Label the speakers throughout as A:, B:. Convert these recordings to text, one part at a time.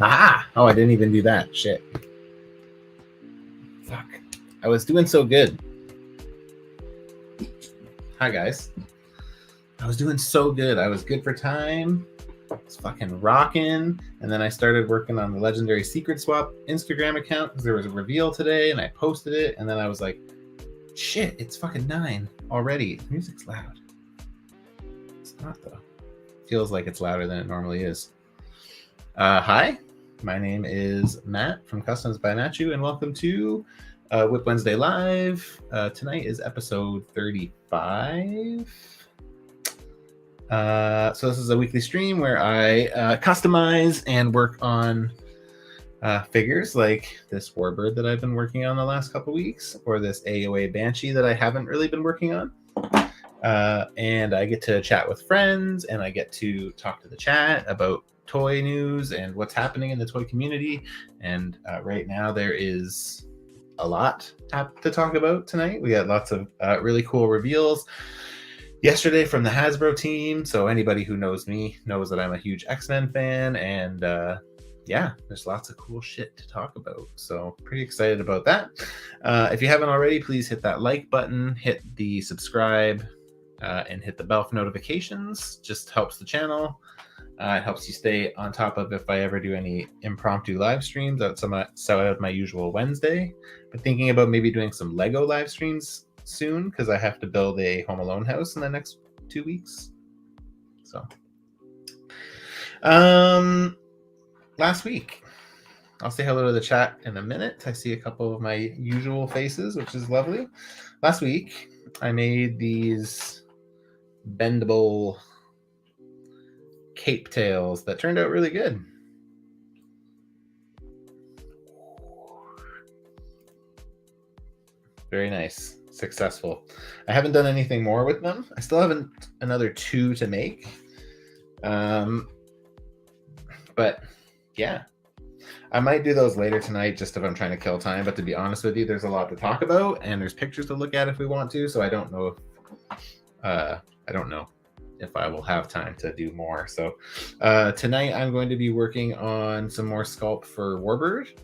A: Ah! Oh, I didn't even do that. Shit. Fuck. I was doing so good. Hi, guys. I was doing so good. I was good for time. I was fucking rocking. And then I started working on the Legendary Secret Swap Instagram account because there was a reveal today and I posted it. And then I was like, shit, it's fucking 9 already. The music's loud. It's not, though. Feels like it's louder than it normally is. Hi, my name is Matt from customsbymatchu, and welcome to WIP Wednesday Live. Tonight is episode 35. So this is a weekly stream where I customize and work on figures like this Warbird that I've been working on the last couple weeks, or this AOA Banshee that I haven't really been working on. And I get to chat with friends, and I get to talk to the chat about toy news and what's happening in the toy community. And right now there is a lot to talk about tonight. We got lots of really cool reveals yesterday from the Hasbro team. So anybody who knows me knows that I'm a huge X-Men fan, and yeah, there's lots of cool shit to talk about. So pretty excited about that. If you haven't already, please hit that like button, hit the subscribe, and hit the bell for notifications. Just helps the channel. It helps you stay on top of if I ever do any impromptu live streams outside of my usual Wednesday. But thinking about maybe doing some Lego live streams soon because I have to build a Home Alone house in the next 2 weeks. So, last week, I'll say hello to the chat in a minute. I see a couple of my usual faces, which is lovely. Last week, I made these bendable cape tails that turned out really good. Very nice. Successful. I haven't done anything more with them. I still have another 2 to make. But yeah, I might do those later tonight just if I'm trying to kill time. But to be honest with you, there's a lot to talk about and there's pictures to look at if we want to. So I don't know if I will have time to do more. So tonight I'm going to be working on some more sculpt for Warbird.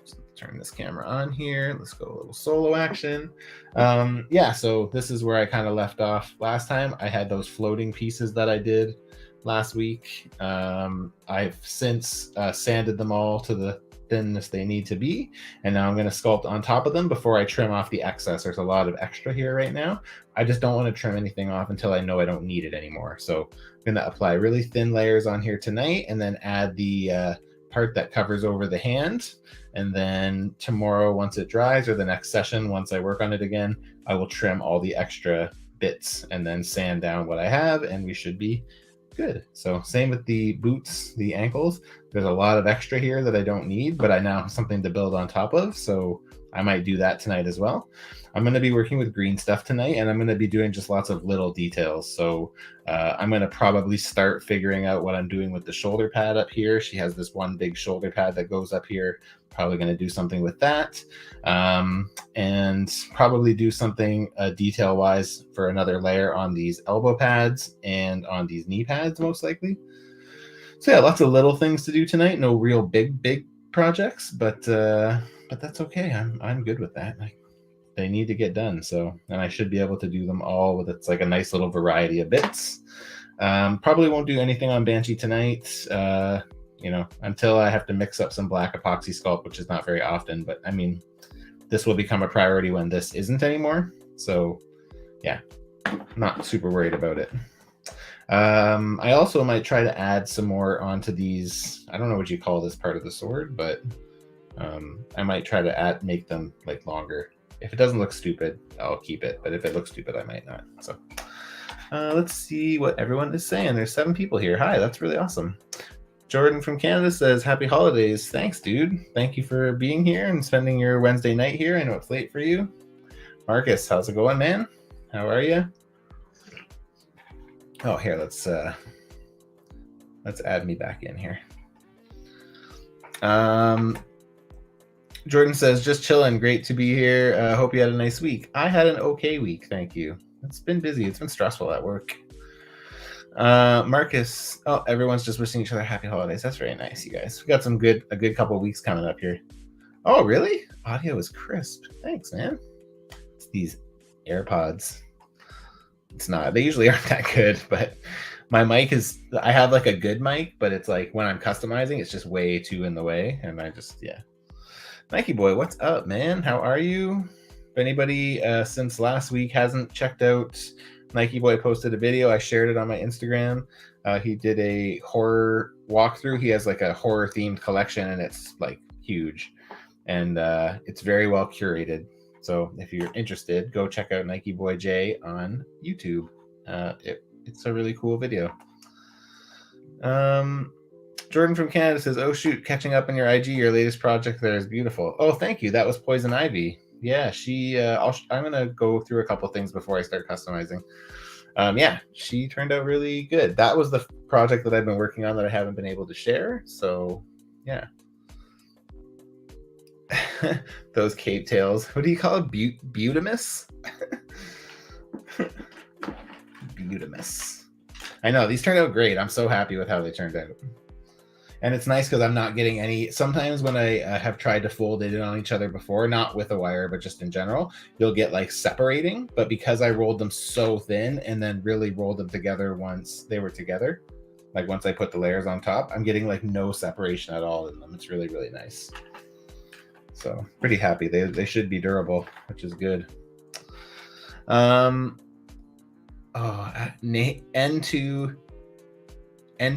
A: Just turn this camera on here. Let's go a little solo action. Yeah, so this is where I kind of left off last time. I had those floating pieces that I did last week. I've since sanded them all to the thinness they need to be, and now I'm going to sculpt on top of them before I trim off the excess. There's a lot of extra here right now. I just don't want to trim anything off until I know I don't need it anymore. So I'm going to apply really thin layers on here tonight and then add the part that covers over the hand. And then tomorrow, once it dries, or the next session, once I work on it again, I will trim all the extra bits and then sand down what I have, and we should be good. So same with the boots, the ankles. There's a lot of extra here that I don't need, but I now have something to build on top of. So I might do that tonight as well. I'm going to be working with green stuff tonight, and I'm going to be doing just lots of little details. So I'm going to probably start figuring out what I'm doing with the shoulder pad up here. She has this one big shoulder pad that goes up here. Probably going to do something with that, and probably do something detail-wise for another layer on these elbow pads and on these knee pads, most likely. So yeah, lots of little things to do tonight. No real big projects, but that's okay. I'm good with that. They need to get done, so, and I should be able to do them all with, it's like a nice little variety of bits. Probably won't do anything on Banshee tonight, until I have to mix up some black epoxy sculpt, which is not very often, but I mean, this will become a priority when this isn't anymore. So yeah, not super worried about it. I also might try to add some more onto these. I don't know what you call this part of the sword, but I might try to make them like longer. If it doesn't look stupid, I'll keep it. But if it looks stupid, I might not. So let's see what everyone is saying. There's 7 people here. Hi, that's really awesome. Jordan from Canada says, happy holidays. Thanks, dude. Thank you for being here and spending your Wednesday night here. I know it's late for you. Marcus, how's it going, man? How are you? Oh, here, let's add me back in here. Jordan says, just chilling. Great to be here. Hope you had a nice week. I had an okay week, thank you. It's been busy. It's been stressful at work. Marcus, oh, everyone's just wishing each other happy holidays. That's very nice, you guys. We got a good couple weeks coming up here. Oh, really? Audio is crisp. Thanks, man. It's these AirPods. It's not. They usually aren't that good, but my mic is. I have like a good mic, but it's like when I'm customizing, it's just way too in the way, and I just Nike boy, what's up, man? How are you? If anybody since last week hasn't checked out, Nike boy posted a video. I shared it on my Instagram. He did a horror walkthrough. He has like a horror themed collection, and it's like huge, and it's very well curated. So if you're interested, go check out Nike Boy J on YouTube. It's a really cool video. Jordan from Canada says, "Oh shoot, catching up on your IG. Your latest project there is beautiful." Oh, thank you. That was Poison Ivy. Yeah, she. I'm gonna go through a couple things before I start customizing. Yeah, she turned out really good. That was the project that I've been working on that I haven't been able to share. So yeah. Those cape tails. What do you call it? Butamus? Butamus. I know, these turned out great. I'm so happy with how they turned out. And it's nice because I'm not getting any... Sometimes when I have tried to fold it in on each other before, not with a wire, but just in general, you'll get like separating. But because I rolled them so thin and then really rolled them together once they were together, like once I put the layers on top, I'm getting like no separation at all in them. It's really, really nice. So pretty happy. They should be durable, which is good. N2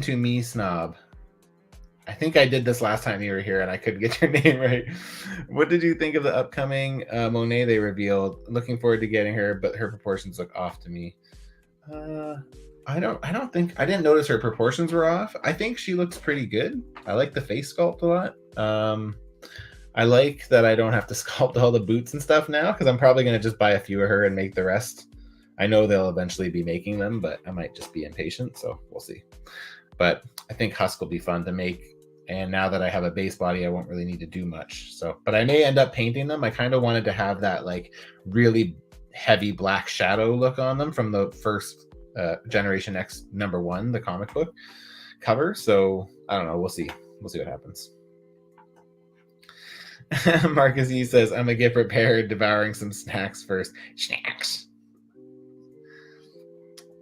A: me snob. I think I did this last time you were here and I couldn't get your name right. What did you think of the upcoming Monet they revealed? Looking forward to getting her, but her proportions look off to me. I didn't notice her proportions were off. I think she looks pretty good. I like the face sculpt a lot. I like that I don't have to sculpt all the boots and stuff now because I'm probably going to just buy a few of her and make the rest. I know they'll eventually be making them, but I might just be impatient, so we'll see. But I think husk will be fun to make, and now that I have a base body, I won't really need to do much. So, but I may end up painting them. I kind of wanted to have that like really heavy black shadow look on them from the first Generation X #1, the comic book cover. So I don't know. We'll see. We'll see what happens. Marcus E says, "I'm gonna get prepared, devouring some snacks first." Snacks.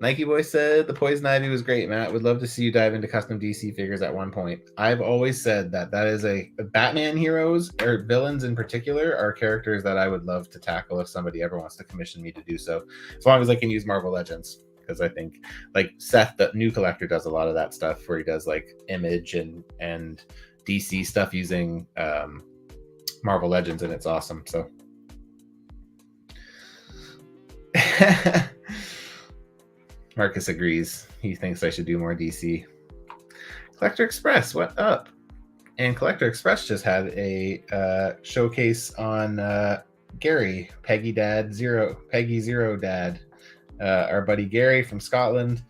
A: Nike Boy said, "The Poison Ivy was great, Matt. Would love to see you dive into custom DC figures at one point." I've always said that is a Batman heroes or villains in particular are characters that I would love to tackle if somebody ever wants to commission me to do so, as long as I can use Marvel Legends. Because I think like Seth, the new collector, does a lot of that stuff where he does like Image and DC stuff using Marvel Legends, and it's awesome. So Marcus agrees. He thinks I should do more DC. Collector Express, what up? And Collector Express just had a showcase on Gary, Peggy Zero Dad, our buddy Gary from Scotland.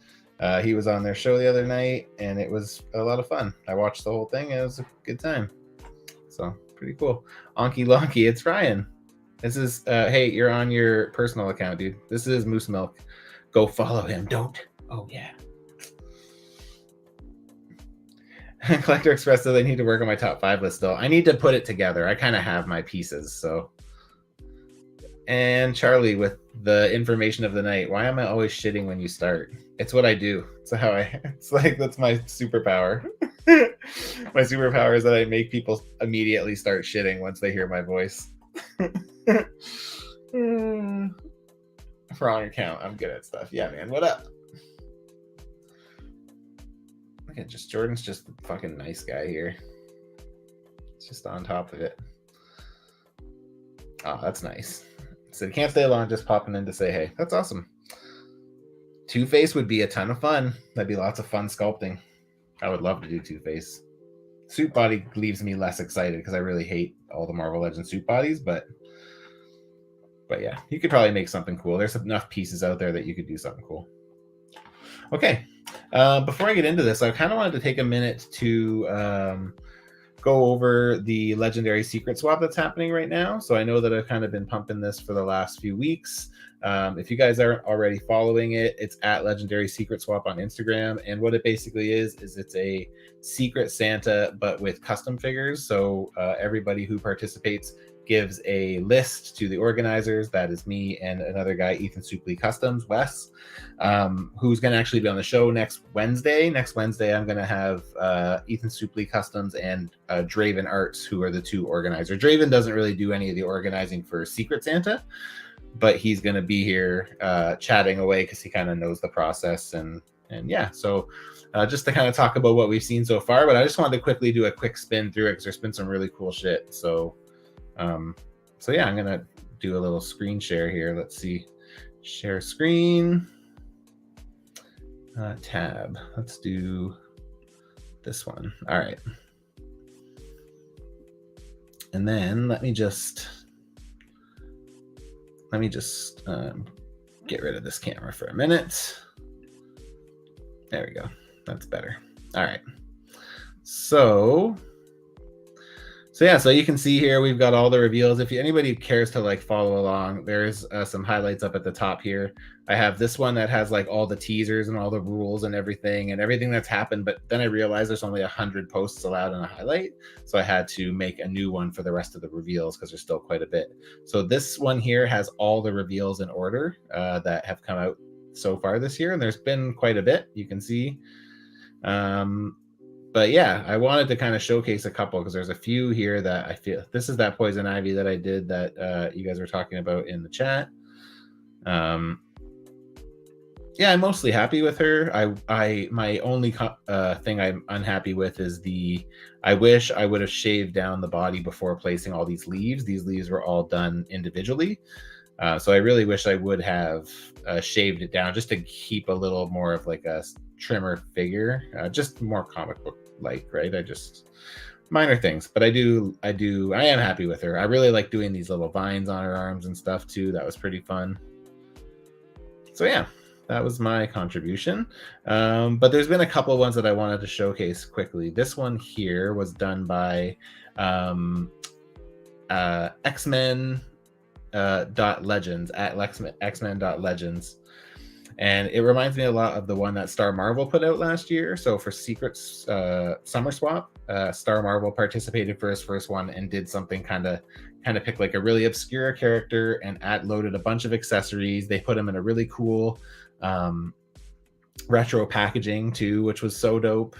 A: He was on their show the other night, and it was a lot of fun. I watched the whole thing, and it was a good time. So pretty cool. Onky Lonky, it's Ryan. This is hey, you're on your personal account, dude. This is Moose Milk. Go follow him. Don't. Oh yeah. Collector Express says I need to work on my top 5 list still. I need to put it together. I kind of have my pieces, so. And Charlie with the information of the night. Why am I always shitting when you start? It's what I do. It's how it's like, that's my superpower. My superpower is that I make people immediately start shitting once they hear my voice. Wrong account. I'm good at stuff. Yeah, man. What up? Look at Jordan's just a fucking nice guy here. It's just on top of it. Oh, that's nice. So you can't stay long, just popping in to say hey. That's awesome. Two-Face would be a ton of fun. That'd be lots of fun sculpting. I would love to do Two-Face. Suit body leaves me less excited because I really hate all the Marvel Legends suit bodies, but yeah, you could probably make something cool. There's enough pieces out there that you could do something cool. Okay, before I get into this, I kind of wanted to take a minute to go over the legendary secret swap that's happening right now. So I know that I've kind of been pumping this for the last few weeks. If you guys aren't already following it, it's at Legendary Secret Swap on Instagram. And what it basically is it's a Secret Santa, but with custom figures. So everybody who participates gives a list to the organizers. That is me and another guy, Ethan Supley Customs, Wes, who's going to actually be on the show next Wednesday. Next Wednesday, I'm going to have Ethan Supley Customs and Draven Arts, who are the two organizers. Draven doesn't really do any of the organizing for Secret Santa, but he's going to be here chatting away because he kind of knows the process. And yeah, so just to kind of talk about what we've seen so far, but I just wanted to quickly do a quick spin through it because there's been some really cool shit. So yeah, I'm going to do a little screen share here. Let's see. Share screen. Tab. Let's do this one. All right. And then let me just get rid of this camera for a minute. There we go. That's better. All right. So yeah, so you can see here we've got all the reveals. If anybody cares to like follow along, there's some highlights up at the top here. I have this one that has like all the teasers and all the rules and everything that's happened. But then I realized there's only 100 posts allowed in a highlight, so I had to make a new one for the rest of the reveals because there's still quite a bit. So this one here has all the reveals in order that have come out so far this year, and there's been quite a bit. You can see. But yeah, I wanted to kind of showcase a couple because there's a few here that I feel. This is that Poison Ivy that I did that you guys were talking about in the chat. Yeah, I'm mostly happy with her. My only thing I'm unhappy with is I wish I would have shaved down the body before placing all these leaves. These leaves were all done individually. So I really wish I would have shaved it down just to keep a little more of like a trimmer figure, just more comic book like, right? Minor things, but I am happy with her. I really like doing these little vines on her arms and stuff too. That was pretty fun. So yeah, that was my contribution. But there's been a couple of ones that I wanted to showcase quickly. This one here was done by X-Men .legends at X-Men.legends. And it reminds me a lot of the one that Star Marvel put out last year. So for Secrets Summer Swap, Star Marvel participated for his first one and did something kind of pick like a really obscure character and loaded a bunch of accessories. They put him in a really cool retro packaging too, which was so dope.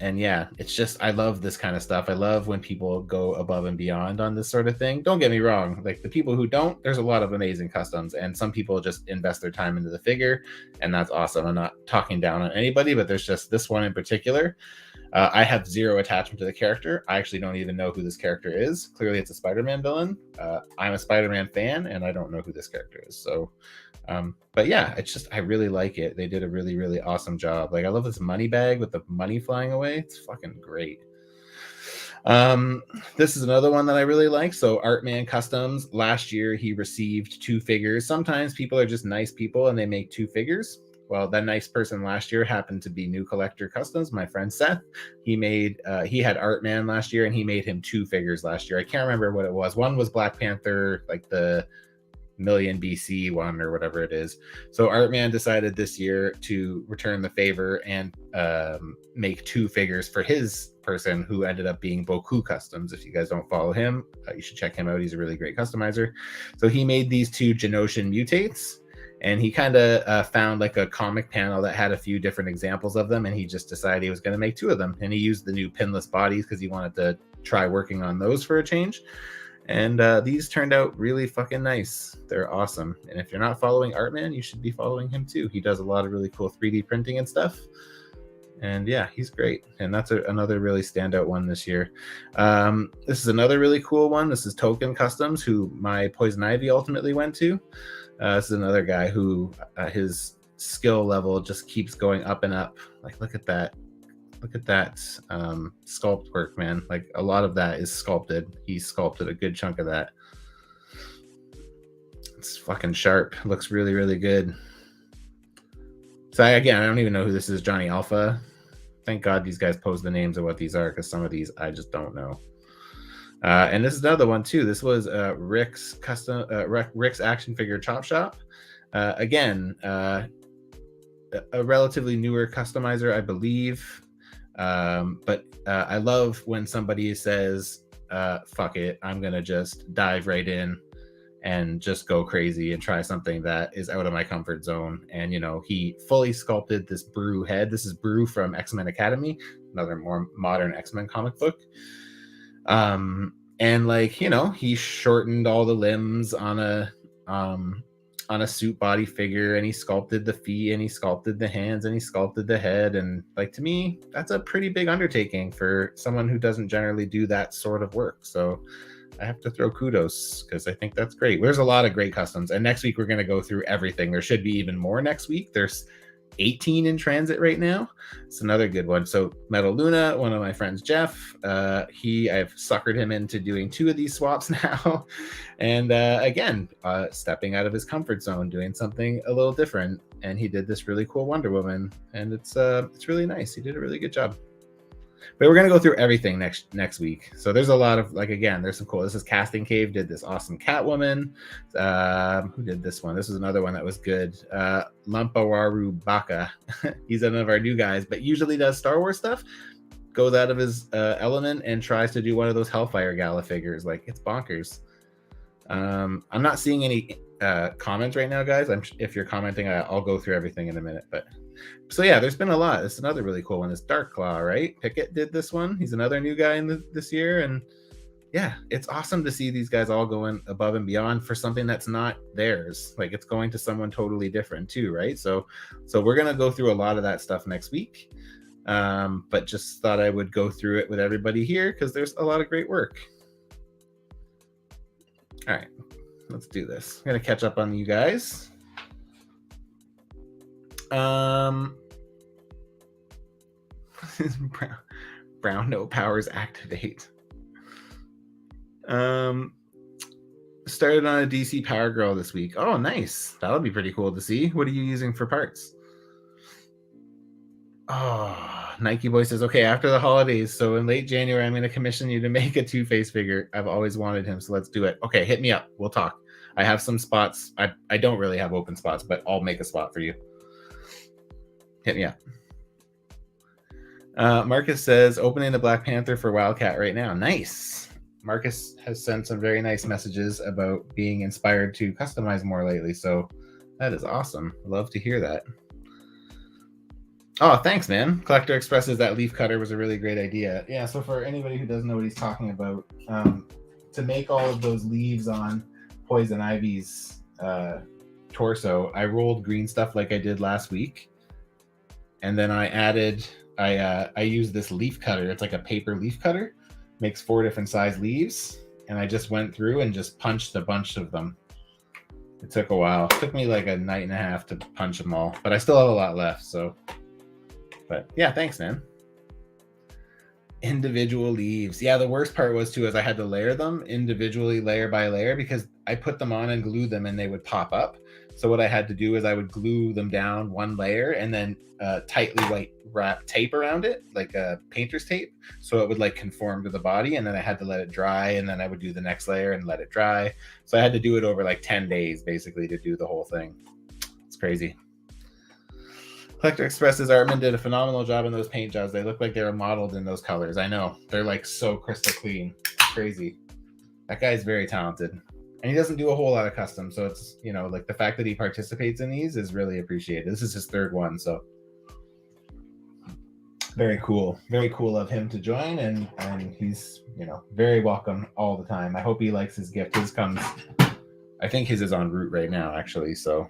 A: And yeah, it's just, I love this kind of stuff. I love when people go above and beyond on this sort of thing. Don't get me wrong. Like the people who don't, there's a lot of amazing customs, and some people just invest their time into the figure, and that's awesome. I'm not talking down on anybody, but there's just this one in particular. I have zero attachment to the character. I actually don't even know who this character is. Clearly it's a Spider-Man villain. I'm a Spider-Man fan and I don't know who this character is. So, but yeah, it's just, I really like it. They did a really, really awesome job. Like I love this money bag with the money flying away. It's fucking great. This is another one that I really like. So Artman Customs, last year he received 2 figures. Sometimes people are just nice people and they make 2 figures. Well, that nice person last year happened to be New Collector Customs, my friend Seth. He had Artman last year and he made him 2 figures last year. I can't remember what it was. One was Black Panther, like the million BC one or whatever it is. So Artman decided this year to return the favor and make 2 figures for his person, who ended up being Boku Customs. If you guys don't follow him, you should check him out. He's a really great customizer. So he made these 2 Genoshan mutates. And he kind of found like a comic panel that had a few different examples of them. And he just decided he was going to make 2 of them. And he used the new pinless bodies because he wanted to try working on those for a change. And these turned out really fucking nice. They're awesome. And if you're not following Artman, you should be following him too. He does a lot of really cool 3D printing and stuff. And yeah, he's great. And that's another really standout one this year. This is another really cool one. This is Token Customs, who my Poison Ivy ultimately went to. This is another guy who his skill level just keeps going up and up. Like, look at that. Look at that sculpt work, man. Like a lot of that is sculpted. He sculpted a good chunk of that. It's fucking sharp. Looks really, really good. So again, I don't even know who this is. Johnny Alpha. Thank God these guys post the names of what these are, because some of these I just don't know. And this is another one too. This was Rick's Rick's action figure chop shop. Again, a relatively newer customizer, I believe. But I love when somebody says, fuck it, I'm gonna just dive right in and just go crazy and try something that is out of my comfort zone. And he fully sculpted this Brew head. This is Brew from X-Men Academy, another more modern X-Men comic book. And he shortened all the limbs on a suit body figure, and he sculpted the feet, and he sculpted the hands, and he sculpted the head. And to me, that's a pretty big undertaking for someone who doesn't generally do that sort of work. So I have to throw kudos, because I think that's great. There's a lot of great customs, and next week we're going to go through everything. There should be even more next week. There's 18 in transit right now. It's another good one. So Metal Luna, one of my friends, Jeff, I've suckered him into doing 2 of these swaps now. And again, stepping out of his comfort zone, doing something a little different. And he did this really cool Wonder Woman, and it's really nice. He did a really good job. But we're going to go through everything next week. So there's a lot of, again, there's some cool. This is Casting Cave, did this awesome Catwoman. Who did this one? This is another one that was good. Lampawaru Baka. He's one of our new guys, but usually does Star Wars stuff. Goes out of his element and tries to do one of those Hellfire Gala figures. It's bonkers. I'm not seeing any comments right now, guys. If you're commenting, I'll go through everything in a minute. But so yeah, there's been a lot. This is another really cool one. It's Dark Claw, right? Pickett did this one. He's another new guy in this year, and yeah, it's awesome to see these guys all going above and beyond for something that's not theirs. It's going to someone totally different too, right? So we're gonna go through a lot of that stuff next week. But just thought I would go through it with everybody here, because there's a lot of great work. All right, let's do this. I'm gonna catch up on you guys. Brown note powers activate. Started on a DC Power Girl this week. Oh, nice. That'll be pretty cool to see. What are you using for parts? Oh, Nike Boy says, okay, after the holidays, so in late January, I'm going to commission you to make a Two-Face figure. I've always wanted him, so let's do it. Okay, hit me up. We'll talk. I have some spots. I don't really have open spots, but I'll make a spot for you. Hit me up. Marcus says, opening the Black Panther for Wildcat right now. Nice. Marcus has sent some very nice messages about being inspired to customize more lately, so that is awesome. Love to hear that. Oh, thanks, man. Collector expresses that leaf cutter was a really great idea. Yeah, so for anybody who doesn't know what he's talking about, to make all of those leaves on Poison Ivy's torso, I rolled green stuff like I did last week. And then I used this leaf cutter. It's like a paper leaf cutter. Makes 4 different size leaves. And I just went through and just punched a bunch of them. It took a while. It took me like a night and a half to punch them all. But I still have a lot left, so. But yeah, thanks, man. Individual leaves. Yeah, the worst part was too is I had to layer them individually, layer by layer, because I put them on and glued them and they would pop up. So what I had to do is I would glue them down one layer and then tightly wrap tape around it, like a painter's tape, so it would conform to the body. And then I had to let it dry, and then I would do the next layer and let it dry. So I had to do it over 10 days basically to do the whole thing. It's crazy. Collector expresses Artman did a phenomenal job in those paint jobs. They look like they were modeled in those colors. I know. They're so crystal clean. It's crazy. That guy's very talented. And he doesn't do a whole lot of custom. So it's, the fact that he participates in these is really appreciated. This is his 3rd one. So very cool. Very cool of him to join. And he's, very welcome all the time. I hope he likes his gift. His comes, I think his is en route right now, actually. So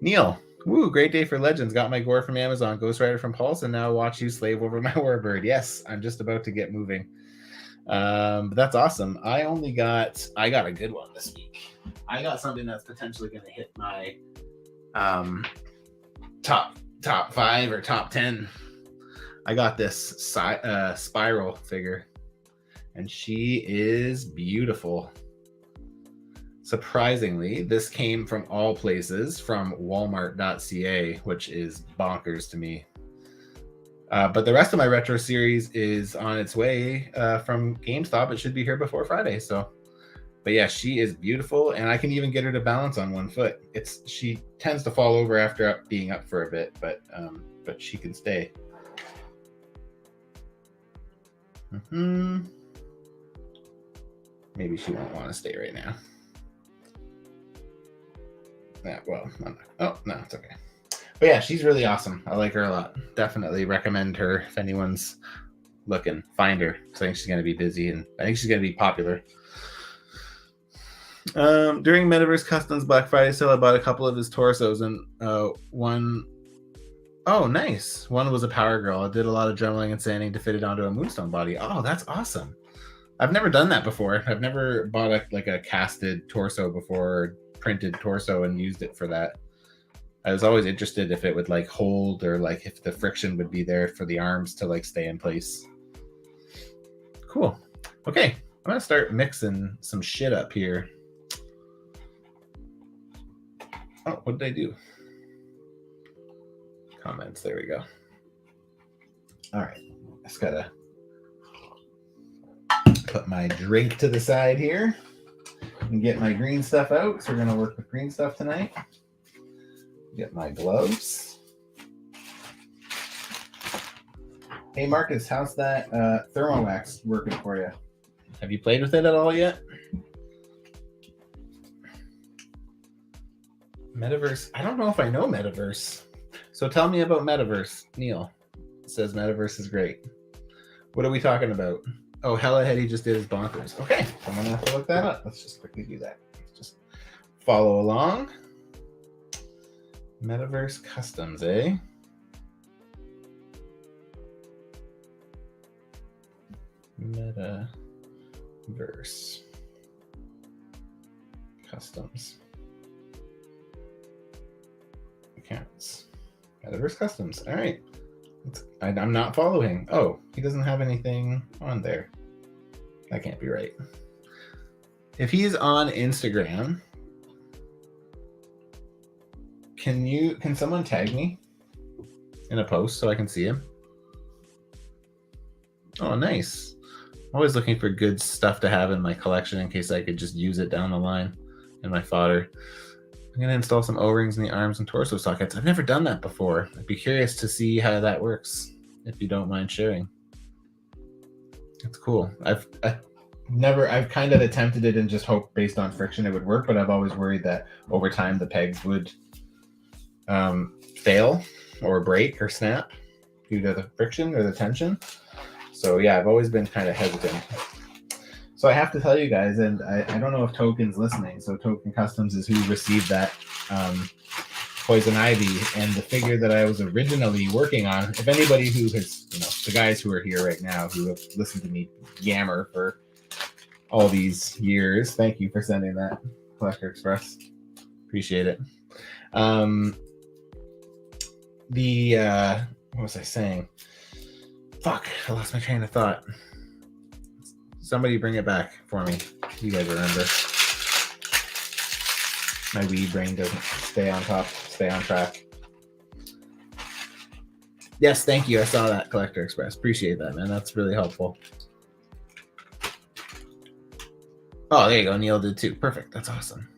A: Neil. Woo, great day for Legends. Got my gore from Amazon, Ghost Rider from Pulse, and now watch you slave over my Warbird. Yes, I'm just about to get moving. But that's awesome. I got a good one this week. I got something that's potentially going to hit my top 5 or top 10. I got this Spiral figure, and she is beautiful. Surprisingly, this came from all places from Walmart.ca, which is bonkers to me. But the rest of my retro series is on its way from GameStop. It should be here before Friday. So, but yeah, she is beautiful, and I can even get her to balance on one foot. She tends to fall over after being up for a bit, but she can stay. Maybe she won't want to stay right now. Yeah, well, oh no, it's okay. But yeah, she's really awesome. I like her a lot. Definitely recommend her if anyone's looking. Find her. I think she's going to be busy, and I think she's going to be popular. During Metaverse Customs Black Friday sale, I bought a couple of his torsos, and one, oh nice, one was a Power Girl. I did a lot of dremeling and sanding to fit it onto a Moonstone body. Oh, that's awesome. I've never done that before. I've never bought a casted torso before, printed torso, and used it for that. I was always interested if it would like hold, or like if the friction would be there for the arms to like stay in place. Cool. Okay, I'm gonna start mixing some shit up here. Oh, what did I do? Comments, there we go. All right, just gotta put my drink to the side here and get my green stuff out. So we're gonna work with green stuff tonight. Get my gloves. Hey Marcus, how's that thermal wax working for you? Have you played with it at all yet? Metaverse. I don't know if I know Metaverse. So tell me about Metaverse. Neil says Metaverse is great. What are we talking about? Oh, Hella Hetty just did his bonkers. Okay, I'm gonna have to look that up. Let's just quickly do that. Let's just follow along. Metaverse Customs, eh? Metaverse Customs accounts. Metaverse Customs. All right. I'm not following. Oh, he doesn't have anything on there. That can't be right. If he's on Instagram, can someone tag me in a post so I can see him? Oh, nice. I'm always looking for good stuff to have in my collection in case I could just use it down the line in my fodder. I'm going to install some O-rings in the arms and torso sockets. I've never done that before. I'd be curious to see how that works, if you don't mind sharing. It's cool. I've kind of attempted it and just hoped based on friction it would work, but I've always worried that over time the pegs would fail or break or snap due to the friction or the tension. So yeah, I've always been kind of hesitant. So I have to tell you guys, and I don't know if Token's listening. So Token Customs is who received that Poison Ivy, and the figure that I was originally working on. If anybody who has, the guys who are here right now who have listened to me yammer for all these years, thank you for sending that, Collector Express. Appreciate it. What was I saying? Fuck, I lost my train of thought. Somebody bring it back for me. You guys remember. My weed brain doesn't stay on track. Yes, thank you. I saw that, Collector Express. Appreciate that, man. That's really helpful. Oh, there you go. Neil did too. Perfect. That's awesome.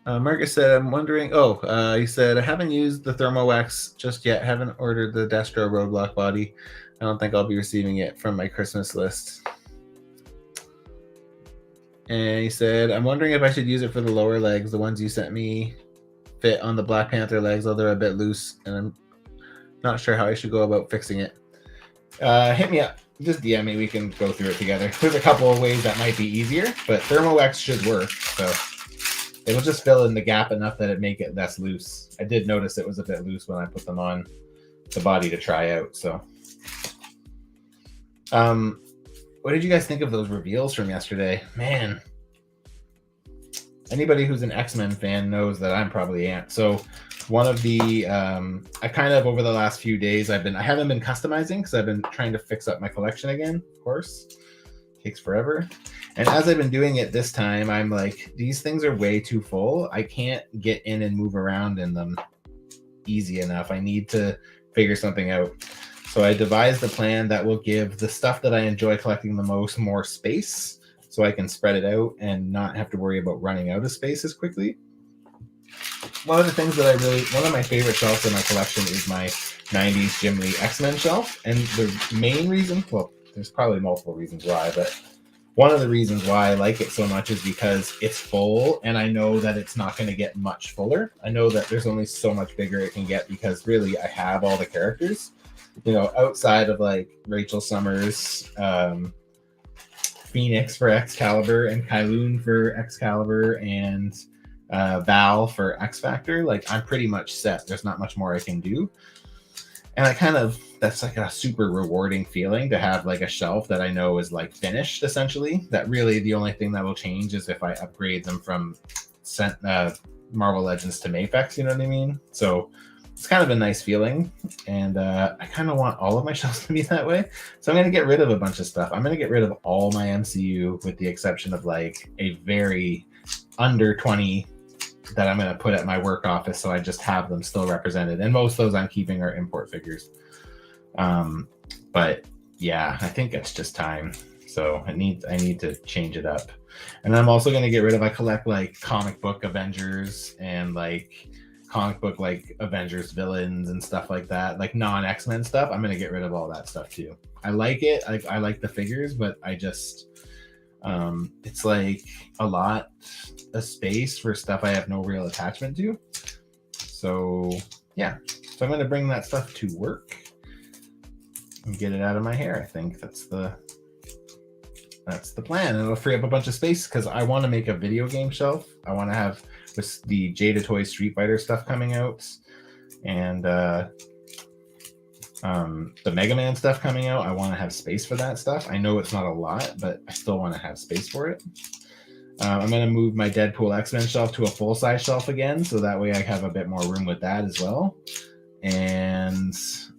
A: Marcus said, I'm wondering, he said, I haven't used the thermal wax just yet. Haven't ordered the Destro Roadblock body. I don't think I'll be receiving it from my Christmas list. And he said, I'm wondering if I should use it for the lower legs. The ones you sent me fit on the Black Panther legs, although they're a bit loose, and I'm not sure how I should go about fixing it. Hit me up. Just DM me. We can go through it together. There's a couple of ways that might be easier, but thermal wax should work. So it'll just fill in the gap enough that it make it less loose. I did notice it was a bit loose when I put them on the body to try out. So, what did you guys think of those reveals from yesterday? Man, anybody who's an X-Men fan knows that I'm probably amped. So one of the, I kind of over the last few days, I haven't been customizing because I've been trying to fix up my collection again, of course. Takes forever. And as I've been doing it this time, I'm like, these things are way too full. I can't get in and move around in them easy enough. I need to figure something out. So I devised a plan that will give the stuff that I enjoy collecting the most more space, so I can spread it out and not have to worry about running out of space as quickly. One of my favorite shelves in my collection is my 90s Jim Lee X-Men shelf. And the main reason, well, there's probably multiple reasons why, but one of the reasons why I like it so much is because it's full, and I know that it's not going to get much fuller. I know that there's only so much bigger it can get because really I have all the characters, outside of like Rachel Summers, Phoenix for Excalibur, and Kylun for Excalibur, and Val for X Factor. Like, I'm pretty much set. There's not much more I can do. And that's like a super rewarding feeling to have like a shelf that I know is like finished, essentially. That really the only thing that will change is if I upgrade them from Marvel Legends to Mafex, you know what I mean? So it's kind of a nice feeling. And I kind of want all of my shelves to be that way. So I'm going to get rid of a bunch of stuff. I'm going to get rid of all my MCU with the exception of like a very under 20 that I'm going to put at my work office, so I just have them still represented. And most of those I'm keeping are import figures. But yeah, I think it's just time. So I need to change it up. And I'm also going to get rid of, I collect like comic book Avengers and like comic book like Avengers villains and stuff like that, like non-X-Men stuff. I'm going to get rid of all that stuff too. I like it. I like the figures, but I just it's like a lot of space for stuff I have no real attachment to. So yeah, so I'm going to bring that stuff to work and get it out of my hair. I think that's the plan. It'll free up a bunch of space because I want to make a video game shelf. I want to have with the Jada Toys Street Fighter stuff coming out, and the Mega Man stuff coming out. I want to have space for that stuff. I know it's not a lot, but I still want to have space for it. I'm going to move my Deadpool X-Men shelf to a full-size shelf again, so that way I have a bit more room with that as well. And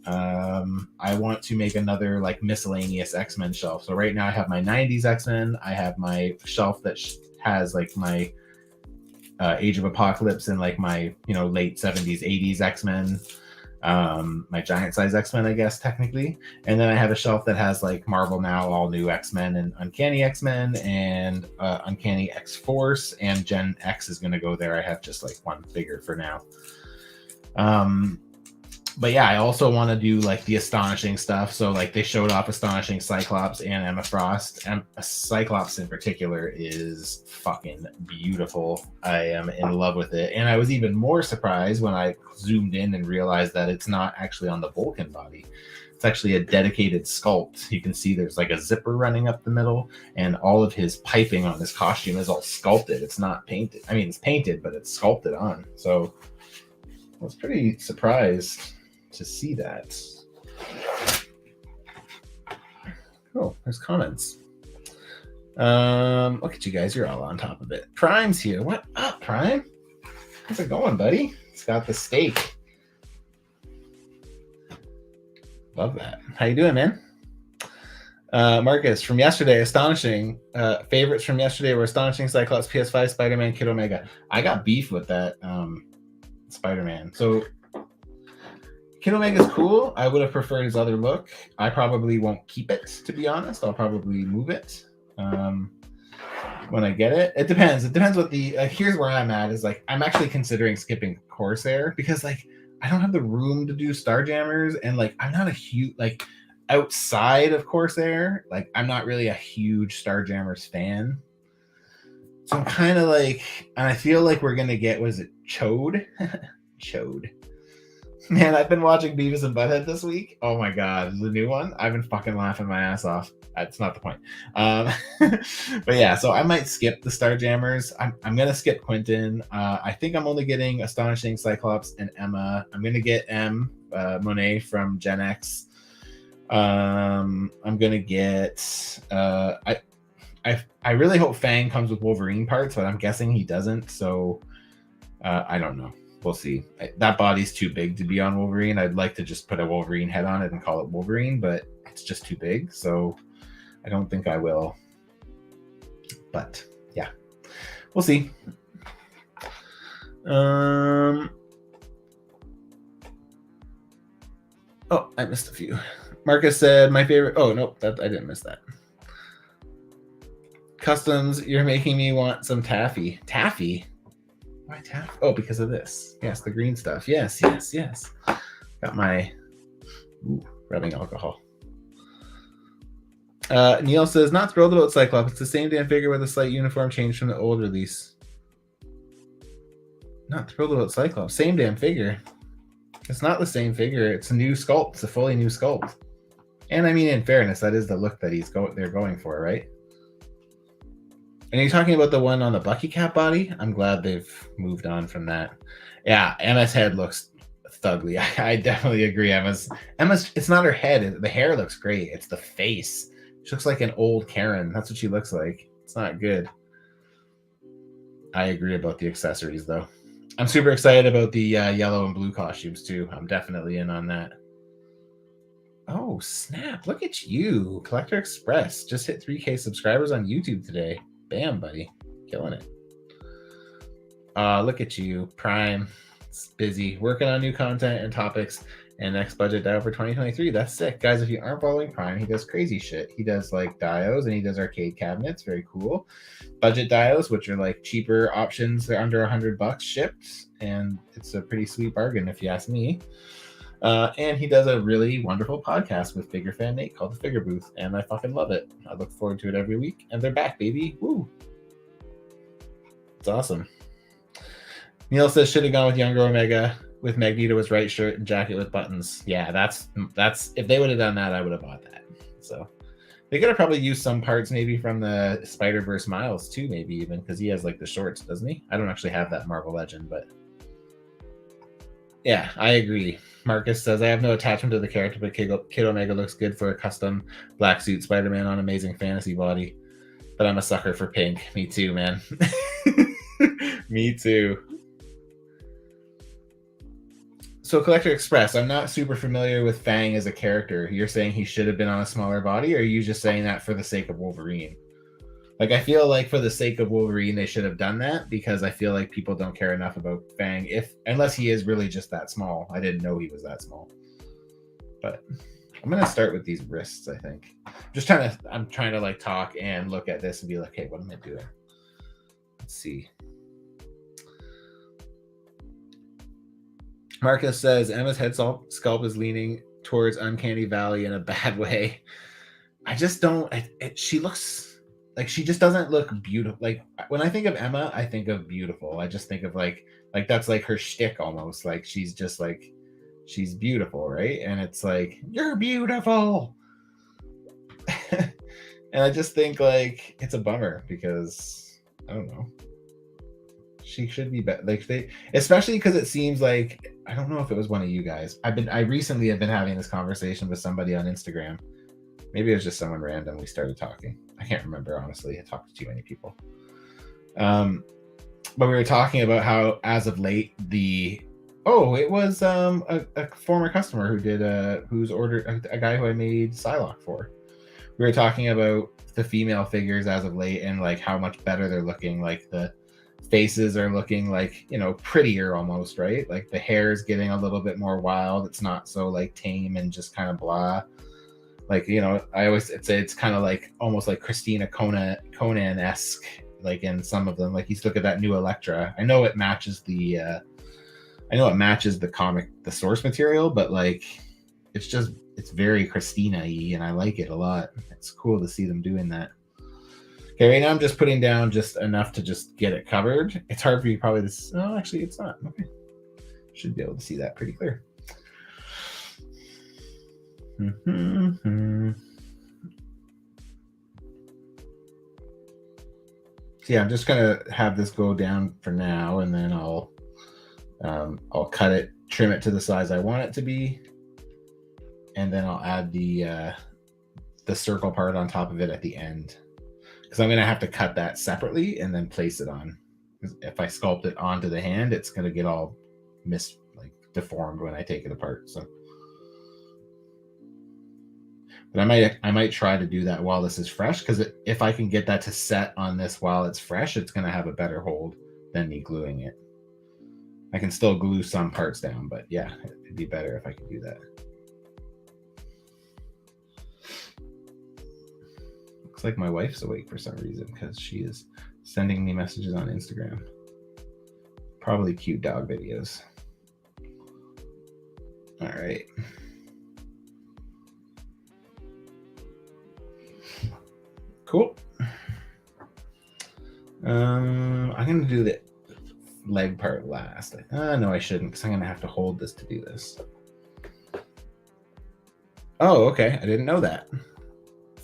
A: I want to make another like miscellaneous X-Men shelf. So right now I have my 90s X-Men. I have my shelf that has like my Age of Apocalypse and like my late 70s 80s X-Men, my giant size X-Men, I guess technically. And then I have a shelf that has like Marvel Now all new X-Men and Uncanny X-Men and Uncanny X-Force, and Gen X is going to go there. I have just like one figure for now. But yeah, I also want to do like the Astonishing stuff. So like they showed off Astonishing Cyclops and Emma Frost. And Cyclops in particular is fucking beautiful. I am in love with it. And I was even more surprised when I zoomed in and realized that it's not actually on the Vulcan body. It's actually a dedicated sculpt. You can see there's like a zipper running up the middle, and all of his piping on his costume is all sculpted. It's not painted. I mean, it's painted, but it's sculpted on. So I was pretty surprised to see that. Oh, there's comments. Look at you guys. You're all on top of it. Prime's here. What up, Prime? How's it going, buddy? It's got the steak. Love that. How you doing, man? Marcus, from yesterday, Astonishing. Favorites from yesterday were Astonishing, Cyclops, PS5, Spider-Man, Kid Omega. I got beef with that Spider-Man. So Kid Omega's cool. I would have preferred his other look. I probably won't keep it, to be honest. I'll probably move it when I get it. It depends. It depends what the... here's where I'm at, is like, I'm actually considering skipping Corsair because like I don't have the room to do Starjammers, and like I'm not a huge... like outside of Corsair, like I'm not really a huge Starjammers fan. So I'm kind of like... and I feel like we're going to get... was it Chode? Chode. Man, I've been watching Beavis and Butthead this week. Oh my god, the new one. I've been fucking laughing my ass off. That's not the point. But yeah, so I might skip the Starjammers. I'm gonna skip Quentin. I think I'm only getting Astonishing, Cyclops, and Emma. I'm gonna get Monet from Gen X. I'm gonna get. I really hope Fang comes with Wolverine parts, but I'm guessing he doesn't. So I don't know. We'll see. That body's too big to be on Wolverine. I'd like to just put a Wolverine head on it and call it Wolverine, but it's just too big, so I don't think I will. But yeah, we'll see. Oh, I missed a few. Marcus said, my favorite. Oh, nope, I didn't miss that. Customs, you're making me want some taffy. Taffy? Why taffy? Oh, because of this. Yes, the green stuff. Yes. Got my rubbing alcohol. Neil says, not thrilled about Cyclops. It's the same damn figure with a slight uniform change from the old release. Not thrilled about Cyclops. Same damn figure. It's not the same figure. It's a new sculpt. It's a fully new sculpt. And I mean, in fairness, that is the look that they're going for, right? And you're talking about the one on the Bucky Cap body? I'm glad they've moved on from that. Yeah, Emma's head looks thugly. I definitely agree. Emma's. It's not her head. The hair looks great. It's the face. She looks like an old Karen. That's what she looks like. It's not good. I agree about the accessories, though. I'm super excited about the yellow and blue costumes, too. I'm definitely in on that. Oh, snap. Look at you. Collector Express just hit 3K subscribers on YouTube today. Bam, buddy. Killing it. Look at you. Prime. It's busy. Working on new content and topics and next budget dial for 2023. That's sick. Guys, if you aren't following Prime, he does crazy shit. He does like dials and he does arcade cabinets. Very cool. Budget dials, which are like cheaper options. They're under $100 shipped. And it's a pretty sweet bargain if you ask me. And he does a really wonderful podcast with Figure Fan Nate called The Figure Booth, and I fucking love it. I look forward to it every week, and they're back, baby. Woo! It's awesome. Neil says should have gone with younger Omega with Magneto as right shirt and jacket with buttons. Yeah, that's if they would have done that, I would have bought that. So they could have probably used some parts maybe from the Spider-Verse Miles too, maybe even because he has like the shorts, doesn't he? I don't actually have that Marvel Legend, but yeah, I agree. Marcus says, I have no attachment to the character, but Kid Omega looks good for a custom black suit Spider-Man on Amazing Fantasy body. But I'm a sucker for pink. Me too, man. Me too. So Collector Express, I'm not super familiar with Fang as a character. You're saying he should have been on a smaller body, or are you just saying that for the sake of Wolverine? Like, I feel like for the sake of Wolverine, they should have done that because I feel like people don't care enough about Fang unless he is really just that small. I didn't know he was that small. But I'm going to start with these wrists, I think. I'm trying to like talk and look at this and be like, hey, what am I doing? Let's see. Marcus says, Emma's head sculpt is leaning towards Uncanny Valley in a bad way. I just don't, she looks... Like, she just doesn't look beautiful. Like, when I think of Emma, I think of beautiful. I just think of, like that's, like, her shtick almost. Like, she's just, like, she's beautiful, right? And it's like, you're beautiful! And I just think, like, it's a bummer because, I don't know. She should be better. Like, especially because it seems like, I don't know if it was one of you guys. I recently have been having this conversation with somebody on Instagram. Maybe it was just someone random. We started talking. I can't remember, honestly. I talked to too many people. But we were talking about how, as of late, it was a former customer who did who's ordered a guy who I made Psylocke for. We were talking about the female figures as of late and like how much better they're looking. Like the faces are looking like, prettier almost, right? Like the hair is getting a little bit more wild. It's not so like tame and just kind of blah. Like, I always say it's kind of like almost like Christina Conan-esque, like in some of them. Like, you look at that new Elektra. I know it matches the comic, the source material, but like, it's very Christina-y, and I like it a lot. It's cool to see them doing that. Okay, right now I'm just putting down just enough to just get it covered. It's hard for you probably to... Oh, actually, it's not. Okay. Should be able to see that pretty clear. So yeah, I'm just gonna have this go down for now, and then I'll cut it, trim it to the size I want it to be, and then I'll add the circle part on top of it at the end, because I'm gonna have to cut that separately and then place it on. If I sculpt it onto the hand, it's gonna get all deformed when I take it apart. So. But I might try to do that while this is fresh, because if I can get that to set on this while it's fresh, it's going to have a better hold than me gluing it. I can still glue some parts down, but yeah, it'd be better if I could do that. Looks like my wife's awake for some reason because she is sending me messages on Instagram. Probably cute dog videos. All right. Cool. I'm going to do the leg part last. No, I shouldn't, because I'm going to have to hold this to do this. Oh, okay. I didn't know that.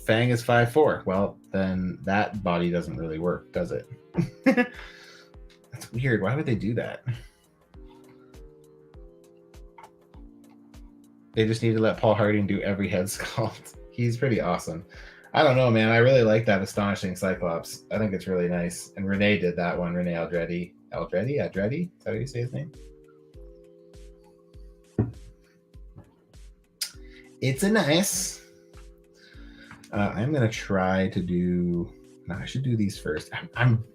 A: Fang is 5'4". Well, then that body doesn't really work, does it? That's weird. Why would they do that? They just need to let Paul Harding do every head sculpt. He's pretty awesome. I don't know, man. I really like that Astonishing Cyclops. I think it's really nice. And Renee did that one. Renee Aldretti. Aldretti? Is that how you say his name? It's a nice. I'm gonna try to do. No, I should do these first. I'm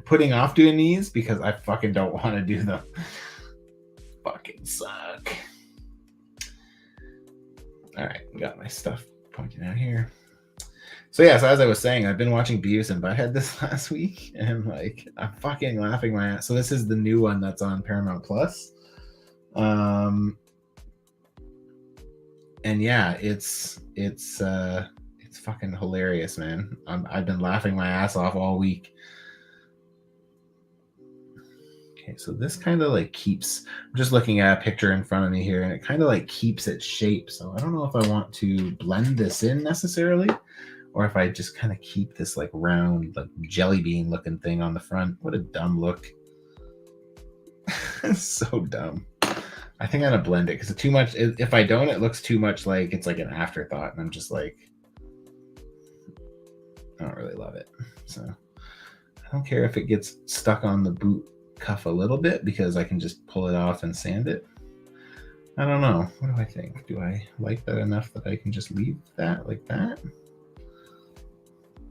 A: putting off doing these because I fucking don't want to do them. Fucking suck. All right, got my stuff pointing out here. So yeah, so as I was saying, I've been watching Beavis and Butthead this last week, and like I'm fucking laughing my ass. So this is the new one that's on Paramount Plus. And yeah, it's fucking hilarious, man. I've been laughing my ass off all week. Okay, so this kind of like keeps, I'm just looking at a picture in front of me here, and it kind of like keeps its shape. So I don't know if I want to blend this in necessarily, or if I just kind of keep this like round, like jelly bean looking thing on the front. What a dumb look. It's so dumb. I think I'm gonna blend it because it's too much. If I don't, it looks too much like it's like an afterthought, and I'm just like, I don't really love it. So I don't care if it gets stuck on the boot cuff a little bit because I can just pull it off and sand it. I don't know. What do I think? Do I like that enough that I can just leave that like that?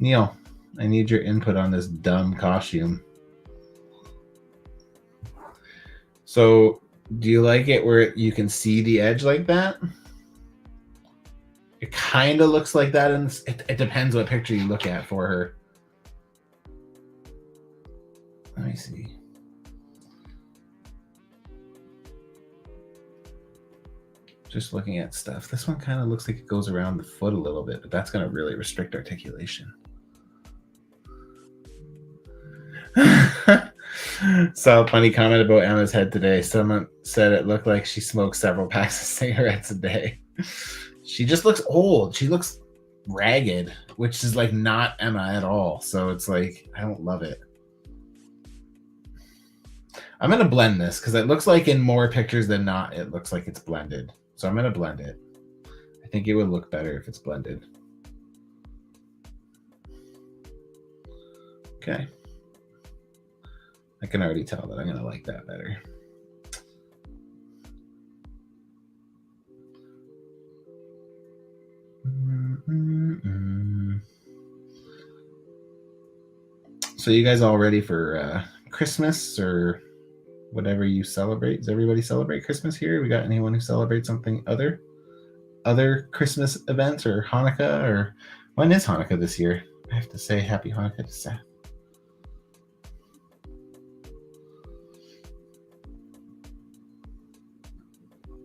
A: Neil, I need your input on this dumb costume. So do you like it where you can see the edge like that? It kind of looks like that, and it depends what picture you look at for her. Let me see. Just looking at stuff. This one kind of looks like it goes around the foot a little bit, but that's going to really restrict articulation. Saw a funny comment about Emma's head today. Someone said it looked like she smoked several packs of cigarettes a day. She just looks old. She looks ragged, which is like not Emma at all. So it's like, I don't love it. I'm going to blend this because it looks like in more pictures than not, it looks like it's blended. So I'm going to blend it. I think it would look better if it's blended. Okay. I can already tell that I'm going to like that better. So you guys all ready for Christmas or whatever you celebrate? Does everybody celebrate Christmas here? We got anyone who celebrates something other Christmas events or Hanukkah? Or when is Hanukkah this year? I have to say happy Hanukkah to Seth.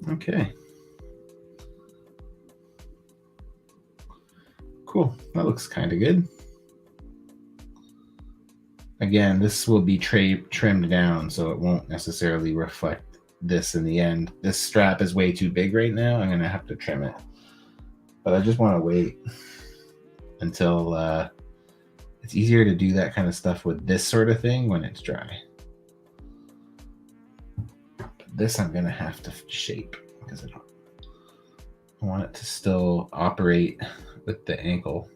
A: Okay. Cool. That looks kind of good. Again, this will be trimmed down, so it won't necessarily reflect this in the end. This strap is way too big right now. I'm going to have to trim it. But I just want to wait until it's easier to do that kind of stuff with this sort of thing when it's dry. But this I'm going to have to shape because I want it to still operate with the ankle.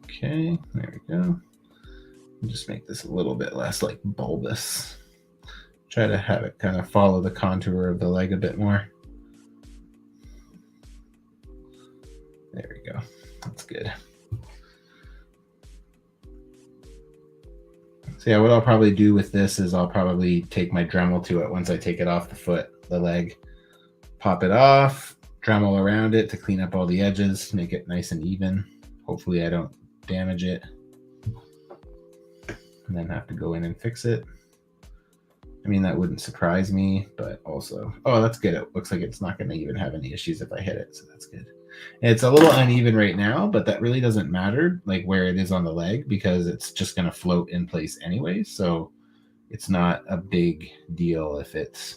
A: Okay, there we go. Just make this a little bit less like bulbous. Try to have it kind of follow the contour of the leg a bit more. There we go. That's good. So yeah, what I'll probably do with this is I'll probably take my Dremel to it once I take it off the foot, the leg, pop it off, Dremel around it to clean up all the edges, make it nice and even. Hopefully I don't damage it and then have to go in and fix it. I mean, that wouldn't surprise me, but also, oh, that's good. It looks like it's not going to even have any issues if I hit it, so that's good. And it's a little uneven right now, but that really doesn't matter, like where it is on the leg, because it's just going to float in place anyway. So it's not a big deal if it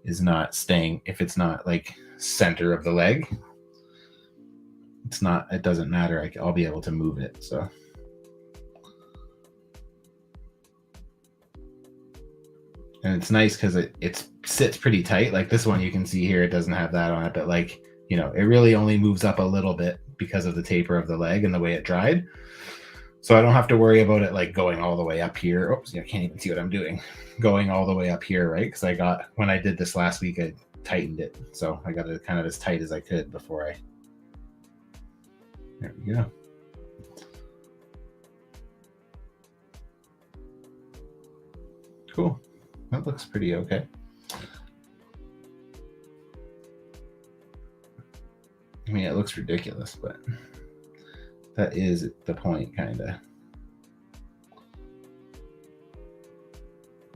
A: is not staying, if it's not like center of the leg. It's not, it doesn't matter. I'll be able to move it. So. And it's nice because it sits pretty tight. Like this one, you can see here, it doesn't have that on it, but like, you know, it really only moves up a little bit because of the taper of the leg and the way it dried. So I don't have to worry about it like going all the way up here. Oops, I can't even see what I'm doing. Going all the way up here, right? Because I got, when I did this last week, I tightened it. So I got it kind of as tight as I could before there we go. Cool. That looks pretty okay. I mean, it looks ridiculous, but that is the point, kind of.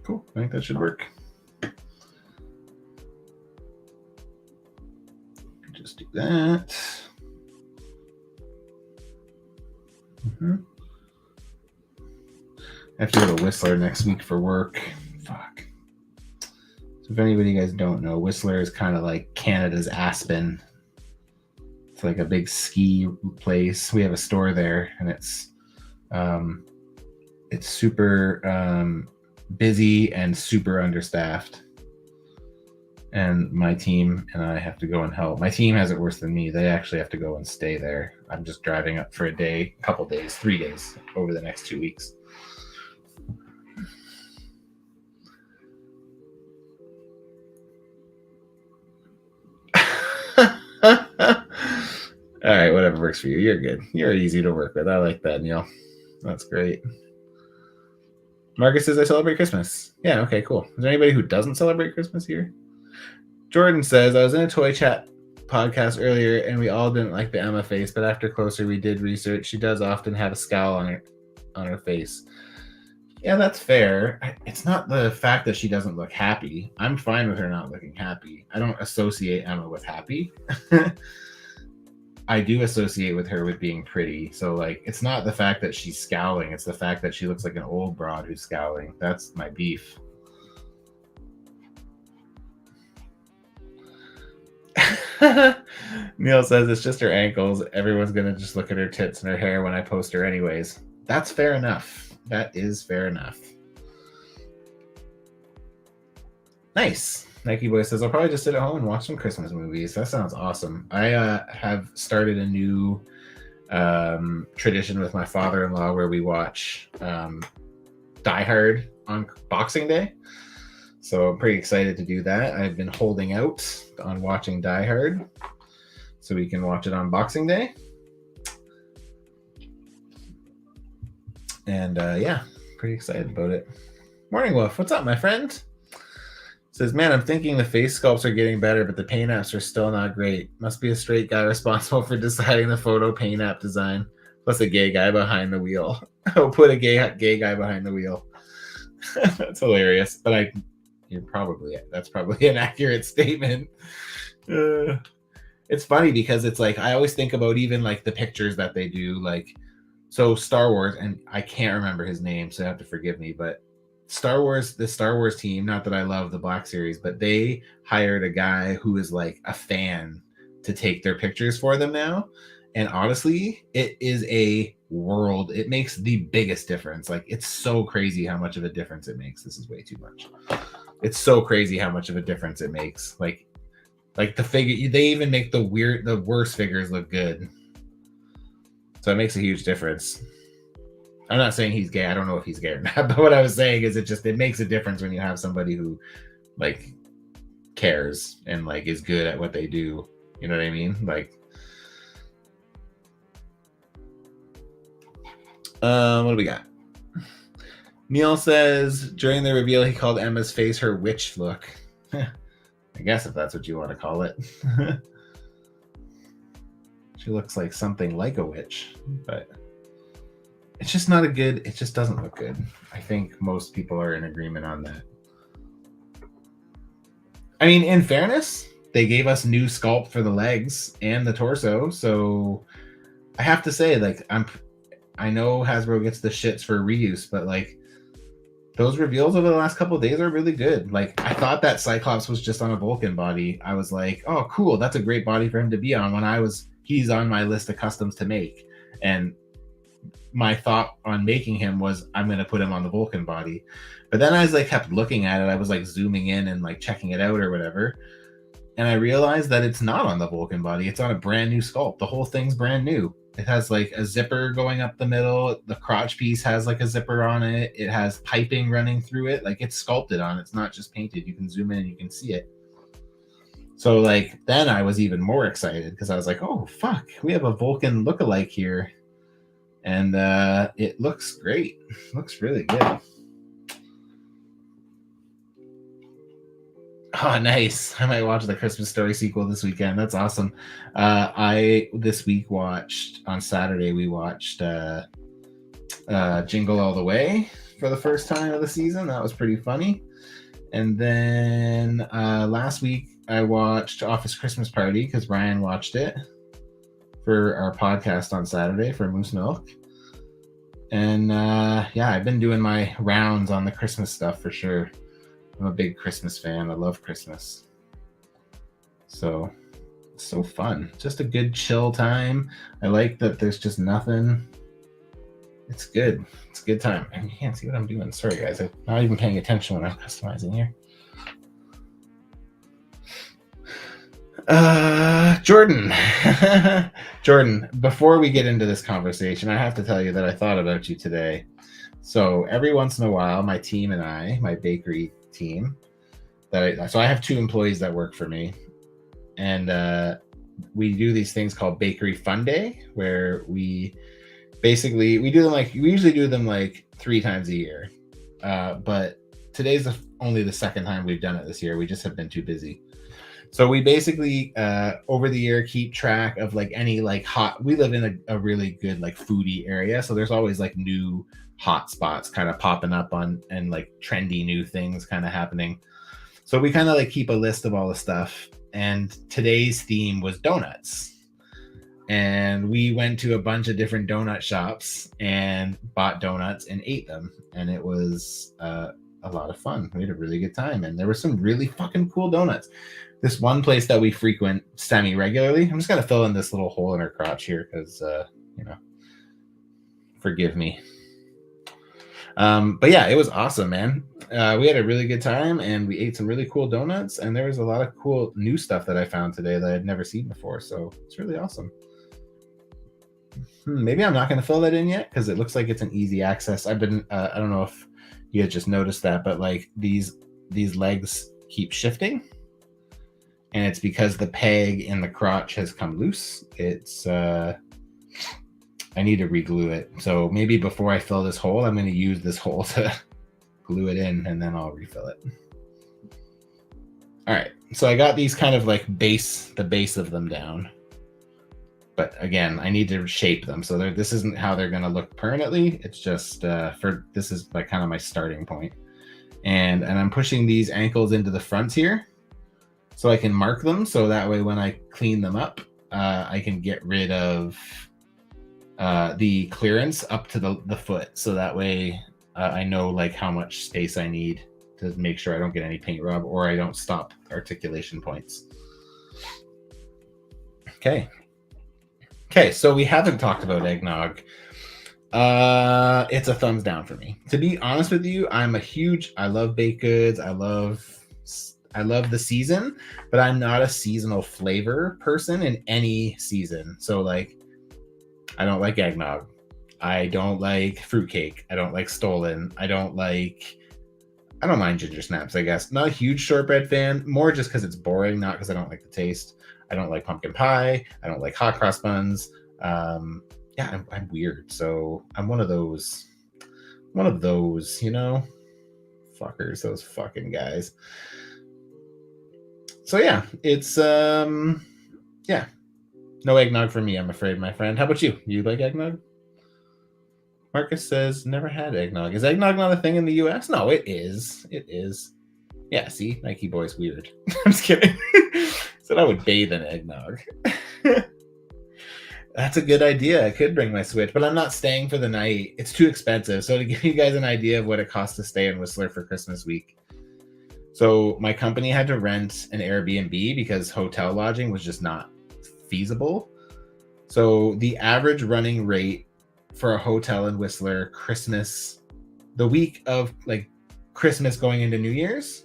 A: Cool. I think that should work. Just do that. I have to go to Whistler next week for work. Fuck. So if anybody you guys don't know, Whistler is kind of like Canada's Aspen. It's like a big ski place. We have a store there, and it's super busy and super understaffed. And my team and I have to go and help. My team has it worse than me. They actually have to go and stay there. I'm just driving up for a day, couple days, 3 days over the next 2 weeks. All right, whatever works for you. You're good. You're easy to work with. I like that, Neil. That's great. Marcus says, I celebrate Christmas. Yeah, okay, cool. Is there anybody who doesn't celebrate Christmas here? Jordan says, I was in a Toy Chat podcast earlier, and we all didn't like the Emma face, but after closer we did research. She does often have a scowl on her face. Yeah, that's fair. It's not the fact that she doesn't look happy. I'm fine with her not looking happy. I don't associate Emma with happy. I do associate with her with being pretty. So, like, it's not the fact that she's scowling. It's the fact that she looks like an old broad who's scowling. That's my beef. Neil says it's just her ankles. Everyone's going to just look at her tits and her hair when I post her anyways. That's fair enough. That is fair enough. Nice. Nike Boy says, I'll probably just sit at home and watch some Christmas movies. That sounds awesome. I have started a new tradition with my father-in-law where we watch Die Hard on Boxing Day. So I'm pretty excited to do that. I've been holding out on watching Die Hard so we can watch it on Boxing Day. And yeah, pretty excited about it. Morning Wolf, what's up, my friend? Says, man, I'm thinking the face sculpts are getting better, but the paint apps are still not great. Must be a straight guy responsible for deciding the photo paint app design. Plus a gay guy behind the wheel. Oh, put a gay guy behind the wheel. That's hilarious. But that's probably an accurate statement. It's funny because it's like, I always think about even like the pictures that they do, like, so Star Wars, and I can't remember his name, so you have to forgive me, but the Star Wars team, not that I love the Black Series, but they hired a guy who is like a fan to take their pictures for them now. And honestly, it is a world. It makes the biggest difference. Like, it's so crazy how much of a difference it makes. This is way too much. It's so crazy how much of a difference it makes. Like the figure, they even make the worst figures look good. So it makes a huge difference. I'm not saying he's gay. I don't know if he's gay or not. But what I was saying is it makes a difference when you have somebody who like cares and like is good at what they do. You know what I mean? Like, what do we got? Neil says during the reveal he called Emma's face her witch look. I guess if that's what you want to call it. She looks like something like a witch, but it's just not a good, it just doesn't look good. I think most people are in agreement on that. I mean, in fairness, they gave us new sculpt for the legs and the torso, so I have to say, like, I know Hasbro gets the shits for reuse, but like those reveals over the last couple of days are really good. Like, I thought that Cyclops was just on a Vulcan body. I was like, oh, cool, that's a great body for him to be on. He's on my list of customs to make, and my thought on making him was I'm going to put him on the Vulcan body. But then as I kept looking at it, I was like zooming in and like checking it out or whatever, and I realized that it's not on the Vulcan body. It's on a brand new sculpt. The whole thing's brand new. It has like a zipper going up the middle. The crotch piece has like a zipper on it. It has piping running through it. Like, it's sculpted on. It's not just painted. You can zoom in and you can see it. So like then I was even more excited because I was like, oh fuck, we have a Vulcan lookalike here. And it looks great. Looks really good. Oh, nice. I might watch the Christmas Story sequel this weekend. That's awesome. This week on Saturday, we watched Jingle All the Way for the first time of the season. That was pretty funny. And then last week, I watched Office Christmas Party because Ryan watched it for our podcast on Saturday for Moose Milk. And yeah, I've been doing my rounds on the Christmas stuff for sure. I'm a big Christmas fan. I love Christmas. So it's so fun. Just a good chill time. I like that there's just nothing. It's good. It's a good time. And you can't see what I'm doing. Sorry, guys. I'm not even paying attention when I'm customizing here. Jordan. Jordan, before we get into this conversation, I have to tell you that I thought about you today. So every once in a while, my team and I, my bakery team, so I have 2 employees that work for me, and we do these things called Bakery Fun Day, where we usually do them like 3 times a year, but today's only the second time we've done it this year. We just have been too busy. So we basically over the year keep track of like any like we live in a really good like foodie area, so there's always like new hot spots kind of popping up and like trendy new things kind of happening. So we kind of like keep a list of all the stuff, and today's theme was donuts. And we went to a bunch of different donut shops and bought donuts and ate them, and it was a lot of fun. We had a really good time, and there were some really fucking cool donuts. This one place that we frequent semi-regularly, I'm just going to fill in this little hole in her crotch here because, forgive me. But yeah, it was awesome, man. We had a really good time, and we ate some really cool donuts, and there was a lot of cool new stuff that I found today that I'd never seen before, so it's really awesome. Maybe I'm not going to fill that in yet because it looks like it's an easy access. I've been, I don't know if you had just noticed that, but like these legs keep shifting. And it's because the peg in the crotch has come loose. It's, I need to re-glue it. So maybe before I fill this hole, I'm going to use this hole to glue it in, and then I'll refill it. All right. So I got these kind of like the base of them down. But again, I need to shape them. So this isn't how they're going to look permanently. It's just this is like kind of my starting point. And I'm pushing these ankles into the fronts here, so I can mark them, so that way when I clean them up, I can get rid of the clearance up to the foot. So that way I know like how much space I need to make sure I don't get any paint rub or I don't stop articulation points. Okay, so we haven't talked about eggnog. It's a thumbs down for me. To be honest with you, I love baked goods. I love the season, but I'm not a seasonal flavor person in any season. So like, I don't like eggnog. I don't like fruitcake. I don't like Stollen. I don't mind ginger snaps, I guess. Not a huge shortbread fan, more just because it's boring, not because I don't like the taste. I don't like pumpkin pie. I don't like hot cross buns. I'm weird. So I'm one of those One of those, you know? Fuckers, those fucking guys. So yeah, it's yeah. No eggnog for me, I'm afraid, my friend. How about you? You like eggnog? Marcus says, never had eggnog. Is eggnog not a thing in the US? No, it is. It is. Yeah, see? Nike Boy's weird. I'm just kidding. Said I would bathe in eggnog. That's a good idea. I could bring my Switch, but I'm not staying for the night. It's too expensive. So to give you guys an idea of what it costs to stay in Whistler for Christmas week. So my company had to rent an Airbnb because hotel lodging was just not feasible. So the average running rate for a hotel in Whistler Christmas, the week of like Christmas going into New Year's,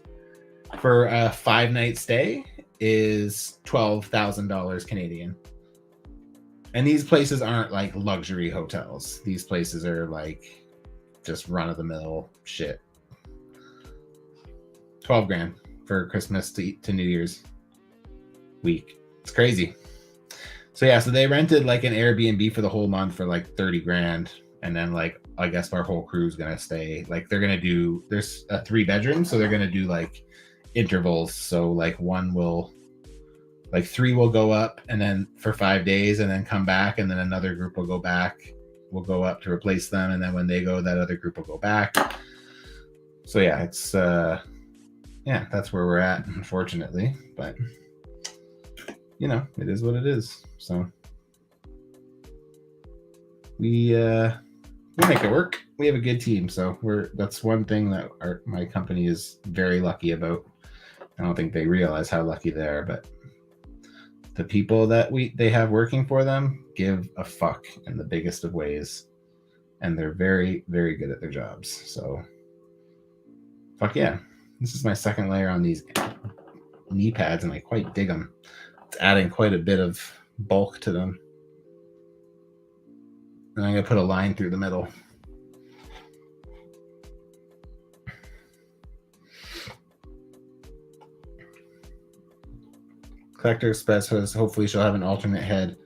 A: for a 5-night stay is $12,000 Canadian. And these places aren't like luxury hotels. These places are like just run of the mill shit. 12 grand for Christmas to New Year's week. It's crazy. So yeah, so they rented like an Airbnb for the whole month for like 30 grand. And then like, I guess our whole crew's going to stay, like they're going to do, there's a 3-bedroom. So they're going to do like intervals. So like one will, like 3 will go up and then for 5 days and then come back. And then another group will go back, will go up to replace them. And then when they go, that other group will go back. So yeah, it's, yeah, that's where we're at, unfortunately, but you know, it is what it is. So we make it work. We have a good team. So that's one thing that my company is very lucky about. I don't think they realize how lucky they are, but the people that they have working for them give a fuck in the biggest of ways. And they're very, very good at their jobs. So fuck yeah. This is my second layer on these knee pads and I quite dig them. It's adding quite a bit of bulk to them. And I'm going to put a line through the middle. Collector Express says hopefully she'll have an alternate head.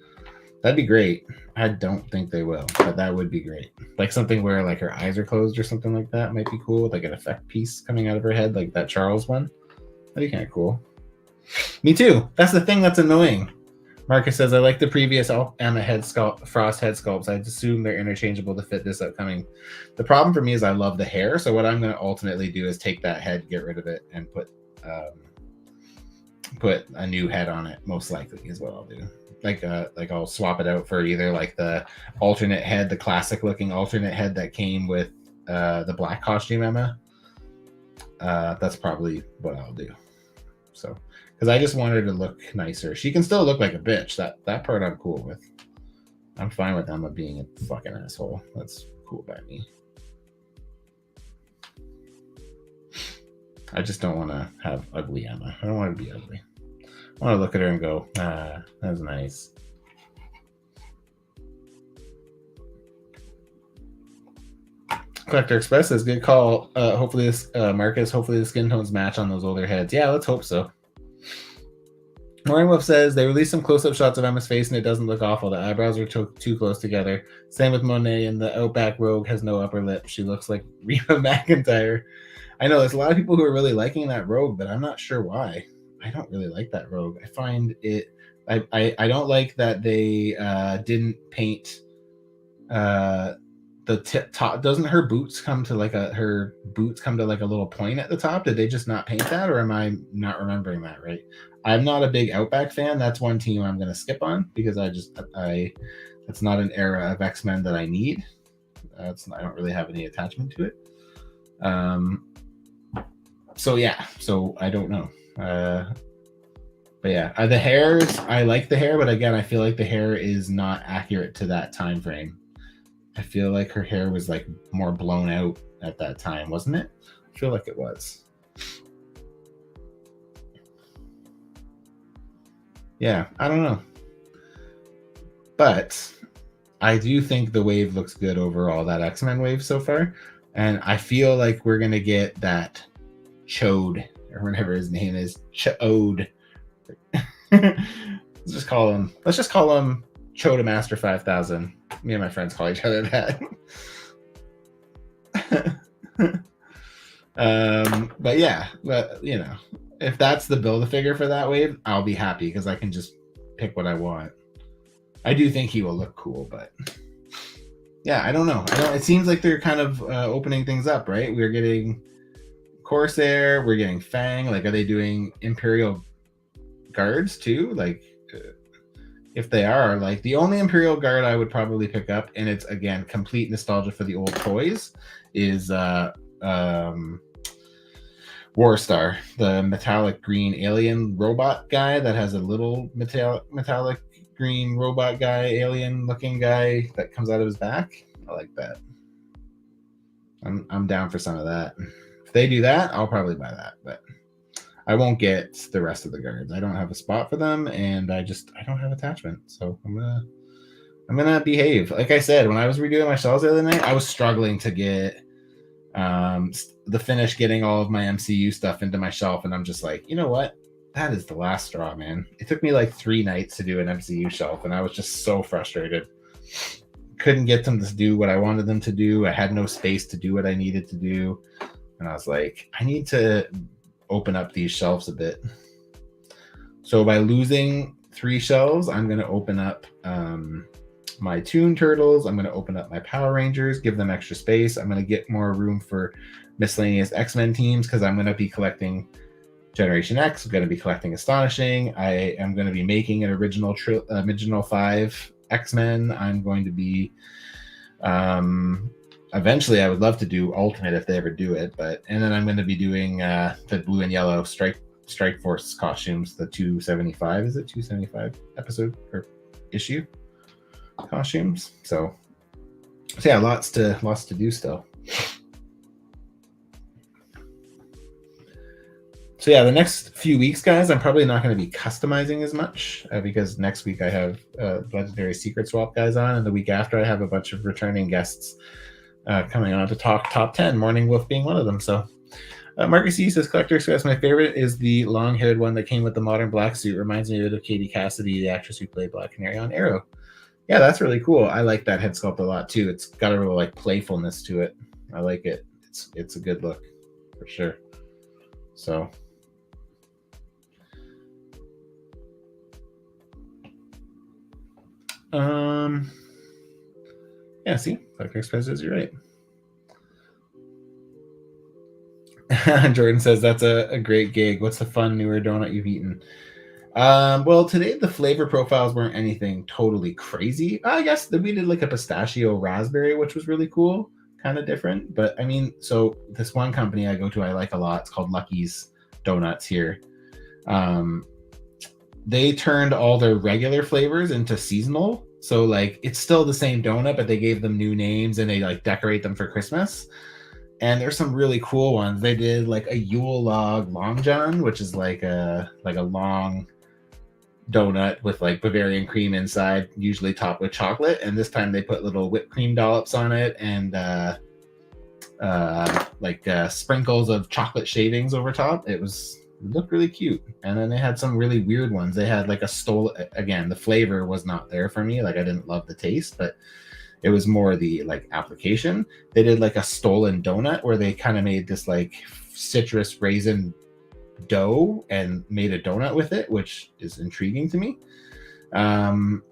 A: That'd be great. I don't think they will, but that would be great. Like something where like her eyes are closed or something like that might be cool. Like an effect piece coming out of her head, like that Charles one. That'd be kind of cool. Me too. That's the thing that's annoying. Marcus says, I like the previous Emma head sculpt, Frost head sculpts. I assume they're interchangeable to fit this upcoming. The problem for me is I love the hair. So what I'm going to ultimately do is take that head, get rid of it, and put a new head on it. Most likely is what I'll do. Like I'll swap it out for either like the alternate head, the classic looking alternate head that came with the black costume Emma. That's probably what I'll do. So, because I just want her to look nicer. She can still look like a bitch. That part I'm cool with. I'm fine with Emma being a fucking asshole. That's cool by me. I just don't want to have ugly Emma. I don't want to be ugly. I want to look at her and go, that's nice. Collector Express says, good call. Hopefully this, Marcus, hopefully the skin tones match on those older heads. Yeah, let's hope so. Maureen Wolf says, they released some close-up shots of Emma's face and it doesn't look awful. The eyebrows are too close together. Same with Monet, and the Outback Rogue has no upper lip. She looks like Reba McEntire. I know there's a lot of people who are really liking that Rogue, but I'm not sure why. I don't really like that Rogue. I find it, I don't like that they didn't paint the top. Doesn't her boots come to like a little point at the top? Did they just not paint that, or am I not remembering that right? I'm not a big Outback fan. That's one team I'm going to skip on because that's not an era of X-Men that I need. I don't really have any attachment to it. So yeah, so I don't know. But yeah, the hairs, I like the hair, but again, I feel like the hair is not accurate to that time frame. I feel like her hair was like more blown out at that time, wasn't it? I feel like it was. Yeah, I don't know. But I do think the wave looks good overall, that X-Men wave so far. And I feel like we're going to get that Chode, or whatever his name is, Chode. Let's just call him Chode Master 5000. Me and my friends call each other that. But yeah, but you know, if that's the Build-A-Figure for that wave, I'll be happy because I can just pick what I want. I do think he will look cool, but yeah, I don't know. It seems like they're kind of opening things up, right? We're getting Corsair, we're getting Fang. Like, are they doing Imperial Guards too? Like, if they are, like, the only Imperial Guard I would probably pick up, and it's again complete nostalgia for the old toys, is Warstar, the metallic green alien robot guy that has a little metallic green robot guy, alien looking guy that comes out of his back. I like that. I'm down for some of that. If they do that, I'll probably buy that, but I won't get the rest of the guards. I don't have a spot for them, and I don't have attachment. So I'm gonna behave. Like I said, when I was redoing my shelves the other night, I was struggling to get the finish getting all of my MCU stuff into my shelf, and I'm just like, you know what? That is the last straw, man. It took me like 3 nights to do an MCU shelf, and I was just so frustrated. Couldn't get them to do what I wanted them to do. I had no space to do what I needed to do. And I was like, I need to open up these shelves a bit. So by losing 3 shelves, I'm going to open up my Toon Turtles. I'm going to open up my Power Rangers, give them extra space. I'm going to get more room for miscellaneous X-Men teams because I'm going to be collecting Generation X. I'm going to be collecting Astonishing. I am going to be making an original 5 X-Men. I'm going to be eventually I would love to do Ultimate if they ever do it, and then I'm going to be doing the blue and yellow Strike Force costumes, the 275, is it 275 episode or issue costumes. So yeah, lots to do still. So yeah, the next few weeks, guys, I'm probably not going to be customizing as much because next week I have Legendary Secret Swap guys on, and the week after I have a bunch of returning guests coming on to talk top 10, Morning Wolf being one of them. So Marcus E says, Collector Express, my favorite is the long-haired one that came with the modern black suit. Reminds me a bit of Katie Cassidy, the actress who played Black Canary on Arrow. Yeah, that's really cool. I like that head sculpt a lot too. It's got a real like playfulness to it. I like it. It's a good look for sure. So yeah, see, Collector Express is you're right. Jordan says that's a great gig. What's the fun newer donut you've eaten? Well, today the flavor profiles weren't anything totally crazy. I guess that we did like a pistachio raspberry, which was really cool, kind of different. But I mean, so this one company I go to, I like a lot. It's called Lucky's Donuts here. They turned all their regular flavors into seasonal. So like it's still the same donut, but they gave them new names and they like decorate them for Christmas. And there's some really cool ones. They did like a Yule log Long John, which is like a long donut with like Bavarian cream inside, usually topped with chocolate. And this time they put little whipped cream dollops on it and sprinkles of chocolate shavings over top. It looked really cute. And then they had some really weird ones. They had like again, the flavor was not there for me. Like I didn't love the taste, but it was more the like application. They did like a stolen donut where they kind of made this like citrus raisin dough and made a donut with it, which is intriguing to me. And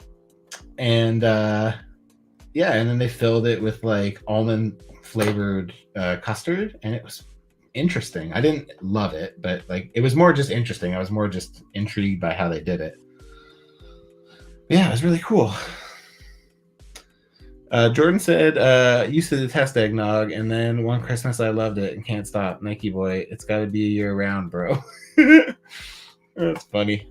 A: then they filled it with like almond flavored custard, and it was interesting. I didn't love it, but like it was more just interesting. I was more just intrigued by how they did it. But yeah, it was really cool. Jordan said, used to detest eggnog, and then one Christmas I loved it and can't stop. Nike boy, it's got to be a year round, bro. That's funny.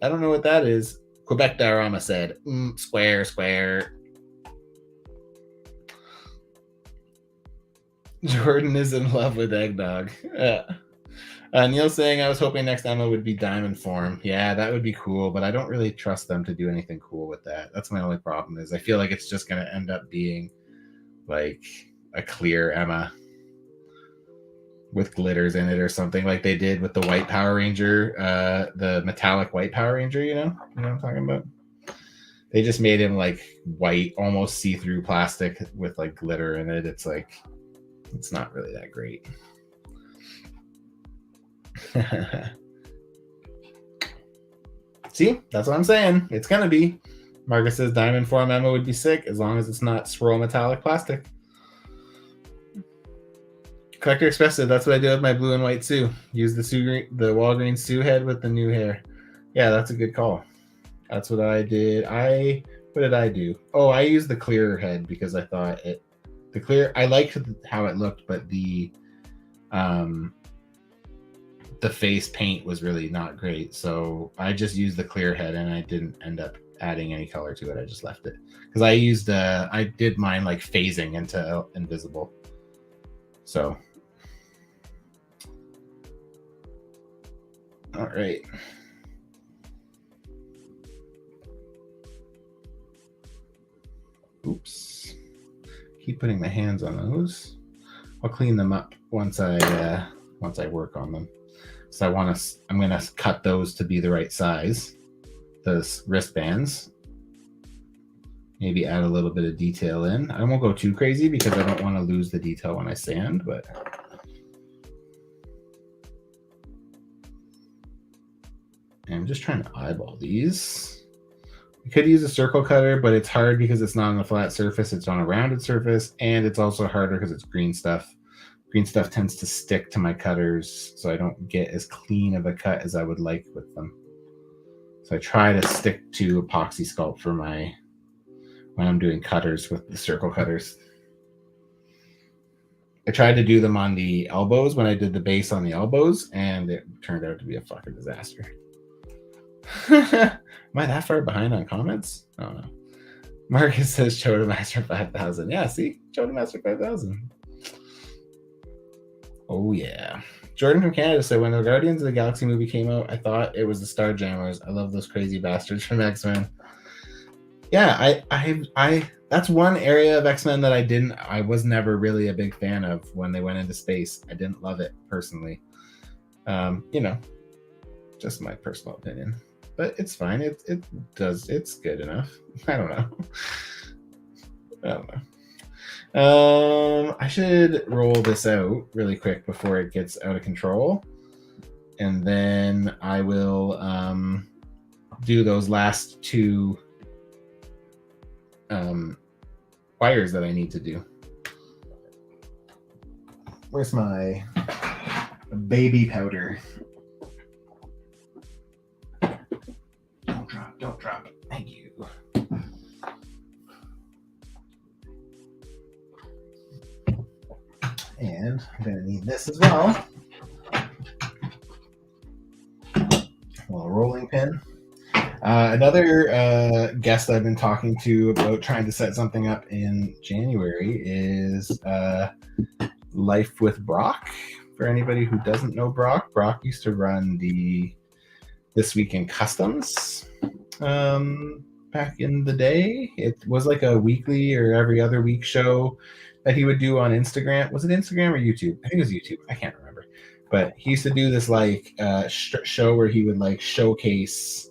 A: I don't know what that is. Quebec Diorama said, square. Jordan is in love with eggnog. Neil saying, I was hoping next Emma would be diamond form. Yeah, that would be cool, but I don't really trust them to do anything cool with that. That's my only problem is I feel like it's just going to end up being like a clear Emma with glitters in it or something like they did with the white Power Ranger, the metallic white Power Ranger, you know what I'm talking about? They just made him like white, almost see-through plastic with like glitter in it. It's like, It's not really that great. See, that's what I'm saying. It's gonna be. Marcus says diamond form ammo would be sick as long as it's not swirl metallic plastic. Collector Express said that's what I did with my blue and white Sue. Use the Walgreens Sue head with the new hair. Yeah, that's a good call. That's what I did. What did I do? Oh, I used the clearer head because I thought I liked how it looked, but the face paint was really not great. So I just used the clear head and I didn't end up adding any color to it. I just left it because I did mine like phasing into invisible. So, all right. Oops. Keep putting my hands on those. I'll clean them up once I work on them. So I'm gonna cut those to be the right size. Those wristbands. Maybe add a little bit of detail in. I won't go too crazy because I don't want to lose the detail when I sand, but I'm just trying to eyeball these. You could use a circle cutter, but it's hard because it's not on a flat surface. It's on a rounded surface, and it's also harder because it's green stuff. Green stuff tends to stick to my cutters, so I don't get as clean of a cut as I would like with them. So I try to stick to epoxy sculpt for when I'm doing cutters with the circle cutters. I tried to do them on the elbows when I did the base on the elbows, and it turned out to be a fucking disaster. Am I that far behind on comments? I don't know. Marcus says Choda Master 5000. Yeah, see? Choda Master 5000. Oh, yeah. Jordan from Canada said, when the Guardians of the Galaxy movie came out, I thought it was the Starjammers. I love those crazy bastards from X-Men. Yeah, I that's one area of X-Men that I was never really a big fan of when they went into space. I didn't love it personally. Just my personal opinion. But it's fine. It's good enough. I don't know. I should roll this out really quick before it gets out of control. And then I will do those last two wires that I need to do. Where's my baby powder? Don't drop. Thank you. And I'm going to need this as well. A little rolling pin. Another guest I've been talking to about trying to set something up in January is Life with Brock. For anybody who doesn't know Brock used to run the This Week in Customs back in the day. It was like a weekly or every other week show that he would do on Instagram. Was it Instagram or YouTube? I think it was YouTube. I can't remember. But he used to do this like show where he would like showcase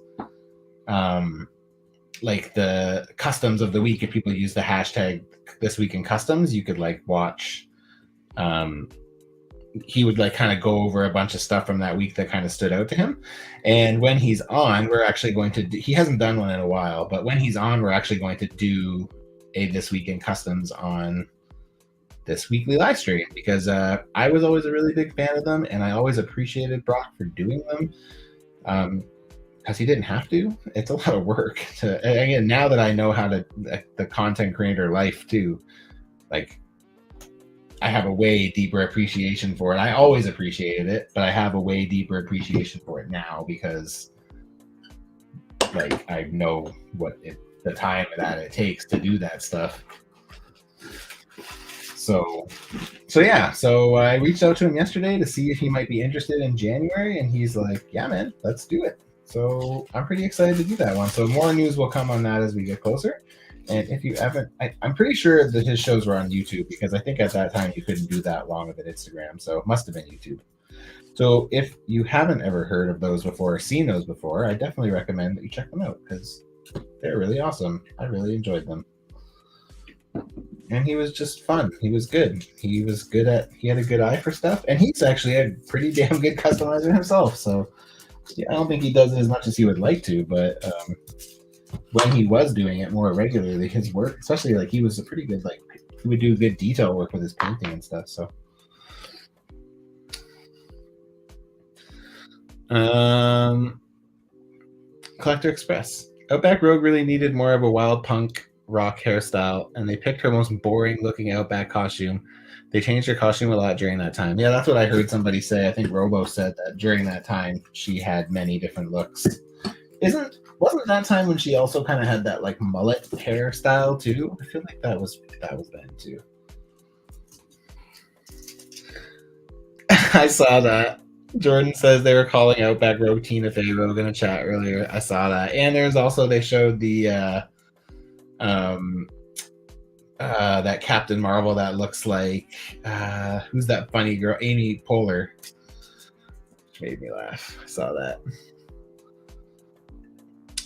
A: like the customs of the week. If people use the hashtag This Week in Customs, you could like watch. He would like kind of go over a bunch of stuff from that week that kind of stood out to him. And when he's on, we're actually going to he hasn't done one in a while, but when he's on, we're actually going to do a This Week in Customs on this weekly live stream because I was always a really big fan of them, and I always appreciated Brock for doing them because he didn't have to. It's a lot of work to, again, now that I know how to the content creator life too, like I have a way deeper appreciation for it. I always appreciated it, but I have a way deeper appreciation for it now because like I know the time that it takes to do that stuff. So I reached out to him yesterday to see if he might be interested in January, and he's like, yeah, man, let's do it. So I'm pretty excited to do that one. So more news will come on that as we get closer. And if you haven't, I'm pretty sure that his shows were on YouTube because I think at that time you couldn't do that long of an Instagram. So it must have been YouTube. So if you haven't ever heard of those before or seen those before, I definitely recommend that you check them out because they're really awesome. I really enjoyed them. And he was just fun. He was good. He had a good eye for stuff, and he's actually a pretty damn good customizer himself. So yeah, I don't think he does it as much as he would like to, but when he was doing it more regularly, his work, especially like he was a pretty good, like he would do good detail work with his painting and stuff. So Collector Express. Outback Rogue really needed more of a wild punk rock hairstyle, and they picked her most boring looking Outback costume. They changed her costume a lot during that time. Yeah, that's what I heard somebody say. I think Robo said that during that time she had many different looks. Wasn't that time when she also kind of had that like mullet hairstyle too? I feel like that was then too. I saw that. Jordan says they were calling out Back Rogue Tina Fey Rogue in a chat earlier. I saw that. And there's also, they showed the that Captain Marvel that looks like who's that funny girl? Amy Poehler. Which made me laugh. I saw that.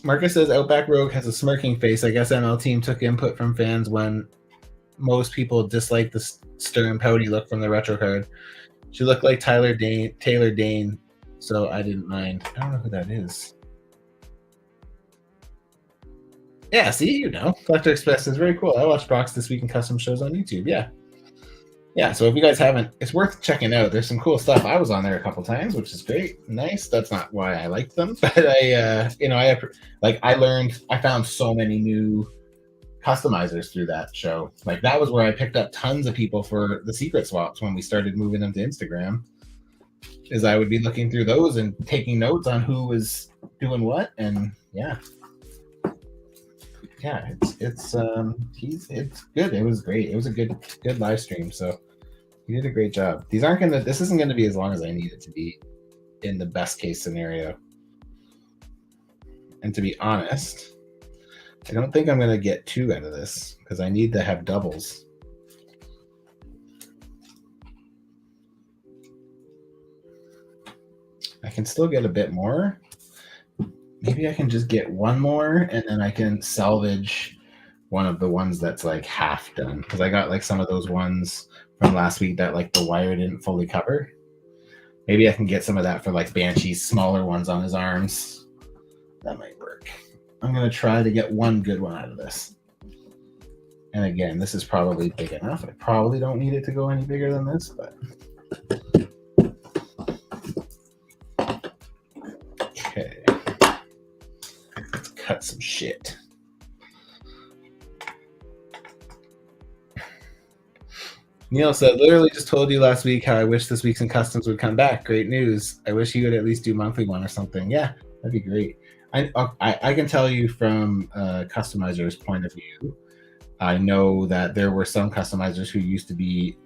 A: Marcus says Outback Rogue has a smirking face. I guess ML Team took input from fans when most people disliked the stern pouty look from the retro card. She looked like Taylor Dane, so I didn't mind. I don't know who that is. Yeah, see, you know, Collector Express is very cool. I watched Brock's This Week in Custom shows on YouTube. Yeah. So if you guys haven't, it's worth checking out. There's some cool stuff. I was on there a couple times, which is great, nice. That's not why I liked them, but I found so many new customizers through that show. Like that was where I picked up tons of people for the secret swaps when we started moving them to Instagram. Is I would be looking through those and taking notes on who was doing what, and it's good. It was great. It was a good live stream. So you did a great job. This isn't gonna be as long as I need it to be in the best case scenario. And to be honest, I don't think I'm gonna get 2 out of this because I need to have doubles. I can still get a bit more. Maybe I can just get 1 more and then I can salvage one of the ones that's like half done, because I got like some of those ones from last week that like the wire didn't fully cover. Maybe I can get some of that for like Banshee's smaller ones on his arms. That might work. I'm going to try to get 1 good one out of this. And again, this is probably big enough. I probably don't need it to go any bigger than this, but okay. Let's cut some shit. Neil said, literally just told you last week how I wish This Week's in Customs would come back. Great news. I wish he would at least do monthly one or something. Yeah, that'd be great. I can tell you from a customizer's point of view, I know that there were some customizers who used to be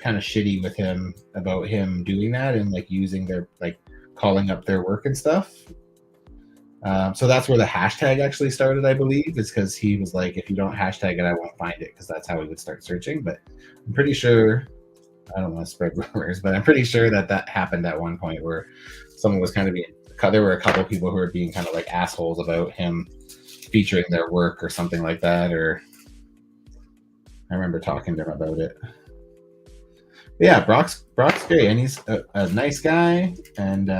A: kind of shitty with him about him doing that and like using their, like calling up their work and stuff. So that's where the hashtag actually started, I believe, is because he was like, if you don't hashtag it, I won't find it, because that's how he would start searching. But I'm pretty sure, I don't want to spread rumors, but I'm pretty sure that happened at one point where someone was kind of being, there were a couple of people who were being kind of like assholes about him featuring their work or something like that. Or I remember talking to him about it. But yeah, Brock's great, and he's a nice guy, and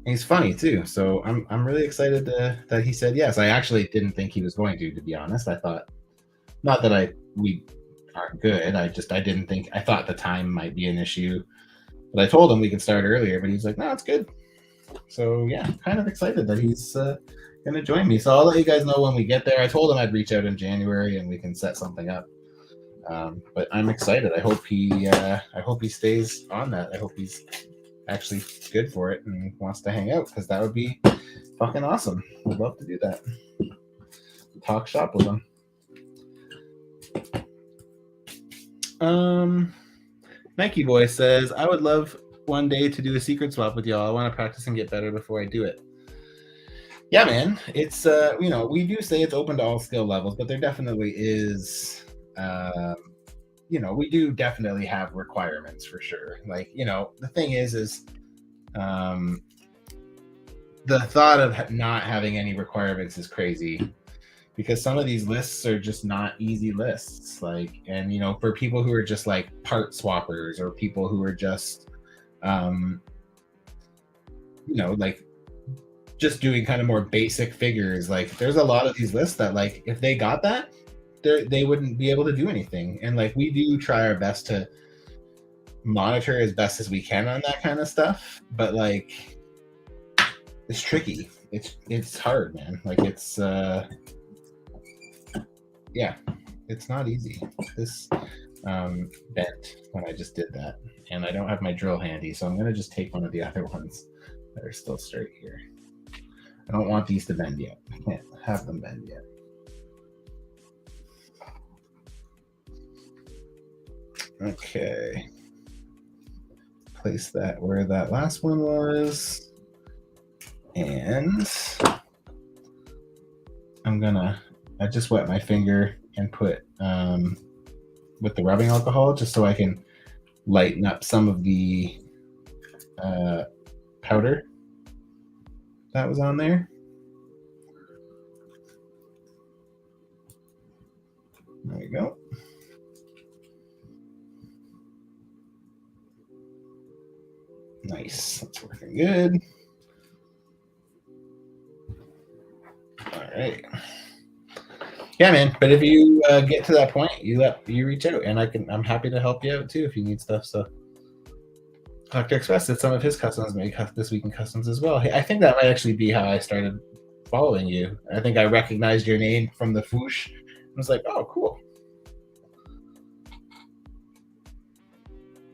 A: he's funny too. So I'm really excited that he said yes. I actually didn't think he was going to be honest. I thought, not that we aren't good. I didn't think, I thought the time might be an issue. But I told him we could start earlier, but he's like, no, it's good. So yeah, kind of excited that he's gonna join me. So I'll let you guys know when we get there. I told him I'd reach out in January and we can set something up. But I'm excited. I hope he stays on that. I hope he's actually good for it and wants to hang out, because that would be fucking awesome. Would love to do that. Talk shop with him. Nike Boy says, I would love one day to do a secret swap with y'all. I want to practice and get better before I do it. Yeah, man. It's we do say it's open to all skill levels, but there definitely is we do definitely have requirements for sure. Like, the thing is the thought of not having any requirements is crazy. because some of these lists are just not easy lists. Like, and you know, for people who are just like part swappers or people who are just, you know, like just doing kind of more basic figures. Like, there's a lot of these lists that, like, if they got that, they wouldn't be able to do anything. And like, we do try our best to monitor as best as we can on that kind of stuff, but like, it's tricky. It's hard, man. Like, it's yeah, it's not easy. This bent when I just did that, and I don't have my drill handy, so I'm gonna just take one of the other ones that are still straight here. I don't want these to bend yet. I can't have them bend yet. Okay. Place that where that last one was. And I just wet my finger and put with the rubbing alcohol just so I can lighten up some of the powder that was on there. There we go. Nice, that's working good. All right. Yeah, man. But if you get to that point, you reach out, and I'm happy to help you out too if you need stuff. So Dr. Express did some of his customs made this week in customs as well. I think that might actually be how I started following you. I think I recognized your name from the Foosh. I was like, oh, cool.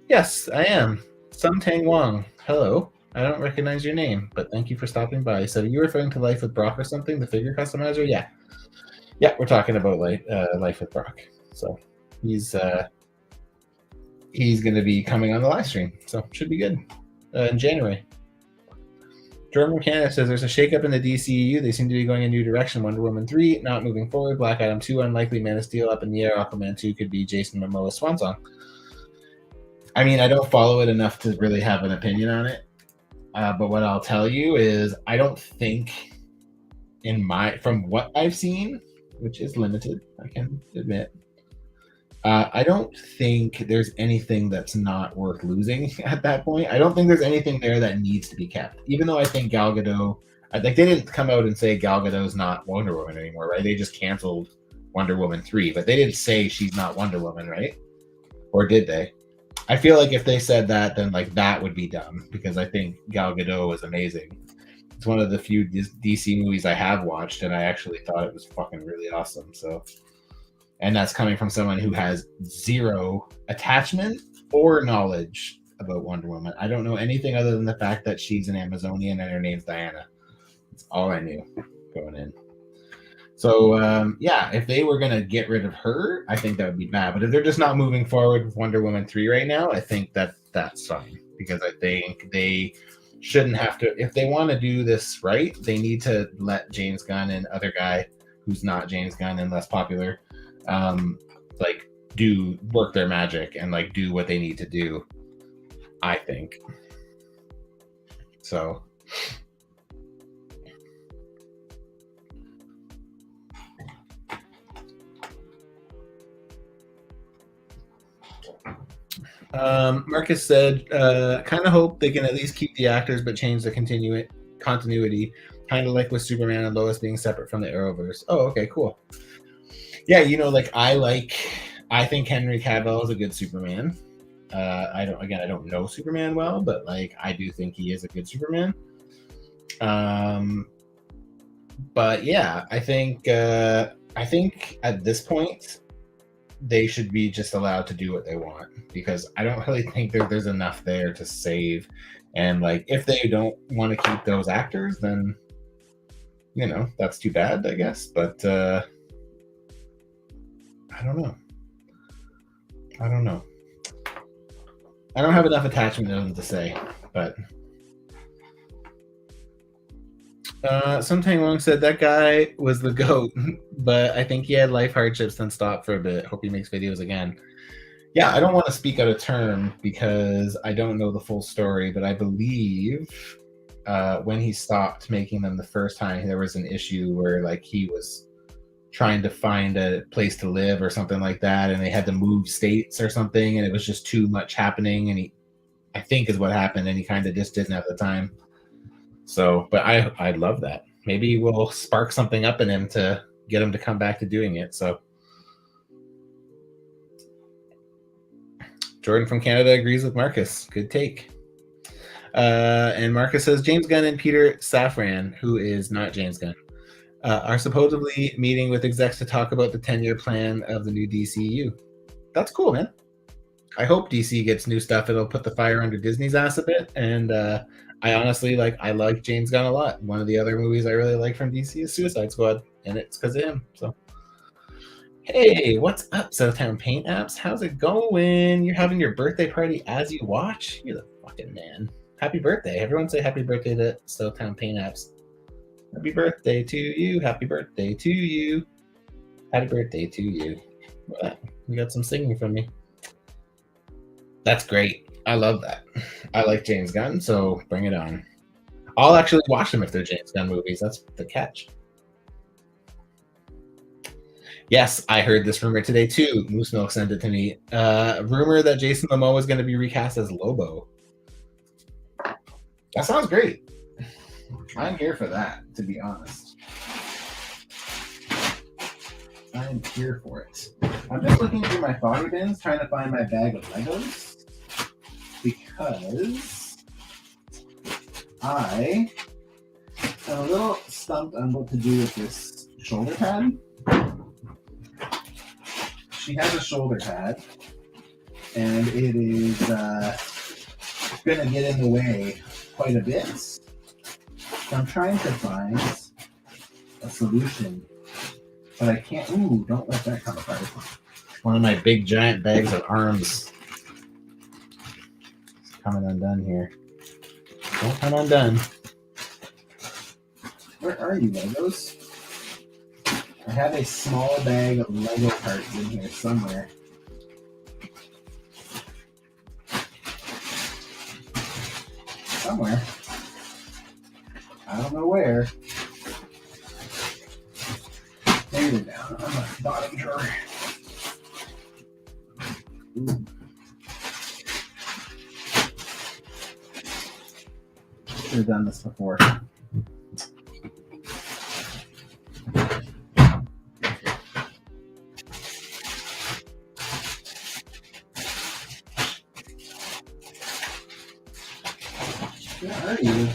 A: Yes, I am. Sumtang Wong. Hello. I don't recognize your name, but thank you for stopping by. So, are you referring to Life with Brock or something? The figure customizer? Yeah. Yeah, we're talking about Life with Brock. So, he's going to be coming on the live stream. So, should be good in January. Jordan Canada says there's a shakeup in the DCEU. They seem to be going a new direction. Wonder Woman 3 not moving forward. Black Adam 2 unlikely. Man of Steel up in the air. Aquaman 2 could be Jason Momoa's swan song. I mean, I don't follow it enough to really have an opinion on it. But what I'll tell you is I don't think from what I've seen, which is limited, I can admit, I don't think there's anything that's not worth losing at that point. I don't think there's anything there that needs to be kept. Even though I think Gal Gadot, like they didn't come out and say Gal Gadot's not Wonder Woman anymore, right? They just canceled Wonder Woman 3, but they didn't say she's not Wonder Woman, right? Or did they? I feel like if they said that, then like that would be dumb, because I think Gal Gadot is amazing. It's one of the few DC movies I have watched, and I actually thought it was fucking really awesome. So, and that's coming from someone who has zero attachment or knowledge about Wonder Woman. I don't know anything other than the fact that she's an Amazonian and her name's Diana. That's all I knew going in. So, yeah, if they were going to get rid of her, I think that would be bad. But if they're just not moving forward with Wonder Woman 3 right now, I think that's fine. Because I think they shouldn't have to. If they want to do this right, they need to let James Gunn and other guy who's not James Gunn and less popular, like, work their magic and, like, do what they need to do, I think. So... Marcus said, kind of hope they can at least keep the actors but change the continuity, kind of like with Superman and Lois being separate from the Arrowverse. Oh, okay, cool. Yeah, you know, like I think Henry Cavill is a good Superman. I don't know Superman well, but like I do think he is a good Superman. But yeah, I think at this point they should be just allowed to do what they want, because I don't really think there's enough there to save. And like, if they don't want to keep those actors, then, you know, that's too bad, I guess. But I don't know. I don't have enough attachment to them to say, but Sumtang Wong said that guy was the GOAT, but I think he had life hardships then stopped for a bit. Hope he makes videos again. Yeah, I don't want to speak out of turn because I don't know the full story, but I believe when he stopped making them the first time, there was an issue where like he was trying to find a place to live or something like that, and they had to move states or something, and it was just too much happening, and I think is what happened, and he kind of just didn't have the time. So, but I love that. Maybe we'll spark something up in him to get him to come back to doing it. So Jordan from Canada agrees with Marcus. Good take. And Marcus says James Gunn and Peter Safran, who is not James Gunn, are supposedly meeting with execs to talk about the 10-year plan of the new DCU. That's cool, man. I hope DC gets new stuff. It'll put the fire under Disney's ass a bit. And I honestly I like James Gunn a lot. One of the other movies I really like from DC is Suicide Squad, and it's because of him. So, hey, what's up, Southtown Paint Apps? How's it going? You're having your birthday party as you watch? You're the fucking man. Happy birthday. Everyone say happy birthday to Southtown Paint Apps. Happy birthday to you. Happy birthday to you. Happy birthday to you. What? You got some singing from me. That's great. I love that. I like James Gunn, so bring it on. I'll actually watch them if they're James Gunn movies. That's the catch. Yes, I heard this rumor today too. Moose Milk sent it to me. Rumor that Jason Momoa is going to be recast as Lobo. That sounds great. I'm here for that, to be honest. I'm here for it. I'm just looking through my fodder bins, trying to find my bag of Legos, because I am a little stumped on what to do with this shoulder pad. She has a shoulder pad, and it is going to get in the way quite a bit. So I'm trying to find a solution, but I can't. Ooh, don't let that come apart. One of my big giant bags of arms is coming undone here. Don't come undone. Where are you, Legos? I have a small bag of Lego parts in here somewhere. Somewhere. I don't know where. Maybe they're down on the bottom drawer. Ooh. Should have done this before. Where are you?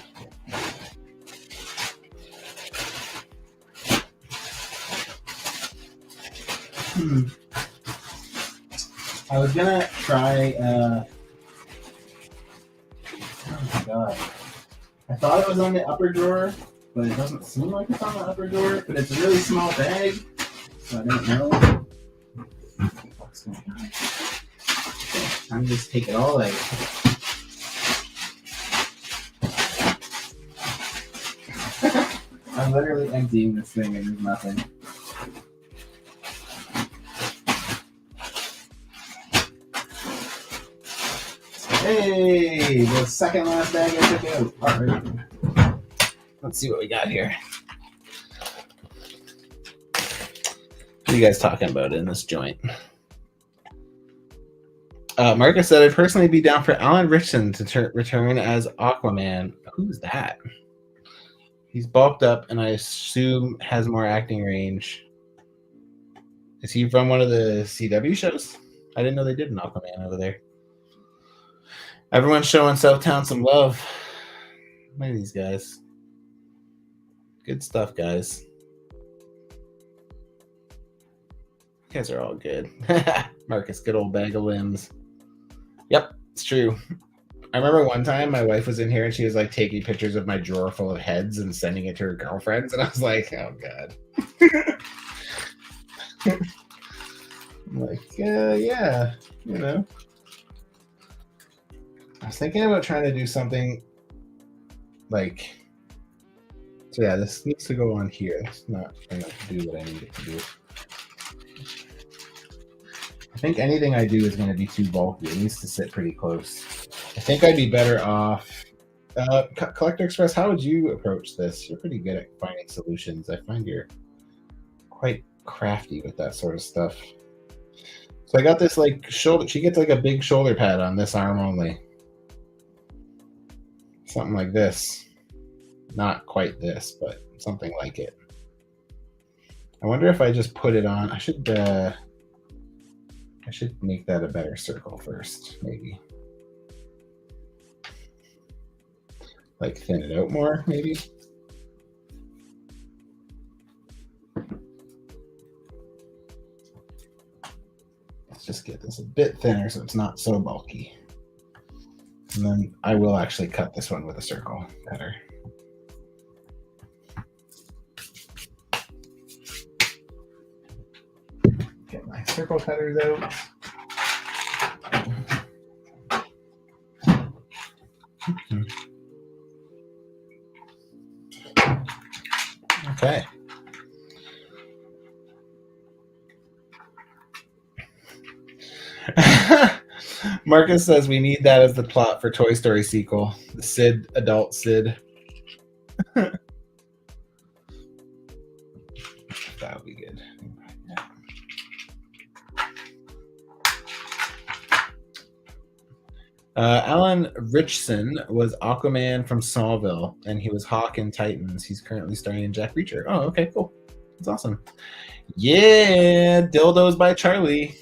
A: I was gonna try, oh my god. I thought it was on the upper drawer, but it doesn't seem like it's on the upper drawer, but it's a really small bag, so I don't know what's going on. Okay, I'm just take it all out. I'm literally emptying this thing and there's nothing. Hey, the second last bag I took out. All right. Let's see what we got here. What are you guys talking about in this joint? Marcus said, I'd personally be down for Alan Ritchson to return as Aquaman. Who's that? He's bulked up and I assume has more acting range. Is he from one of the CW shows? I didn't know they did an Aquaman over there. Everyone's showing Southtown some love. Look at these guys. Good stuff, guys. You guys are all good. Marcus, good old bag of limbs. Yep, it's true. I remember one time my wife was in here and she was like taking pictures of my drawer full of heads and sending it to her girlfriends. And I was like, oh, God. I'm like, yeah, you know. I was thinking about trying to do something like, so yeah, this needs to go on here. It's not going to do what I need it to do. I think anything I do is going to be too bulky. It needs to sit pretty close. I think I'd be better off. Collector Express, how would you approach this? You're pretty good at finding solutions. I find you're quite crafty with that sort of stuff. So I got this like shoulder. She gets like a big shoulder pad on this arm only. Something like this. Not quite this, but something like it. I wonder if I just put it on. I should make that a better circle first, maybe. Like thin it out more, maybe. Let's just get this a bit thinner so it's not so bulky. And then I will actually cut this one with a circle better. Get my circle cutters out. Okay. Marcus says we need that as the plot for Toy Story sequel. The Sid, adult Sid. That would be good. Alan Richson was Aquaman from Smallville, and he was Hawk in Titans. He's currently starring in Jack Reacher. Oh, okay, cool. That's awesome. Yeah, Dildos by Charlie.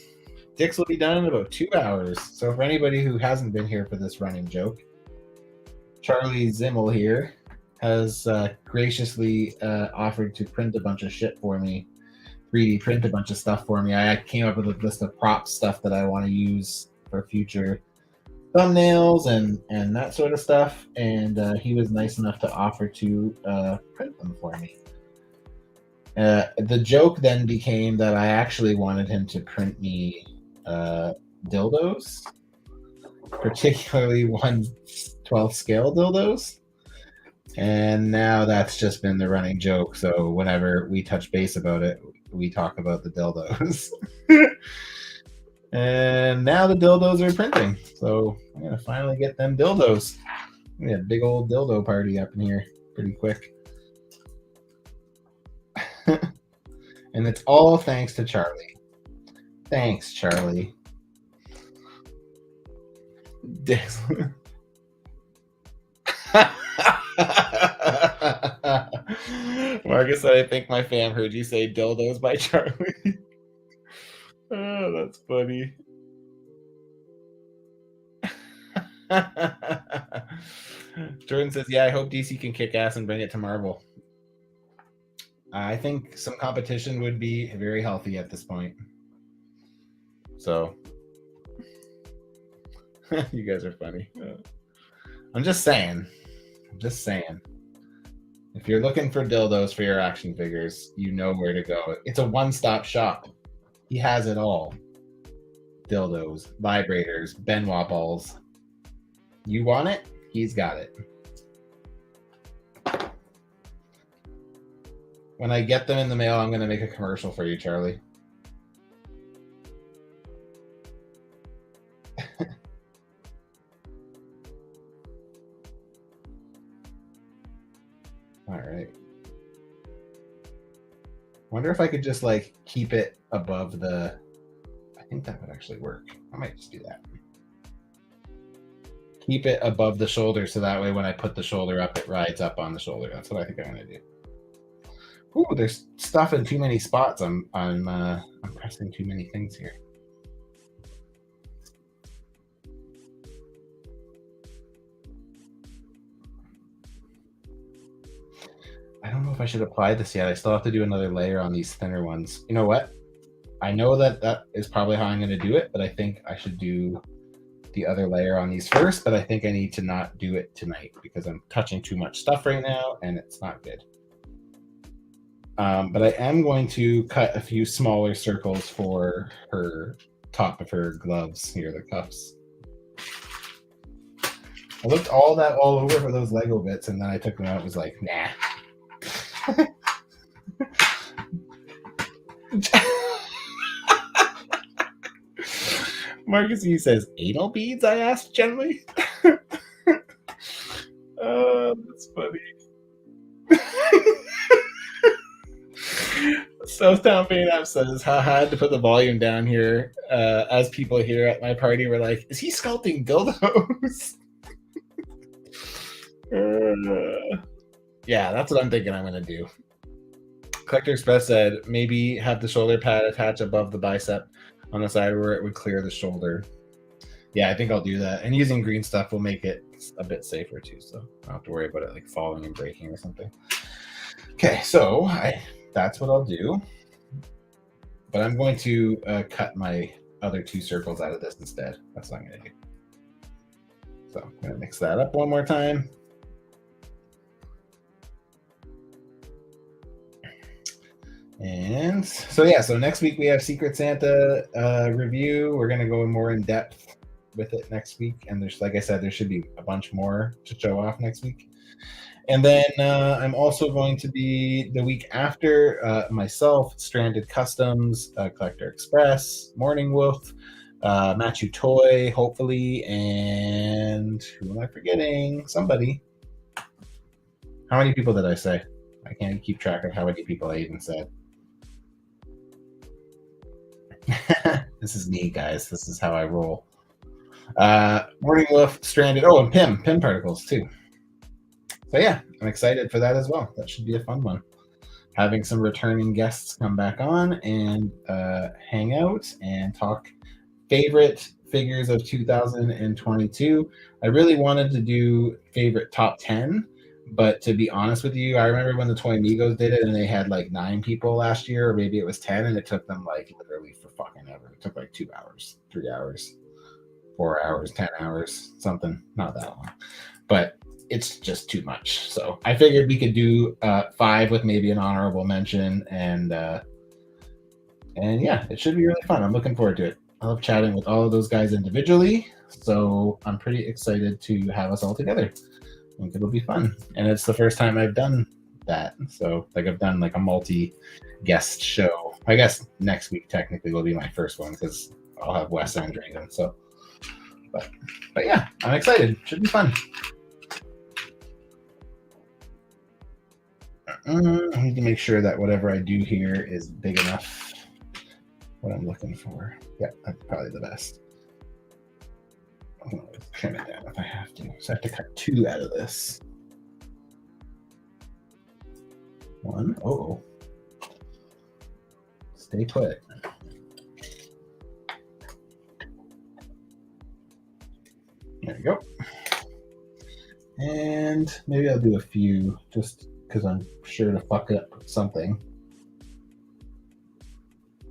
A: Dicks will be done in about 2 hours. So for anybody who hasn't been here for this running joke, Charlie Zimmel here has graciously offered to print a bunch of shit for me, 3D print a bunch of stuff for me. I came up with a list of prop stuff that I want to use for future thumbnails and that sort of stuff, and he was nice enough to offer to print them for me. The joke then became that I actually wanted him to print me dildos, particularly 1/12 scale dildos, and now that's just been the running joke. So whenever we touch base about it, we talk about the dildos. And now the dildos are printing, so I'm gonna finally get them dildos. We had a big old dildo party up in here pretty quick. And it's all thanks to Charlie. Thanks, Charlie. Marcus said, I think my fam heard you say dildos by Charlie. Oh, that's funny. Jordan says, yeah, I hope DC can kick ass and bring it to Marvel. I think some competition would be very healthy at this point. So, you guys are funny. I'm just saying. If you're looking for dildos for your action figures, you know where to go. It's a one-stop shop. He has it all. Dildos, vibrators, Benoit balls. You want it? He's got it. When I get them in the mail, I'm going to make a commercial for you, Charlie. All right. Wonder if I could just like keep it above the... I think that would actually work. I might just do that. Keep it above the shoulder so that way when I put the shoulder up, it rides up on the shoulder. That's what I think I'm going to do. Ooh, there's stuff in too many spots. I'm pressing too many things here. I don't know if I should apply this yet. I still have to do another layer on these thinner ones. You know what? I know that is probably how I'm going to do it, but I think I should do the other layer on these first, but I think I need to not do it tonight because I'm touching too much stuff right now and it's not good. But I am going to cut a few smaller circles for her top of her gloves here, the cuffs. I looked all over for those Lego bits, and then I took them out and was like, nah. Marcus E says, anal beads, I asked gently. Oh, that's funny. So Town Pain App says, I had to put the volume down here as people here at my party were like, is he sculpting dildos? Yeah, that's what I'm thinking I'm going to do. Collector Express said, maybe have the shoulder pad attach above the bicep on the side where it would clear the shoulder. Yeah, I think I'll do that. And using green stuff will make it a bit safer too, so I don't have to worry about it like falling and breaking or something. Okay, so that's what I'll do. But I'm going to cut my other 2 circles out of this instead. That's what I'm going to do. So I'm going to mix that up one more time. And so yeah, so next week we have Secret Santa review. We're going to go more in depth with it next week. And there's, like I said, there should be a bunch more to show off next week. And then I'm also going to be the week after myself, Stranded Customs, Collector Express, Morning Wolf, Matchu Toy, hopefully, and who am I forgetting? Somebody. How many people did I say? I can't keep track of how many people I even said. This is me, guys. This is how I roll. Morning Wolf, Stranded. Oh, and Pim Particles too. So yeah, I'm excited for that as well. That should be a fun one. Having some returning guests come back on and hang out and talk favorite figures of 2022. I really wanted to do favorite top 10, but to be honest with you, I remember when the Toy Migos did it and they had like 9 people last year, or maybe it was 10, and it took them like literally for fucking ever. It took like 2 hours, 3 hours, 4 hours, 10 hours, something, not that long. But it's just too much. So I figured we could do 5 with maybe an honorable mention, and yeah, it should be really fun. I'm looking forward to it. I love chatting with all of those guys individually, so I'm pretty excited to have us all together. I think it'll be fun, and it's the first time I've done that. So like I've done like a multi-guest show. I guess next week technically will be my first one because I'll have Wes and Dragon. So, but yeah, I'm excited. Should be fun. I need to make sure that whatever I do here is big enough. What I'm looking for. Yeah, that's probably the best. I'm going to trim it down if I have to. So I have to cut 2 out of this. 1. Oh. Stay put. There we go. And maybe I'll do a few just because I'm sure to fuck up something.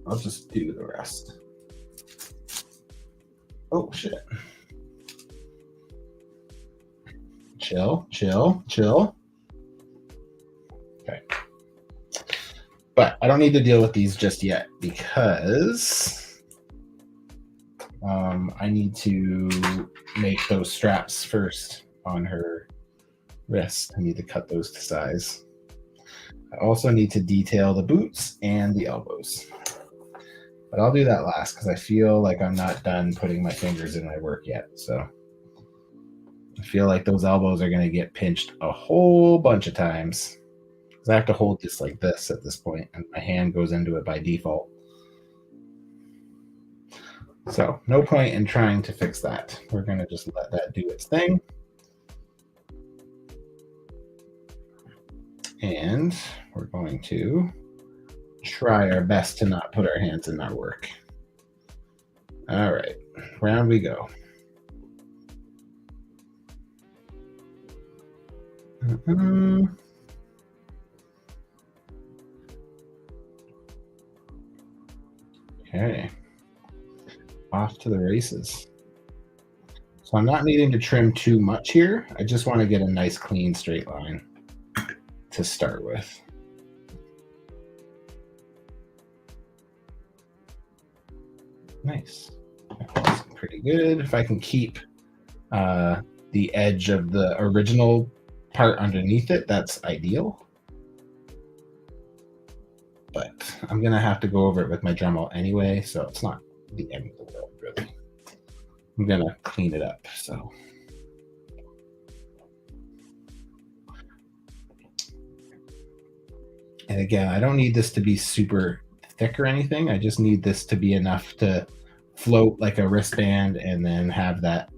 A: I'll just do the rest. Oh, shit. Chill. Okay. But I don't need to deal with these just yet because I need to make those straps first on her wrist. I need to cut those to size. I also need to detail the boots and the elbows. But I'll do that last because I feel like I'm not done putting my fingers in my work yet. So I feel like those elbows are going to get pinched a whole bunch of times because I have to hold this like this at this point, and my hand goes into it by default. So no point in trying to fix that. We're going to just let that do its thing. And we're going to try our best to not put our hands in our work. All right, round we go. Okay, off to the races. So I'm not needing to trim too much here. I just want to get a nice clean straight line to start with. Nice. That's pretty good. If I can keep the edge of the original part underneath it, that's ideal. But I'm going to have to go over it with my Dremel anyway, so it's not the end of the world, really. I'm going to clean it up, so. And again, I don't need this to be super thick or anything. I just need this to be enough to float like a wristband and then have that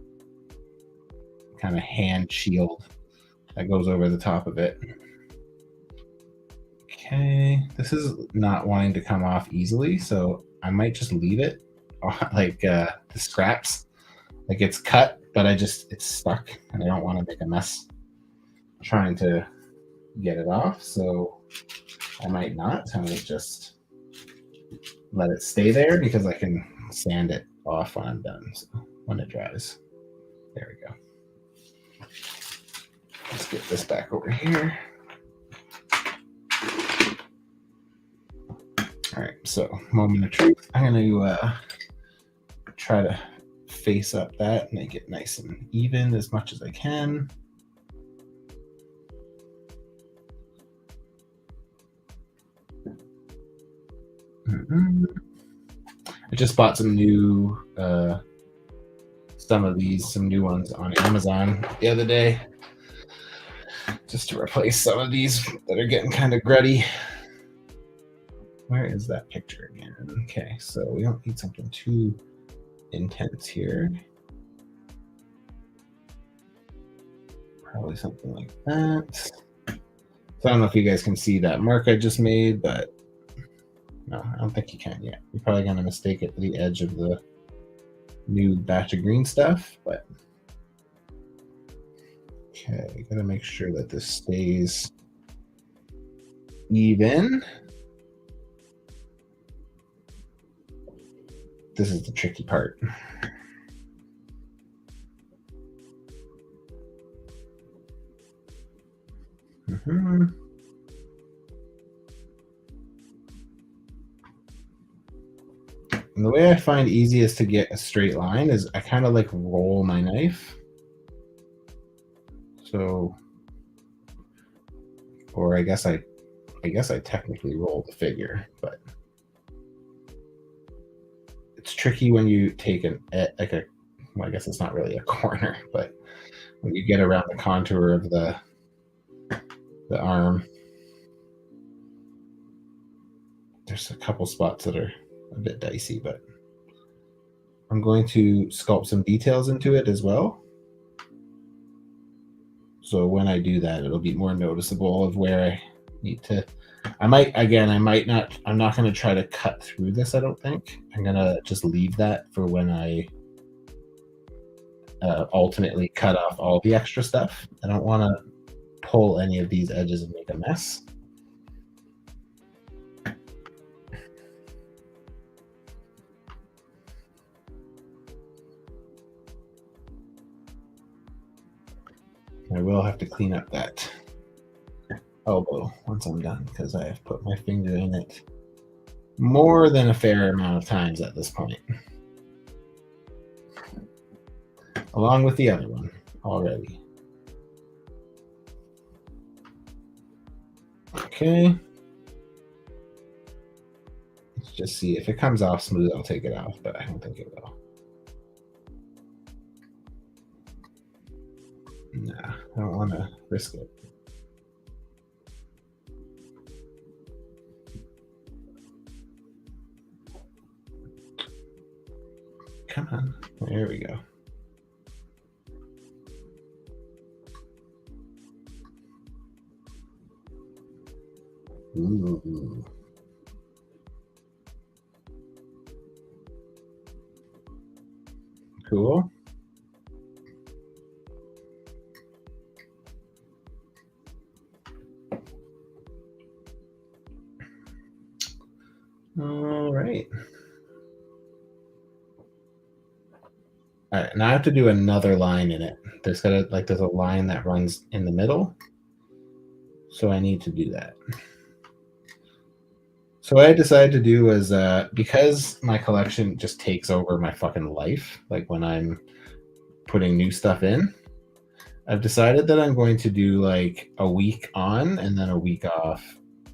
A: kind of hand shield that goes over the top of it. Okay, this is not wanting to come off easily, so I might just leave it like the scraps. Like it's cut, but it's stuck and I don't want to make a mess trying to get it off. So I might not. I might just let it stay there because I can sand it off when I'm done, so when it dries. There we go. Let's get this back over here. All right, so moment of truth. I'm going to try to face up that, make it nice and even as much as I can. I just bought some new, some new ones on Amazon the other day, just to replace some of these that are getting kind of gruddy. Where is that picture again? Okay, so we don't need something too intense here. Probably something like that. So I don't know if you guys can see that mark I just made, but no, I don't think you can yet. You're probably going to mistake it for the edge of the new batch of green stuff, but okay, gotta make sure that this stays even. This is the tricky part. And the way I find easiest to get a straight line is I kind of like roll my knife. So, or I guess I technically roll the figure, but it's tricky when you take well, I guess it's not really a corner, but when you get around the contour of the arm, there's a couple spots that are a bit dicey, but I'm going to sculpt some details into it as well. So when I do that, it'll be more noticeable of where I need to. I'm not going to try to cut through this, I don't think. I'm going to just leave that for when I ultimately cut off all the extra stuff. I don't want to pull any of these edges and make a mess. I will have to clean up that elbow once I'm done because I have put my finger in it more than a fair amount of times at this point, along with the other one already. Okay. Let's just see if it comes off smooth. I'll take it off, but I don't think it will. Nah, I don't want to risk it. Come on. There we go. Ooh. Cool. All right. All right, now I have to do another line in it. There's a line that runs in the middle. So I need to do that. So what I decided to do was, because my collection just takes over my fucking life, like when I'm putting new stuff in, I've decided that I'm going to do like a week on and then a week off,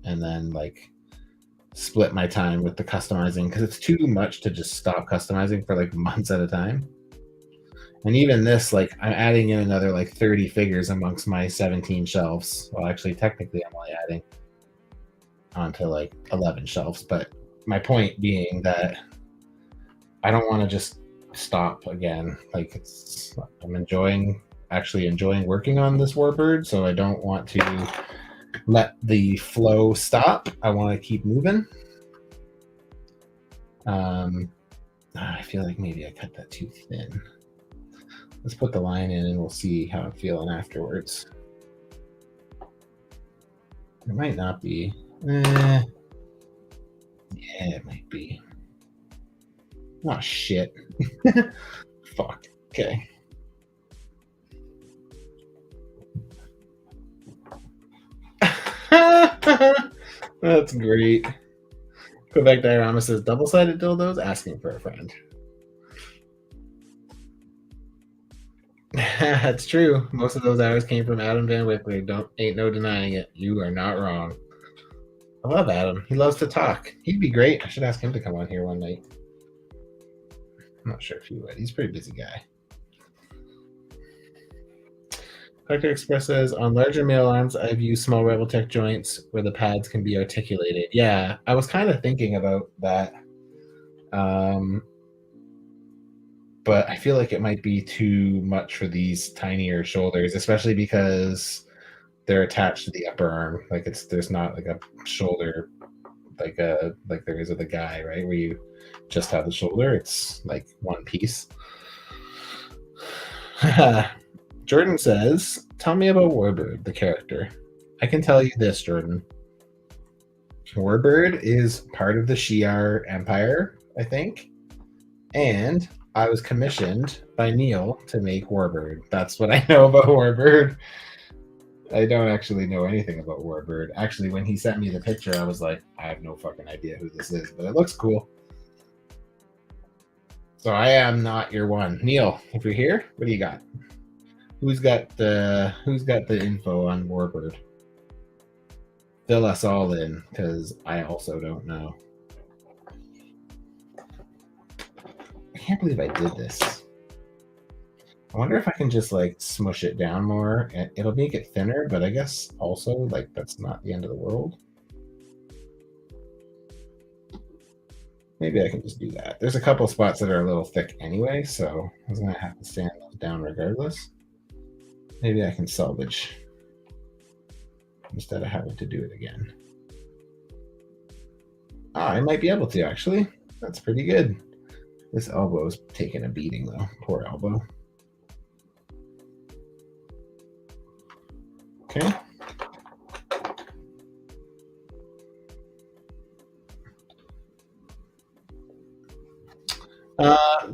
A: and then like split my time with the customizing because it's too much to just stop customizing for like months at a time. And even this, like, I'm adding in another like 30 figures amongst my 17 shelves. Well, actually, technically, I'm only adding onto like 11 shelves. But my point being that I don't want to just stop again. Like I'm actually enjoying working on this Warbird, so I don't want to let the flow stop. I want to keep moving. I feel like maybe I cut that too thin. Let's put the line in and we'll see how I'm feeling afterwards. It might not be. Yeah, it might be. Oh, shit. Fuck. Okay. That's great. Quebec Diorama says double-sided dildos, asking for a friend. That's true. Most of those hours came from Adam Van Wickley. Ain't no denying it. You are not wrong. I love Adam. He loves to talk. He'd be great. I should ask him to come on here one night. I'm not sure if he would. He's a pretty busy guy. Collector Express says, on larger male arms, I've used small Rebel-Tech joints where the pads can be articulated. Yeah, I was kind of thinking about that. But I feel like it might be too much for these tinier shoulders, especially because they're attached to the upper arm. Like there's not like a shoulder like there is with a guy, right? Where you just have the shoulder. It's like one piece. Jordan says, tell me about Warbird, the character. I can tell you this, Jordan. Warbird is part of the Shi'ar Empire, I think. And I was commissioned by Neil to make Warbird. That's what I know about Warbird. I don't actually know anything about Warbird. Actually, when he sent me the picture, I was like, I have no fucking idea who this is, but it looks cool. So I am not your one. Neil, if you're here, what do you got? Who's got the info on Warbird? Fill us all in, because I also don't know. I can't believe I did this. I wonder if I can just like smush it down more and it'll make it thinner, but I guess also like that's not the end of the world. Maybe I can just do that. There's a couple spots that are a little thick anyway, so I was gonna have to sand those down regardless. Maybe I can salvage instead of having to do it again. I might be able to actually. That's pretty good. This elbow is taking a beating though. Poor elbow. Okay.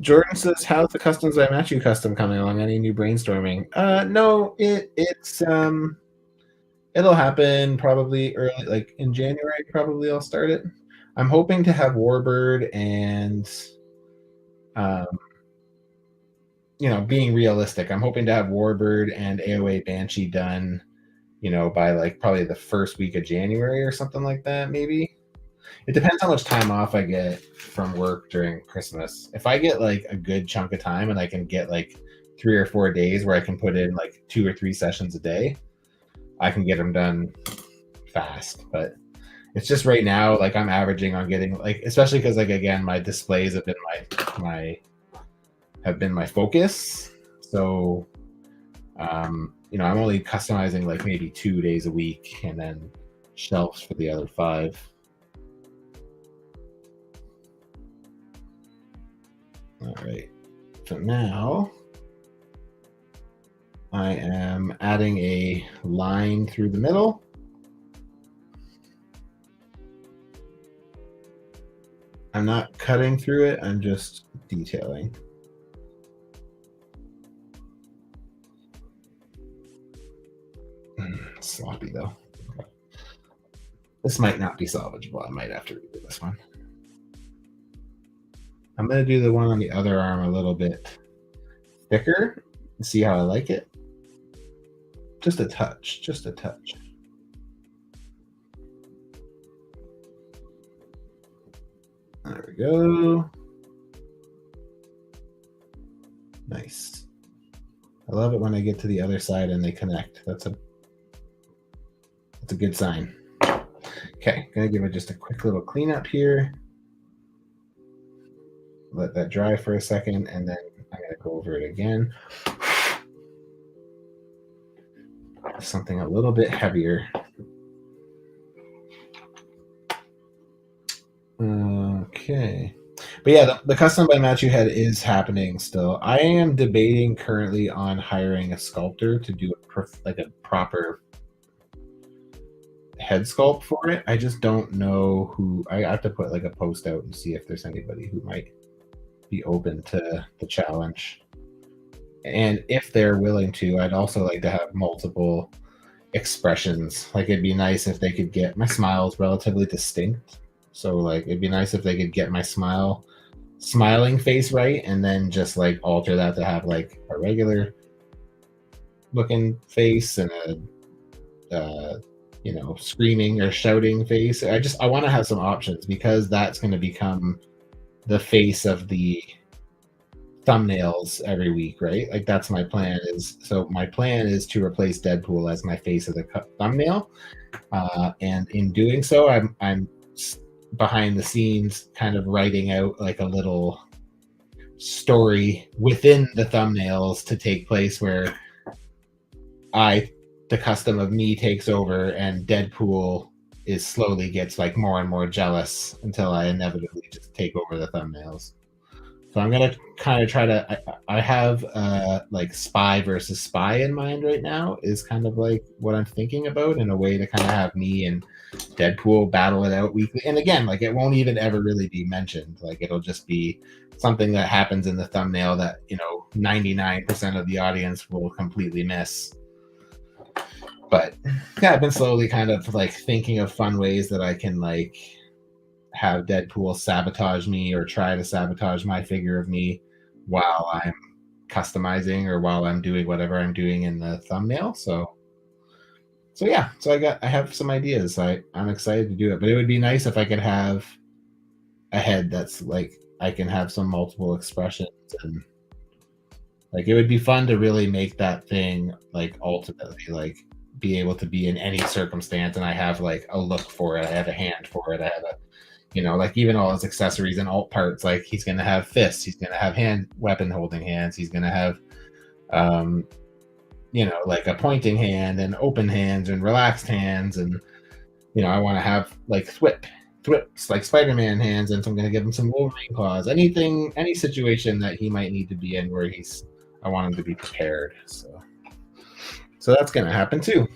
A: Jordan says, how's the Customs by Matchu custom coming along? Any new brainstorming? No, it'll happen probably early, like in January, probably I'll start it. I'm hoping to have Warbird and being realistic, I'm hoping to have Warbird and AOA Banshee done, by like probably the first week of January or something like that, maybe. It depends how much time off I get from work during Christmas. If I get like a good chunk of time and I can get like 3 or 4 days where I can put in like 2 or 3 sessions a day, I can get them done fast. But it's just right now, like I'm averaging on getting like, especially because like again, my displays have been my focus. So I'm only customizing like maybe 2 days a week and then shelves for the other 5. All right, so now I am adding a line through the middle. I'm not cutting through it, I'm just detailing. Sloppy though. This might not be salvageable. I might have to redo this one. I'm going to do the one on the other arm a little bit thicker and see how I like it. Just a touch, just a touch. There we go. Nice. I love it when I get to the other side and they connect. That's a good sign. Okay, gonna give it just a quick little cleanup here. Let that dry for a second, and then I'm gonna go over it again. Something a little bit heavier. Okay. But yeah, the custom by Matchu head is happening still. I am debating currently on hiring a sculptor to do like a proper head sculpt for it. I just don't know who. I have to put like a post out and see if there's anybody who might be open to the challenge. And if they're willing to, I'd also like to have multiple expressions. Like it'd be nice if they could get my smile's relatively distinct. So like it'd be nice if they could get my smiling face right, and then just like alter that to have like a regular looking face and a screaming or shouting face. I want to have some options, because that's going to become the face of the thumbnails every week, right? Like that's my plan. My plan is to replace Deadpool as my face of the thumbnail, and in doing so, I'm behind the scenes kind of writing out like a little story within the thumbnails to take place where the custom of me takes over, and Deadpool slowly gets like more and more jealous until I inevitably just take over the thumbnails. So I'm gonna kind of try to. I have like spy versus spy in mind right now, is kind of like what I'm thinking about, in a way to kind of have me and Deadpool battle it out weekly. And again, like it won't even ever really be mentioned. Like it'll just be something that happens in the thumbnail that 99% of the audience will completely miss. But yeah, I've been slowly kind of like thinking of fun ways that I can like have Deadpool sabotage me or try to sabotage my figure of me while I'm customizing or while I'm doing whatever I'm doing in the thumbnail. So yeah, so I have some ideas. I'm excited to do it, but it would be nice if I could have a head that's like I can have some multiple expressions, and like it would be fun to really make that thing like ultimately like be able to be in any circumstance, and I have like a look for it, I have a hand for it, I have a like even all his accessories and alt parts, like he's gonna have fists, he's gonna have weapon holding hands, he's gonna have like a pointing hand and open hands and relaxed hands, and I want to have like thwips like Spider-Man hands, and so I'm gonna give him some Wolverine claws. Any situation that he might need to be in where I want him to be prepared. So that's gonna happen too.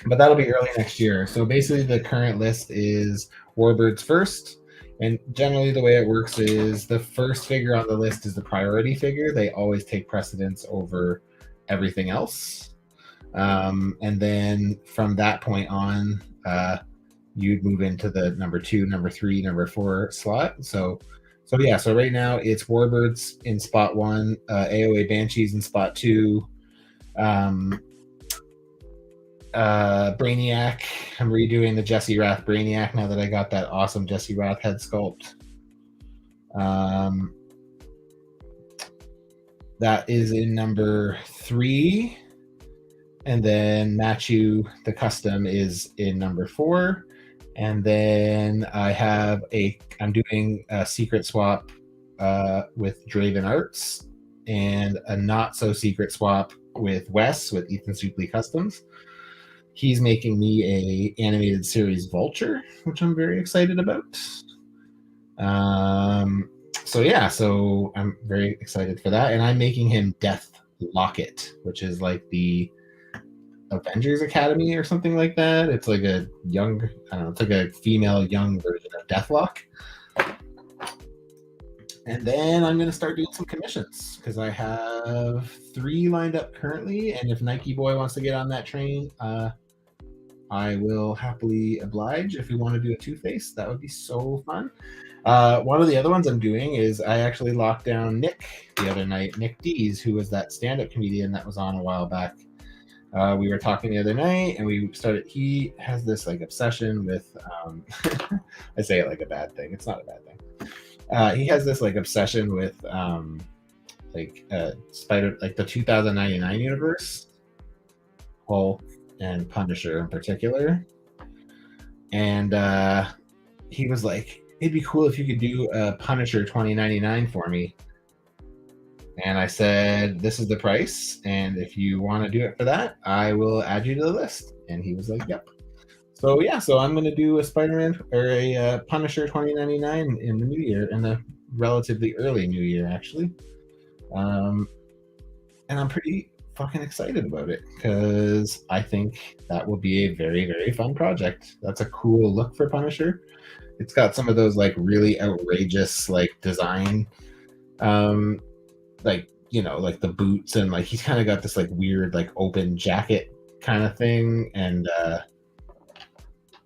A: But that'll be early next year. So basically the current list is Warbird's first. And generally the way it works is the first figure on the list is the priority figure. They always take precedence over everything else. And then from that point on, you'd move into the number 2, number 3, number 4 slot. So right now it's Warbirds in spot 1, AOA Banshees in spot 2, Brainiac. I'm redoing the Jesse Rath Brainiac now that I got that awesome Jesse Rath head sculpt. That is in number 3, and then Matchu the custom is in number 4, and then I'm doing a secret swap with Draven Arts, and a not so secret swap with Wes with Ethan Supley Customs. He's making me a animated series Vulture, which I'm very excited about. So I'm very excited for that, and I'm making him Death Locket, which is like the Avengers Academy or something like that. It's like a young, it's like a female young version of Deathlock. And then I'm going to start doing some commissions, because I have 3 lined up currently, and if Nike Boy wants to get on that train, I will happily oblige. If we want to do a Two-Face, that would be so fun. One of the other ones I'm doing is I actually locked down Nick the other night, Nick Dees, who was that stand-up comedian that was on a while back. We were talking the other night, and he has this like obsession with, I say it like a bad thing. It's not a bad thing. He has this like obsession with Spider, like the 2099 universe, Hulk and Punisher in particular. and he was like, "It'd be cool if you could do a Punisher 2099 for me." And I said, "This is the price, and if you want to do it for that, I will add you to the list." And he was like, "Yep." So yeah, so I'm gonna do a Spider-Man or a Punisher 2099 in the new year, in the relatively early new year, actually. Um, and I'm pretty fucking excited about it because I think that will be a very, very fun project. That's a cool look for Punisher. It's got some of those like really outrageous like design, um, like like the boots, and like he's kind of got this like weird like open jacket kind of thing, and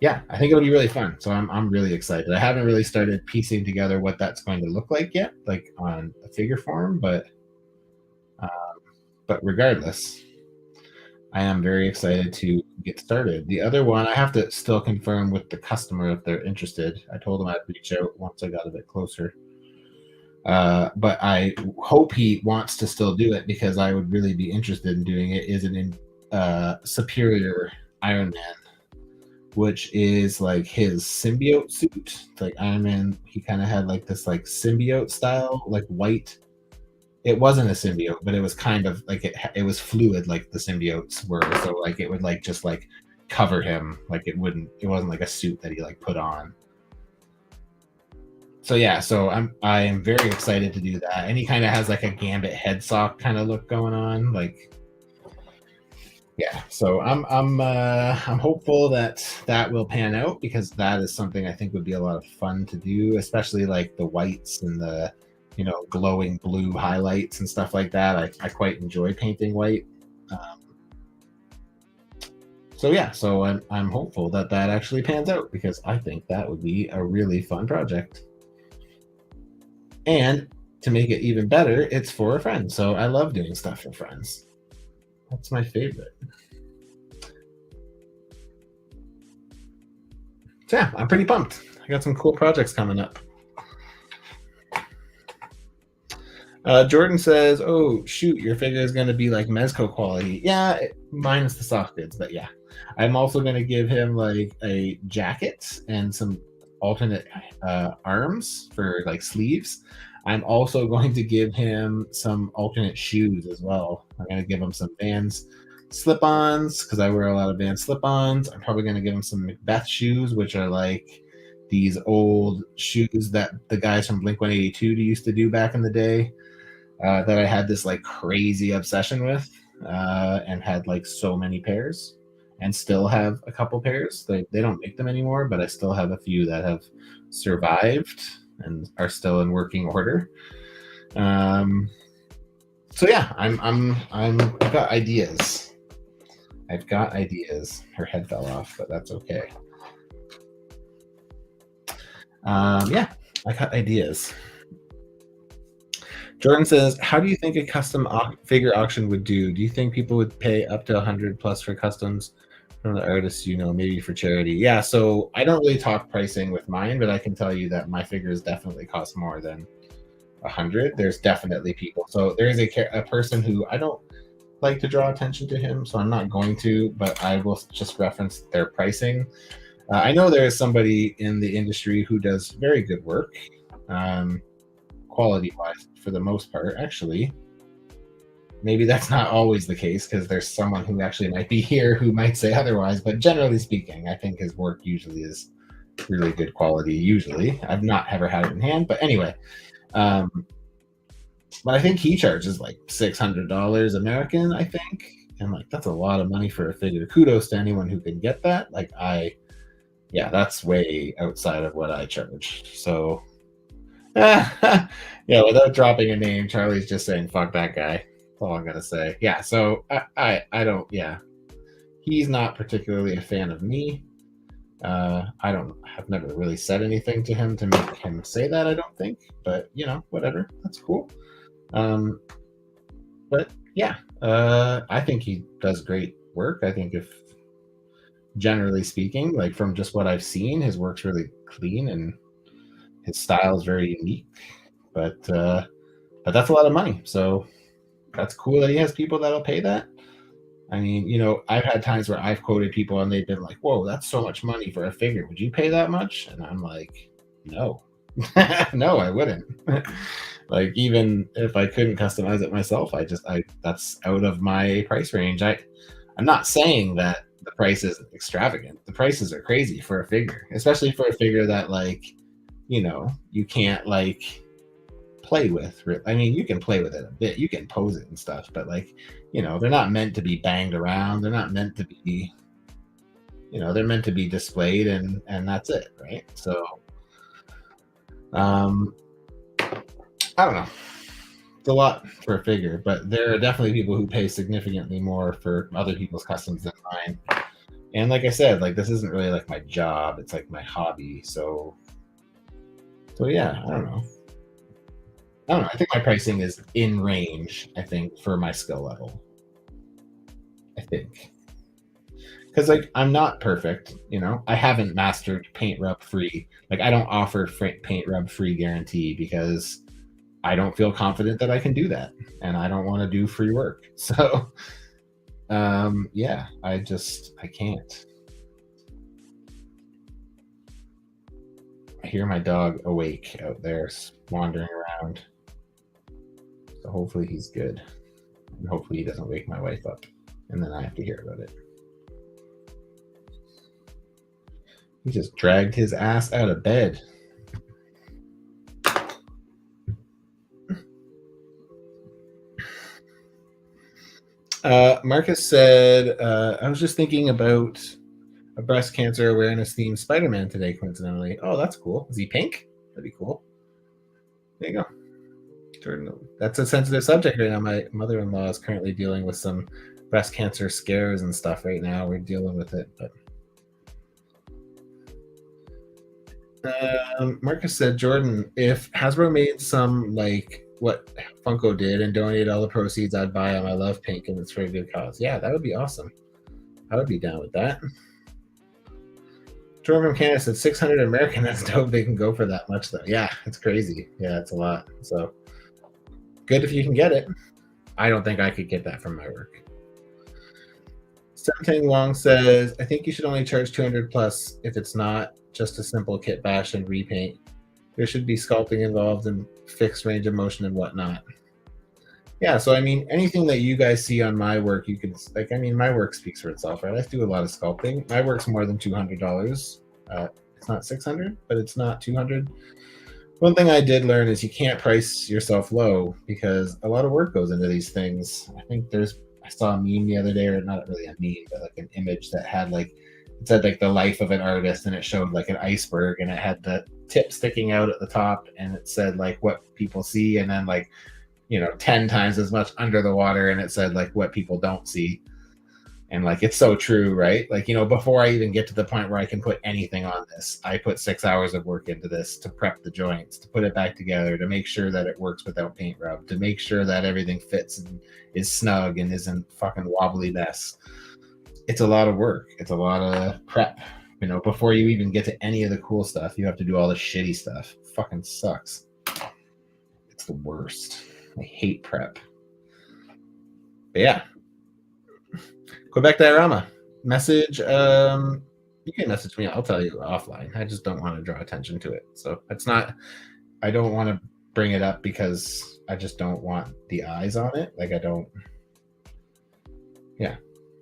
A: yeah, I think it'll be really fun. So I'm really excited. I haven't really started piecing together what that's going to look like yet, like on a figure form, uh, but regardless, I am very excited to get started. The other one, I have to still confirm with the customer if they're interested. I told them I'd reach out once I got a bit closer. But I hope he wants to still do it because I would really be interested in doing it. Is an superior Iron Man, which is like his symbiote suit. Like Iron Man, he kind of had like this like symbiote style, like white. It wasn't a symbiote, but it was kind of like it was fluid, like the symbiotes were. So like it would like just like cover him, like it wasn't like a suit that he like put on. So yeah, so I am very excited to do that. And he kind of has like a Gambit head sock kind of look going on, like yeah. So I'm hopeful that that will pan out because that is something I think would be a lot of fun to do, especially like the whites and the glowing blue highlights and stuff like that. I quite enjoy painting white. Um, so yeah, so I'm hopeful that that actually pans out because I think that would be a really fun project. And to make it even better, it's for a friend. So I love doing stuff for friends. That's my favorite. So yeah, I'm pretty pumped. I got some cool projects coming up. Jordan says, "Oh shoot, your figure is going to be like Mezco quality." Yeah, minus the soft goods, but yeah. I'm also going to give him like a jacket and some alternate arms for like sleeves. I'm also going to give him some alternate shoes as well. I'm going to give him some Vans slip-ons because I wear a lot of Vans slip-ons. I'm probably going to give him some Macbeth shoes, which are like these old shoes that the guys from Blink 182 used to do back in the day. That I had this like crazy obsession with, and had like so many pairs, and still have a couple pairs. They don't make them anymore, but I still have a few that have survived and are still in working order. Um, so yeah, I've got ideas. I've got ideas. Her head fell off, but that's okay. Yeah, I got ideas. Jordan says, "How do you think a custom figure auction would do? Do you think people would pay up to 100 plus for customs from the artists, maybe for charity?" Yeah, so I don't really talk pricing with mine, but I can tell you that my figures definitely cost more than 100. There's definitely people. So there is a person who I don't like to draw attention to him, so I'm not going to, but I will just reference their pricing. I know there is somebody in the industry who does very good work. Quality wise for the most part. Actually, maybe that's not always the case because there's someone who actually might be here who might say otherwise, but generally speaking, I think his work usually is really good quality. Usually, I've not ever had it in hand, but anyway, but I think he charges like $600 American, I think, and like that's a lot of money for a figure. Kudos to anyone who can get that. Like yeah, that's way outside of what I charge. So yeah, without dropping a name, Charlie's just saying fuck that guy. That's all I'm gonna say. Yeah, so I don't. Yeah, he's not particularly a fan of me. I've never really said anything to him to make him say that. I don't think, but whatever. That's cool. But yeah, I think he does great work. I think if generally speaking, like from just what I've seen, his work's really clean and his style is very unique. But that's a lot of money. So that's cool that he has people that'll pay that. I mean, I've had times where I've quoted people and they've been like, "Whoa, that's so much money for a figure. Would you pay that much?" And I'm like, "No, no, I wouldn't." Like, even if I couldn't customize it myself, I that's out of my price range. I'm not saying that the price is extravagant. The prices are crazy for a figure, especially for a figure that, like, you can't, like, play with. I mean, you can play with it a bit. You can pose it and stuff, but, like, they're not meant to be banged around. They're not meant to be, they're meant to be displayed, and that's it, right? So, um, I don't know. It's a lot for a figure, but there are definitely people who pay significantly more for other people's customs than mine. And like I said, like, this isn't really like my job. It's like my hobby. So yeah, I don't know. I don't know. I think my pricing is in range, I think, for my skill level. I think. Because, like, I'm not perfect, I haven't mastered paint rub free. Like, I don't offer paint rub free guarantee because I don't feel confident that I can do that, and I don't want to do free work. So, yeah, I can't. I hear my dog awake out there wandering around. So hopefully he's good, and hopefully he doesn't wake my wife up, and then I have to hear about it. He just dragged his ass out of bed. Marcus said, I was just thinking about a breast cancer awareness themed Spider-Man today, coincidentally. Oh, that's cool. Is he pink? That'd be cool. There you go. That's a sensitive subject right now. My mother-in-law is currently dealing with some breast cancer scares and stuff right now. We're dealing with it, but Marcus said, Jordan, if Hasbro made some like what Funko did and donated all the proceeds, I'd buy them. I love pink and it's for a good cause. Yeah, that would be awesome. I would be down with that. Jordan from Canada said 600 American. That's dope. They can go for that much though. Yeah, it's crazy. Yeah, it's a lot. So good if you can get it. I don't think I could get that from my work. Something Wong says, I think you should only charge 200 plus if it's not just a simple kit bash and repaint. There should be sculpting involved and fixed range of motion and whatnot. Yeah, so I mean, anything that you guys see on my work, you can, like, I mean, my work speaks for itself, right? I do a lot of sculpting. My work's more than $200. It's not 600, but it's not 200. One thing I did learn is you can't price yourself low because a lot of work goes into these things. I saw a meme the other day, or not really a meme, but like an image that had like, it said like the life of an artist, and it showed like an iceberg, and it had the tip sticking out at the top, and it said like what people see, and then like 10 times as much under the water, and it said like what people don't see. And like, it's so true, right? Like, before I even get to the point where I can put anything on this, I put 6 hours of work into this to prep the joints, to put it back together, to make sure that it works without paint rub, to make sure that everything fits and is snug and isn't fucking wobbly mess. It's a lot of work. It's a lot of prep. Before you even get to any of the cool stuff, you have to do all the shitty stuff. It fucking sucks. It's the worst. I hate prep. But yeah. Quebec Diorama. Message. You can message me. I'll tell you offline. I just don't want to draw attention to it. So it's not. I don't want to bring it up because I just don't want the eyes on it. Like, I don't. Yeah,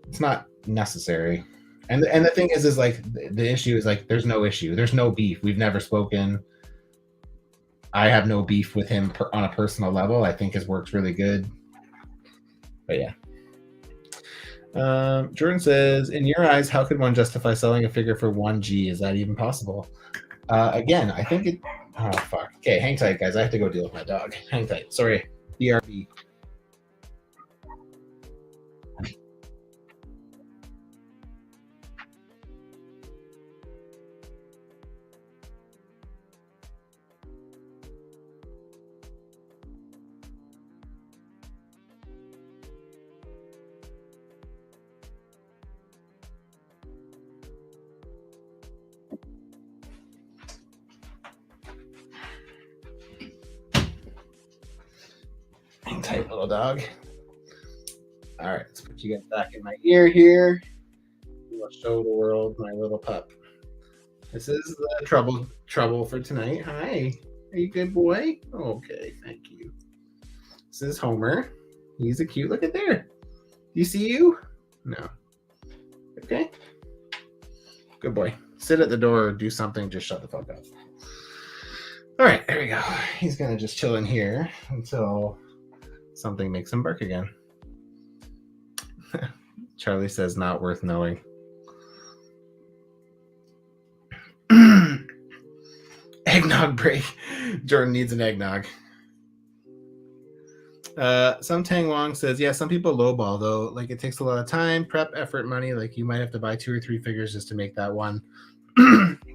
A: it's not necessary. And the thing is like, the issue is like, there's no issue. There's no beef. We've never spoken. I have no beef with him on a personal level. I think his work's really good. But yeah. Jordan says, in your eyes, how could one justify selling a figure for 1G? Is that even possible? Again, I think it. Oh, fuck. Okay, hang tight, guys. I have to go deal with my dog. Hang tight. Sorry. BRB. Hang tight, little dog. All right, let's put Put you guys back in my ear here. I'll show the world my little pup. This is the trouble for tonight. Hi. Are you a good boy? Okay, thank you. This is Homer. He's a cute. Look at there. Do you see you? No. Okay. Good boy. Sit at the door or do something. Just shut the fuck up. All right, there we go. He's gonna just chill in here until something makes him bark again. Charlie says not worth knowing. Eggnog break. Jordan needs an eggnog. Some Tang Wong says, yeah, some people lowball though. Like it takes a lot of time, prep, effort, money. Like you might have to buy 2 or 3 figures just to make that one.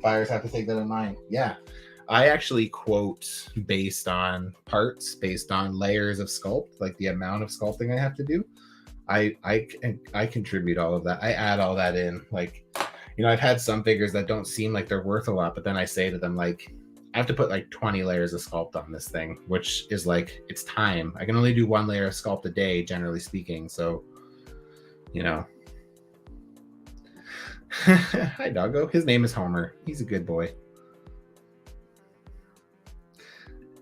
A: Buyers have to take that in mind. Yeah. I actually quote based on parts, based on layers of sculpt, like the amount of sculpting I have to do. I contribute all of that. I add all that in. Like, you know, I've had some figures that don't seem like they're worth a lot, but then I say to them, like, I have to put like 20 layers of sculpt on this thing, which is like, it's time. I can only do 1 layer of sculpt a day, generally speaking. So, you know. Hi, doggo. His name is Homer. He's a good boy.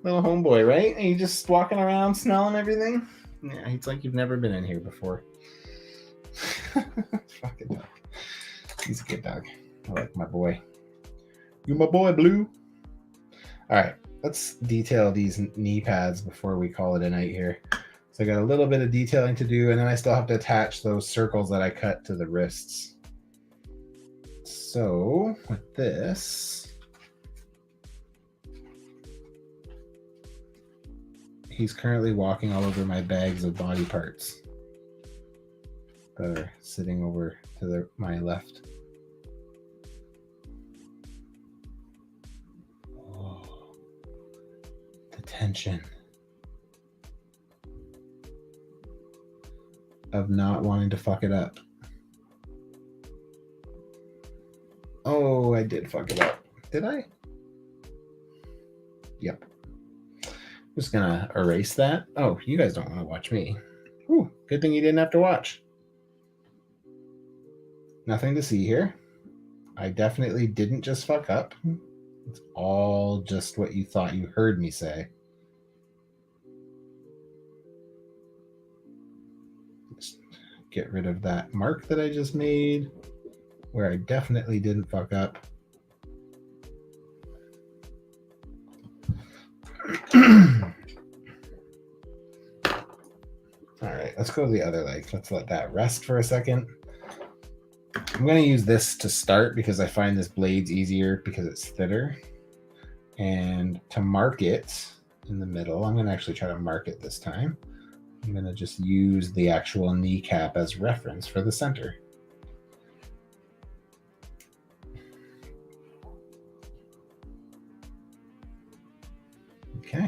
A: Little homeboy, right? Are you just walking around smelling everything? Yeah, it's like you've never been in here before. Fucking dog. He's a good dog. I like my boy. You my boy, Blue. All right, let's detail these knee pads before we call it a night here. So I got a little bit of detailing to do, and then I still have to attach those circles that I cut to the wrists. So with this, he's currently walking all over my bags of body parts that are sitting over to my left. Oh, the tension of not wanting to fuck it up. Oh, I did fuck it up. Did I? Yep. Just gonna erase that. Oh, you guys don't want to watch me. Whew, good thing you didn't have to watch. Nothing to see here. I definitely didn't just fuck up. It's all just what you thought you heard me say. Just get rid of that mark that I just made where I definitely didn't fuck up. All right, let's go to the other leg. Let's let that rest for a second. I'm going to use this to start because I find this blade's easier because it's thinner. And to mark it in the middle, I'm going to actually try to mark it this time. I'm going to just use the actual kneecap as reference for the center. Okay.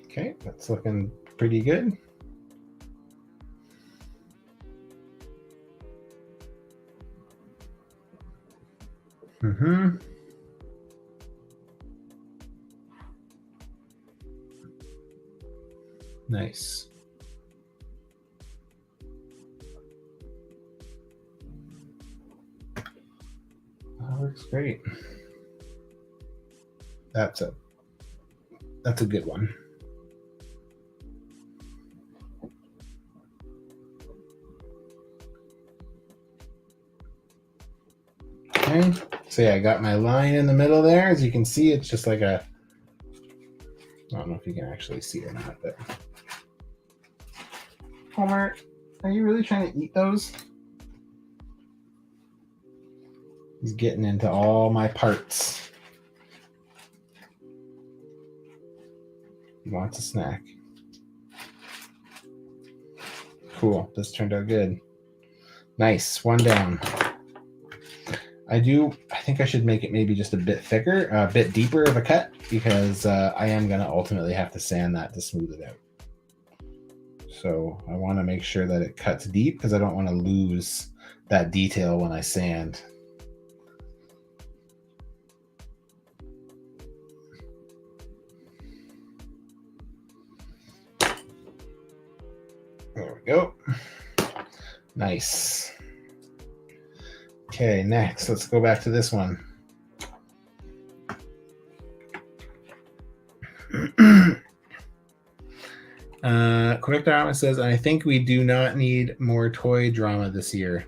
A: Okay, that's looking pretty good. Nice. That works great. That's a good one. Okay, so yeah, I got my line in the middle there. As you can see, it's just like a, I don't know if you can actually see or not, but Homer, are you really trying to eat those? He's getting into all my parts. He wants a snack. Cool, this turned out good. Nice, one down. I think I should make it maybe just a bit thicker, a bit deeper of a cut, because I am going to ultimately have to sand that to smooth it out. So I want to make sure that it cuts deep because I don't want to lose that detail when I sand. There we go. Nice. Okay, next, let's go back to this one. Quick Drama says, I think we do not need more toy drama this year.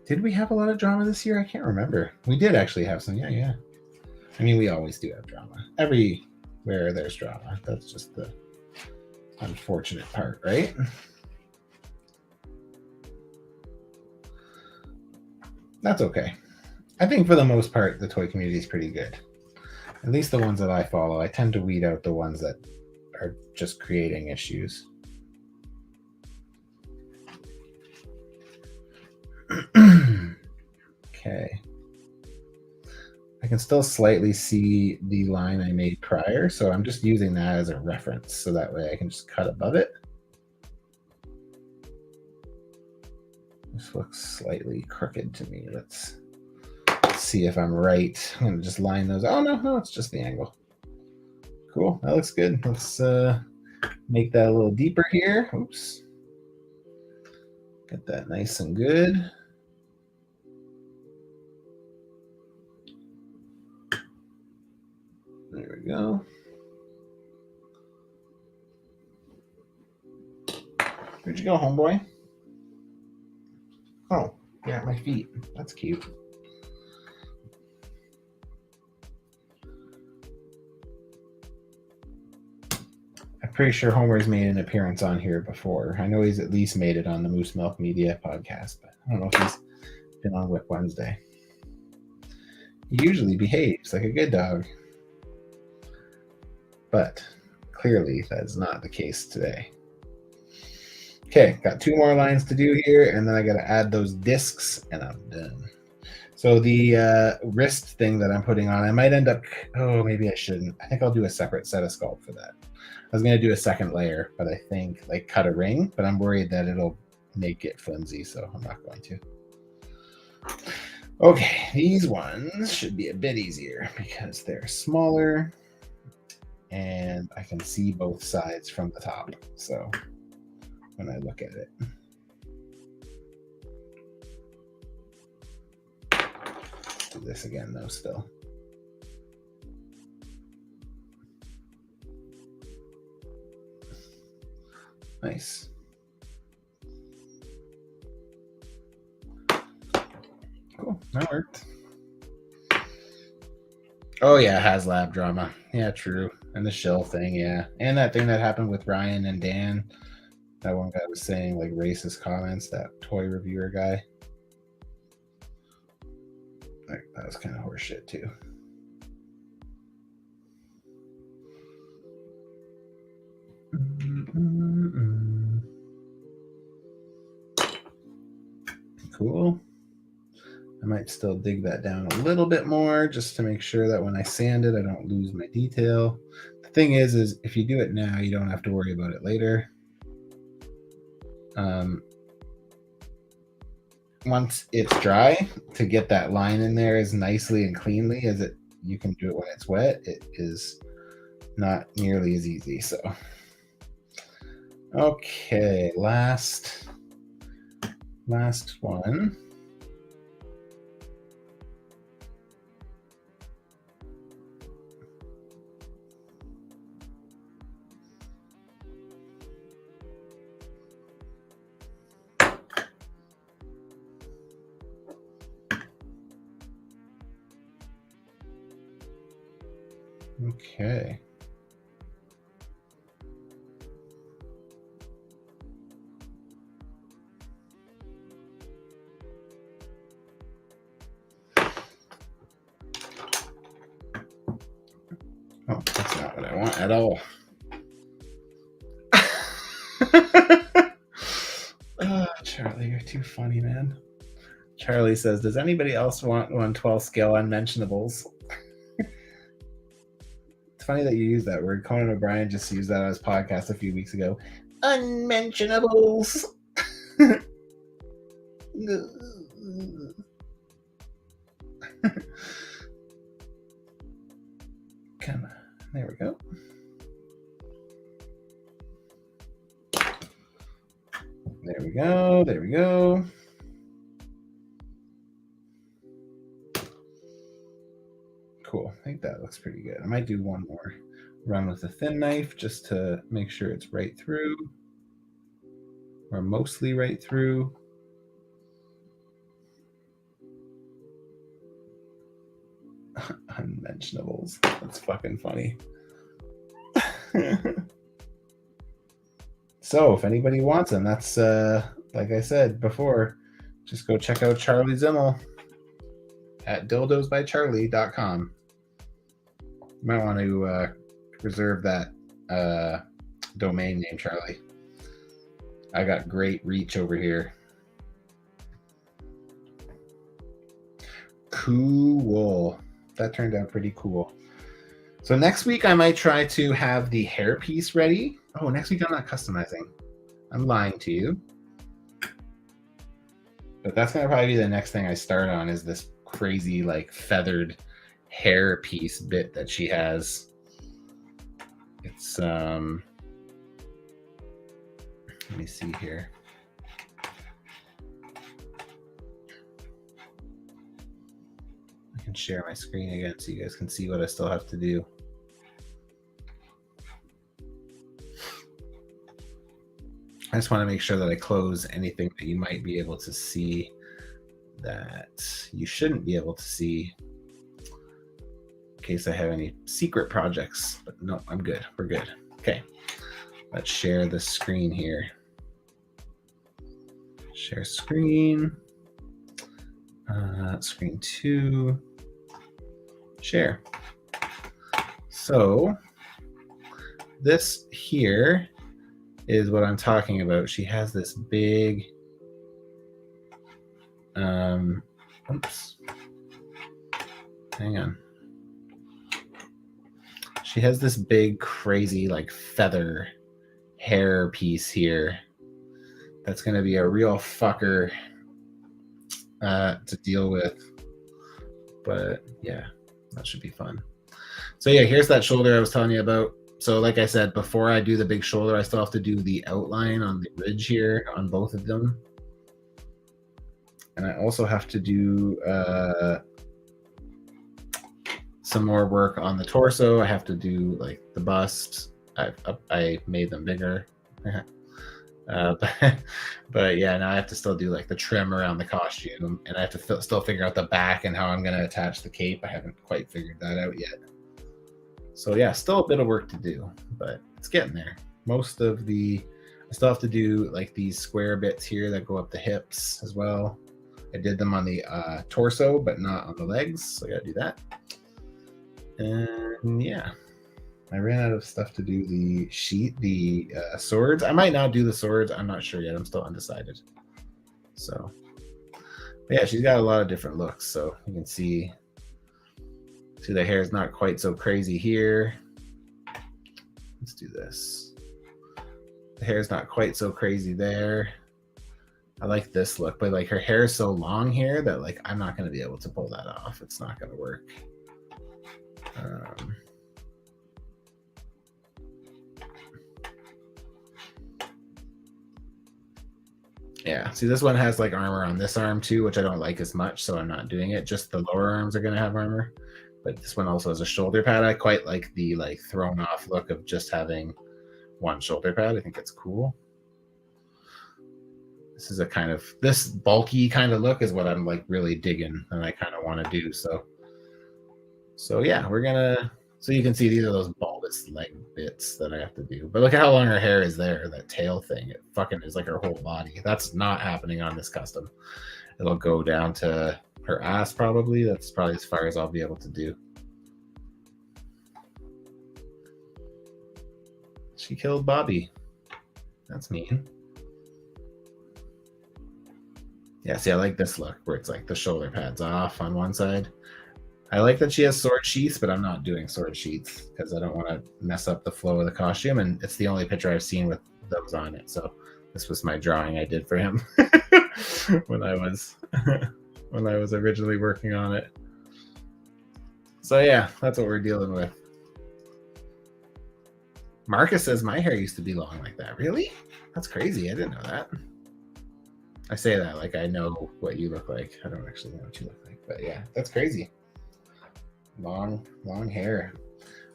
A: Did we have a lot of drama this year? I can't remember. We did actually have some. Yeah. I mean, we always do have drama. Everywhere there's drama. That's just the unfortunate part, right? That's okay. I think for the most part, the toy community is pretty good. At least the ones that I follow. I tend to weed out the ones that are just creating issues. Okay. I can still slightly see the line I made prior, so I'm just using that as a reference, so that way I can just cut above it. This looks slightly crooked to me. Let's see if I'm right. I'm gonna just line those. Oh no, it's just the angle. Cool, that looks good. Let's make that a little deeper here. Oops. Get that nice and good. There we go. Where'd you go, homeboy? Oh, yeah, my feet. That's cute. I'm pretty sure Homer's made an appearance on here before. I know he's at least made it on the Moose Milk Media podcast, but I don't know if he's been on WIP Wednesday. He usually behaves like a good dog. But clearly that is not the case today. Okay, got 2 more lines to do here, and then I got to add those discs, and I'm done. So the wrist thing that I'm putting on, I might end up, oh, maybe I shouldn't. I think I'll do a separate set of sculpt for that. I was going to do a second layer, but I think like cut a ring, but I'm worried that it'll make it flimsy, so I'm not going to. Okay, these ones should be a bit easier because they're smaller and I can see both sides from the top. So when I look at it, do this again though still. Nice. Cool, that worked. Oh yeah, HasLab drama. Yeah, true. And the shell thing, yeah. And that thing that happened with Ryan and Dan. That one guy was saying like racist comments, that toy reviewer guy. Like, that was kind of horseshit too. Cool. I might still dig that down a little bit more just to make sure that when I sand it, I don't lose my detail. The thing is if you do it now, you don't have to worry about it later. Once it's dry, to get that line in there as nicely and cleanly as you can do it when it's wet, it is not nearly as easy. So, okay, last one. Okay. Oh, that's not what I want at all. Oh, Charlie, you're too funny, man. Charlie says, does anybody else want 1/12 scale unmentionables? It's funny that you use that word. Conan O'Brien just used that on his podcast a few weeks ago. Unmentionables. Come on. There we go. There we go. There we go. Cool. I think that looks pretty good. I might do one more run with a thin knife just to make sure it's right through, or mostly right through. Unmentionables. That's fucking funny. So if anybody wants them, that's like I said before, just go check out Charlie Zimmel at dildosbycharlie.com. You might want to reserve that domain name, Charlie. I got great reach over here. Cool. That turned out pretty cool. So next week I might try to have the hair piece ready. Oh, next week I'm not customizing. I'm lying to you. But that's going to probably be the next thing I start on, is this crazy like feathered hair piece bit that she has. It's let me see here. I can share my screen again so you guys can see what I still have to do. I just want to make sure that I close anything that you might be able to see that you shouldn't be able to see, in case I have any secret projects. But no, I'm good. We're good. Okay. Let's share the screen here. Share screen. Screen 2. Share. So this here is what I'm talking about. She has this big, oops, hang on. She has this big, crazy, like feather hair piece here. That's going to be a real fucker to deal with. But yeah, that should be fun. So yeah, here's that shoulder I was telling you about. So like I said, before I do the big shoulder, I still have to do the outline on the ridge here on both of them. And I also have to do some more work on the torso. I have to do like the bust. I made them bigger. But yeah, now I have to still do like the trim around the costume, and I have to still figure out the back and how I'm going to attach the cape. I haven't quite figured that out yet. So yeah, still a bit of work to do, but it's getting there. Most of the, I still have to do like these square bits here that go up the hips as well. I did them on the torso, but not on the legs, so I gotta do that. And yeah, I ran out of stuff to do the swords. I might not do the swords. I'm not sure yet. I'm still undecided. So yeah, she's got a lot of different looks. So you can see the hair is not quite so crazy here. Let's do this. The hair is not quite so crazy there. I like this look, but like her hair is so long here that like I'm not going to be able to pull that off. It's not going to work. Yeah, see, this one has like armor on this arm too, which I don't like as much, so I'm not doing it. Just the lower arms are going to have armor. But this one also has a shoulder pad. I quite like the like thrown off look of just having one shoulder pad. I think it's cool. This is a kind of, this bulky kind of look is what I'm like really digging and I kind of want to do. So yeah, we're gonna, so you can see these are those bulbous leg bits that I have to do. But look at how long her hair is there, that tail thing. It fucking is like her whole body. That's not happening on this custom. It'll go down to her ass probably. That's probably as far as I'll be able to do. She killed Bobby. That's mean. Yeah, see, I like this look where it's like the shoulder pads off on one side. I like that she has sword sheaths, but I'm not doing sword sheaths because I don't want to mess up the flow of the costume. And it's the only picture I've seen with those on it. So this was my drawing I did for him when I was originally working on it. So yeah, that's what we're dealing with. Marcus says my hair used to be long like that. Really? That's crazy. I didn't know that. I say that like I know what you look like. I don't actually know what you look like, but yeah, that's crazy. Long hair.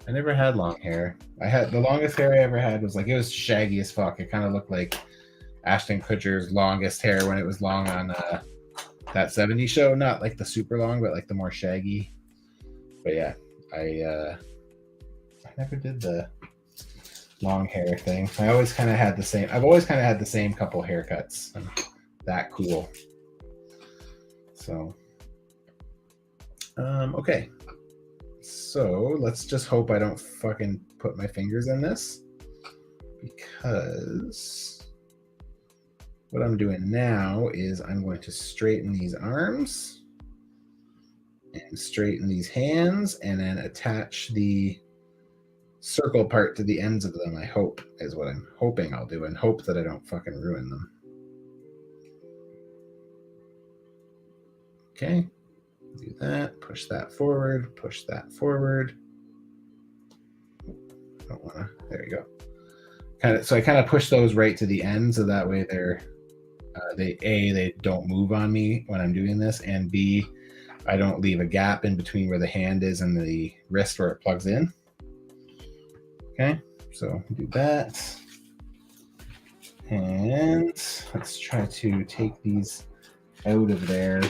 A: I never had long hair. I had the longest hair I ever had was like, it was shaggy as fuck. It kind of looked like Ashton Kutcher's longest hair when it was long on that 70s show. Not like the super long, but like the more shaggy. But yeah, I never did the long hair thing. I always kind of had the same. I've always kind of had the same couple haircuts. I'm that cool. So, okay. So let's just hope I don't fucking put my fingers in this, because what I'm doing now is I'm going to straighten these arms and straighten these hands and then attach the circle part to the ends of them, I hope, is what I'm hoping I'll do, and hope that I don't fucking ruin them. Okay, do that, push that forward, push that forward. I don't want to, there you go. So I kind of push those right to the end, so that way they don't move on me when I'm doing this, and B, I don't leave a gap in between where the hand is and the wrist where it plugs in. Okay, so do that. And let's try to take these out of there.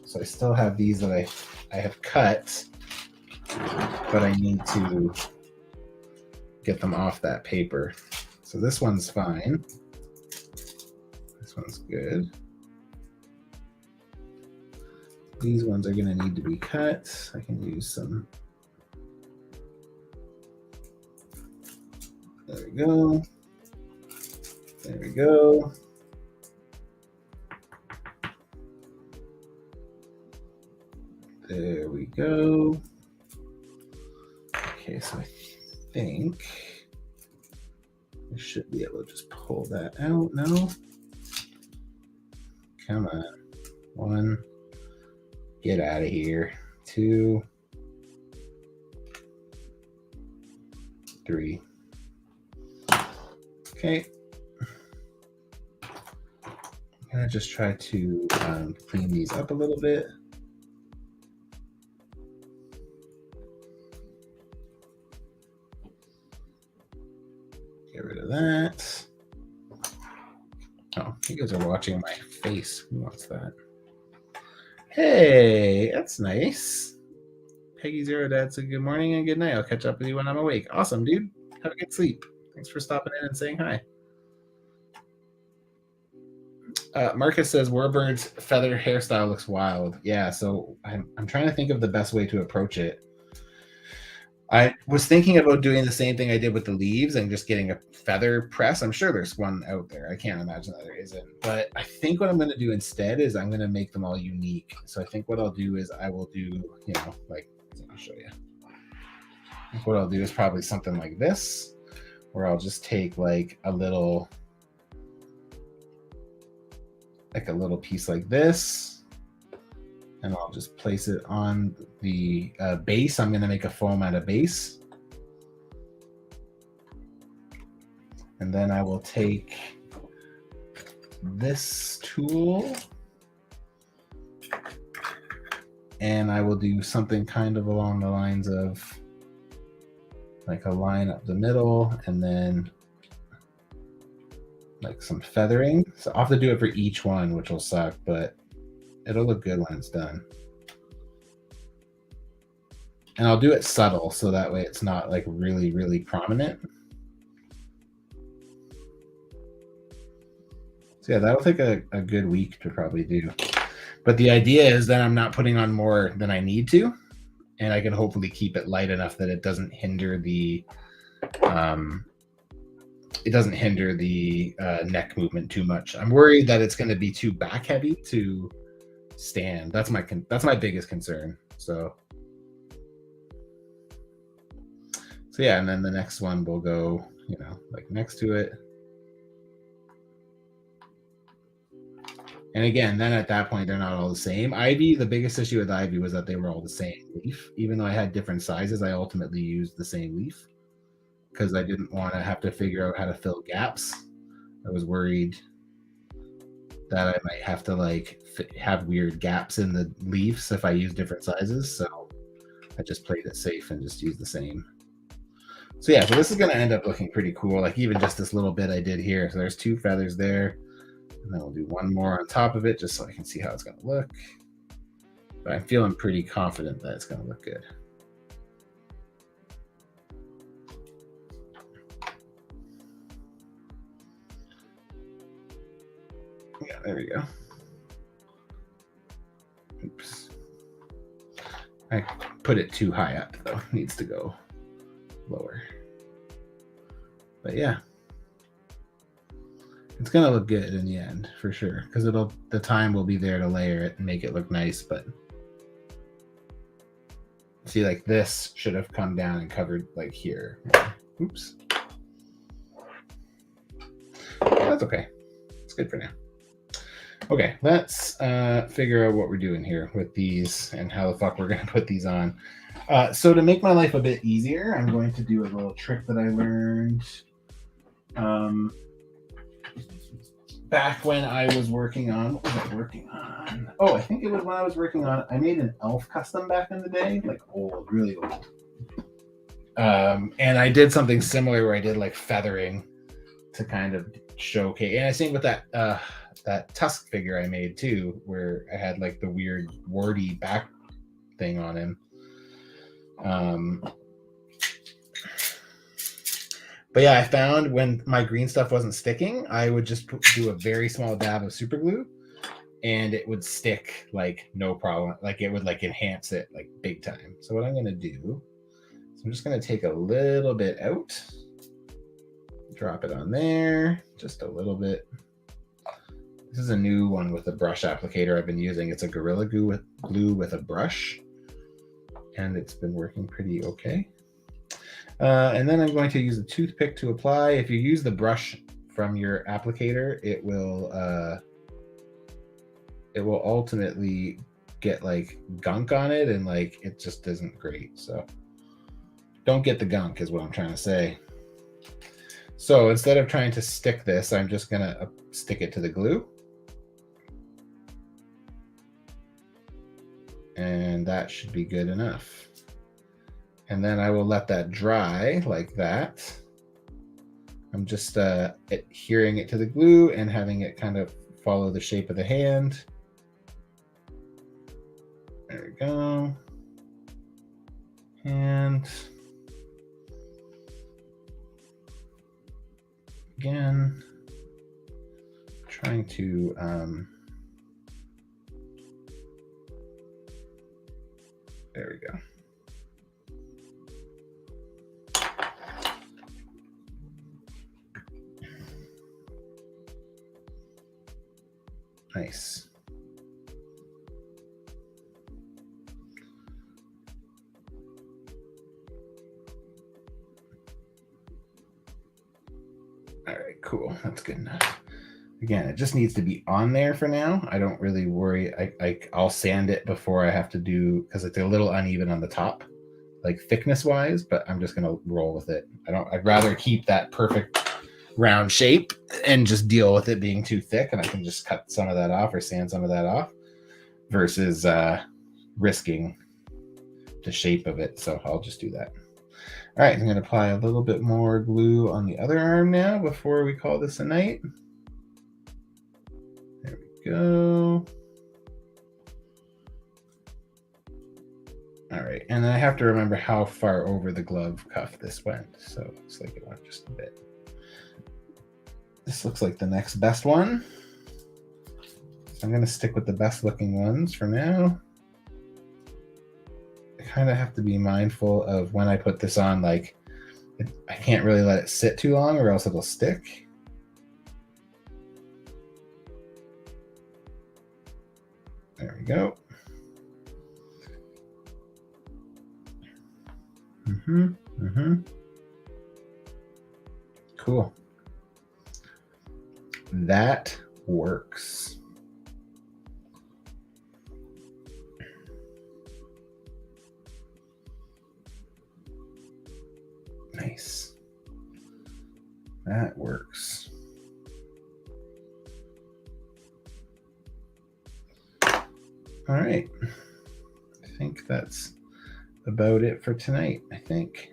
A: So I still have these that I have cut, but I need to get them off that paper. So this one's fine. This one's good. These ones are going to need to be cut. I can use some. There we go. There we go. There we go. Okay, so I think I should be able to just pull that out now. Come on. 1. Get out of here. 2. 3. Okay. I'm gonna just try to clean these up a little bit. Get rid of that. Oh, you guys are watching my face. Who wants that? Hey, that's nice. Peggy Zero Dad said good morning and good night. I'll catch up with you when I'm awake. Awesome, dude. Have a good sleep. Thanks for stopping in and saying hi. Marcus says Warbird's feather hairstyle looks wild. Yeah, so I'm trying to think of the best way to approach it. I was thinking about doing the same thing I did with the leaves and just getting a feather press. I'm sure there's one out there. I can't imagine that there isn't. But I think what I'm going to do instead is I'm going to make them all unique. So I think what I'll do is I will do, like, I'll show you. I think what I'll do is probably something like this, where I'll just take like a little piece like this, and I'll just place it on the base. I'm going to make a foam out of base. And then I will take this tool and I will do something kind of along the lines of like a line up the middle and then like some feathering. So I'll have to do it for each one, which will suck, but it'll look good when it's done. And I'll do it subtle, so that way it's not like really, really prominent. So yeah, that'll take a good week to probably do. But the idea is that I'm not putting on more than I need to, and I can hopefully keep it light enough that it doesn't hinder the neck movement too much. I'm worried that it's going to be too back heavy to stand. That's my biggest concern. So yeah, and then the next one will go, like next to it. And again, then at that point, they're not all the same. Ivy, the biggest issue with Ivy was that they were all the same leaf. Even though I had different sizes, I ultimately used the same leaf because I didn't want to have to figure out how to fill gaps. I was worried that I might have to like have weird gaps in the leaves if I use different sizes. So I just played it safe and just used the same. So yeah, so this is going to end up looking pretty cool. Like even just this little bit I did here. So there's 2 feathers there. And then we'll do one more on top of it just so I can see how it's going to look. But I'm feeling pretty confident that it's going to look good. Yeah, there we go. Oops. I put it too high up though. It needs to go lower. But yeah. It's gonna look good in the end for sure. Because the time will be there to layer it and make it look nice, but see, like this should have come down and covered like here. Oops. That's okay. It's good for now. Okay, let's figure out what we're doing here with these and how the fuck we're going to put these on. So to make my life a bit easier, I'm going to do a little trick that I learned back when I was working on, what was I working on? Oh, I think it was when I was working on, I made an elf custom back in the day, like old, really old. And I did something similar where I did like feathering to kind of showcase. And I think with that tusk figure I made too, where I had like the weird warty back thing on him. But yeah, I found when my green stuff wasn't sticking, I would just do a very small dab of super glue and it would stick like no problem. Like it would like enhance it like big time. So what I'm going to do is I'm just going to take a little bit out, drop it on there, just a little bit. This is a new one with a brush applicator I've been using. It's a Gorilla Glue with a brush, and it's been working pretty okay. And then I'm going to use a toothpick to apply. If you use the brush from your applicator, it will ultimately get like gunk on it, and like it just isn't great. So don't get the gunk is what I'm trying to say. So instead of trying to stick this, I'm just gonna stick it to the glue. And that should be good enough. And then I will let that dry like that. I'm just adhering it to the glue and having it kind of follow the shape of the hand. There we go. And again, trying to there we go. Nice. All right, cool. That's good enough. Again, it just needs to be on there for now. I don't really worry. I'll sand it before I have to do, because it's a little uneven on the top, like thickness wise, but I'm just gonna roll with it. I'd rather keep that perfect round shape and just deal with it being too thick, and I can just cut some of that off or sand some of that off versus risking the shape of it. So I'll just do that. All right, I'm going to apply a little bit more glue on the other arm now before we call this a night. There we go. All right, and then I have to remember how far over the glove cuff this went. So it looks like it went just a bit. This looks like the next best one. So I'm going to stick with the best looking ones for now. I kind of have to be mindful of when I put this on, like I can't really let it sit too long or else it'll stick. There we go. Cool. That works. Nice. That works. All right. I think that's about it for tonight, I think.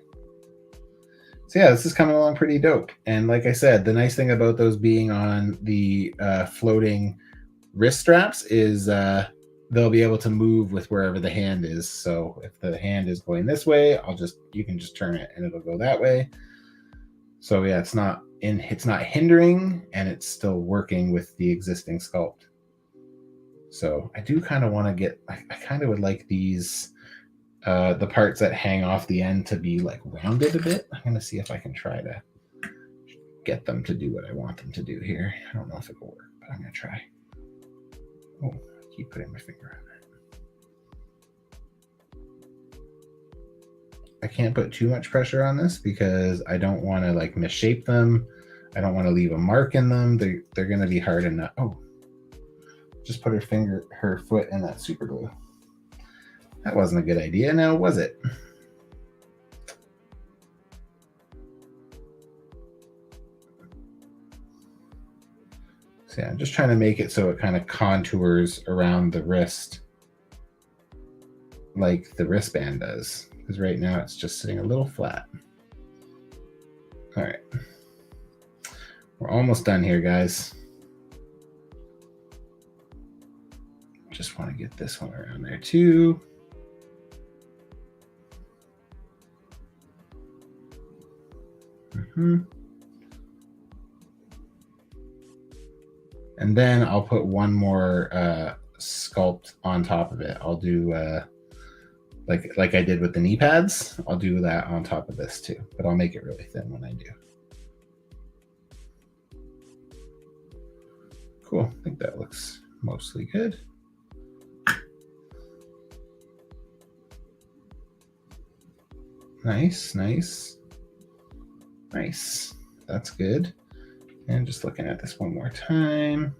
A: So yeah, this is coming along pretty dope. And like I said, the nice thing about those being on the floating wrist straps is they'll be able to move with wherever the hand is. So if the hand is going this way, you can just turn it and it'll go that way. So yeah, it's not hindering, and it's still working with the existing sculpt. So I do kind of want to get, I kind of would like these, the parts that hang off the end to be like rounded a bit. I'm going to see if I can try to get them to do what I want them to do here. I don't know if it will work, but I'm going to try. Oh, I keep putting my finger on it. I can't put too much pressure on this because I don't want to like misshape them. I don't want to leave a mark in them. They're going to be hard enough. Oh, just put her foot in that super glue. That wasn't a good idea now, was it? So yeah, I'm just trying to make it so it kind of contours around the wrist like the wristband does, because right now it's just sitting a little flat. All right. We're almost done here, guys. Just want to get this one around there too. And then I'll put one more sculpt on top of it. I'll do like I did with the knee pads. I'll do that on top of this too, but I'll make it really thin when I do. Cool. I think that looks mostly good. Nice, nice, nice. That's good. And just looking at this one more time.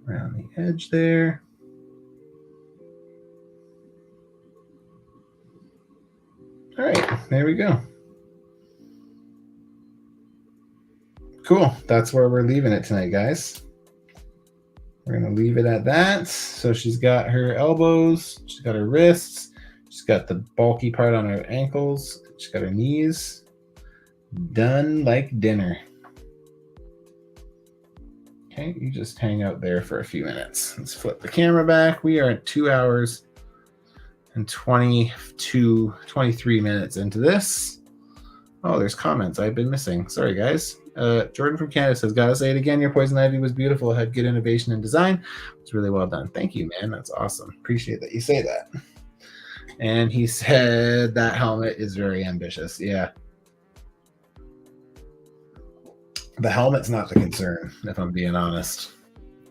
A: Around the edge there. All right, there we go. Cool. That's where we're leaving it tonight, guys. We're going to leave it at that. So she's got her elbows, she's got her wrists, she's got the bulky part on her ankles, she's got her knees. Done like dinner. Okay, you just hang out there for a few minutes. Let's flip the camera back. We are at 2 hours and 23 minutes into this. Oh, there's comments I've been missing. Sorry, guys. Jordan from Canada says, gotta say it again, your Poison Ivy was beautiful. It had good innovation and design. It's really well done. Thank you, man. That's awesome. Appreciate that you say that. And he said that helmet is very ambitious. Yeah. The helmet's not the concern, if I'm being honest.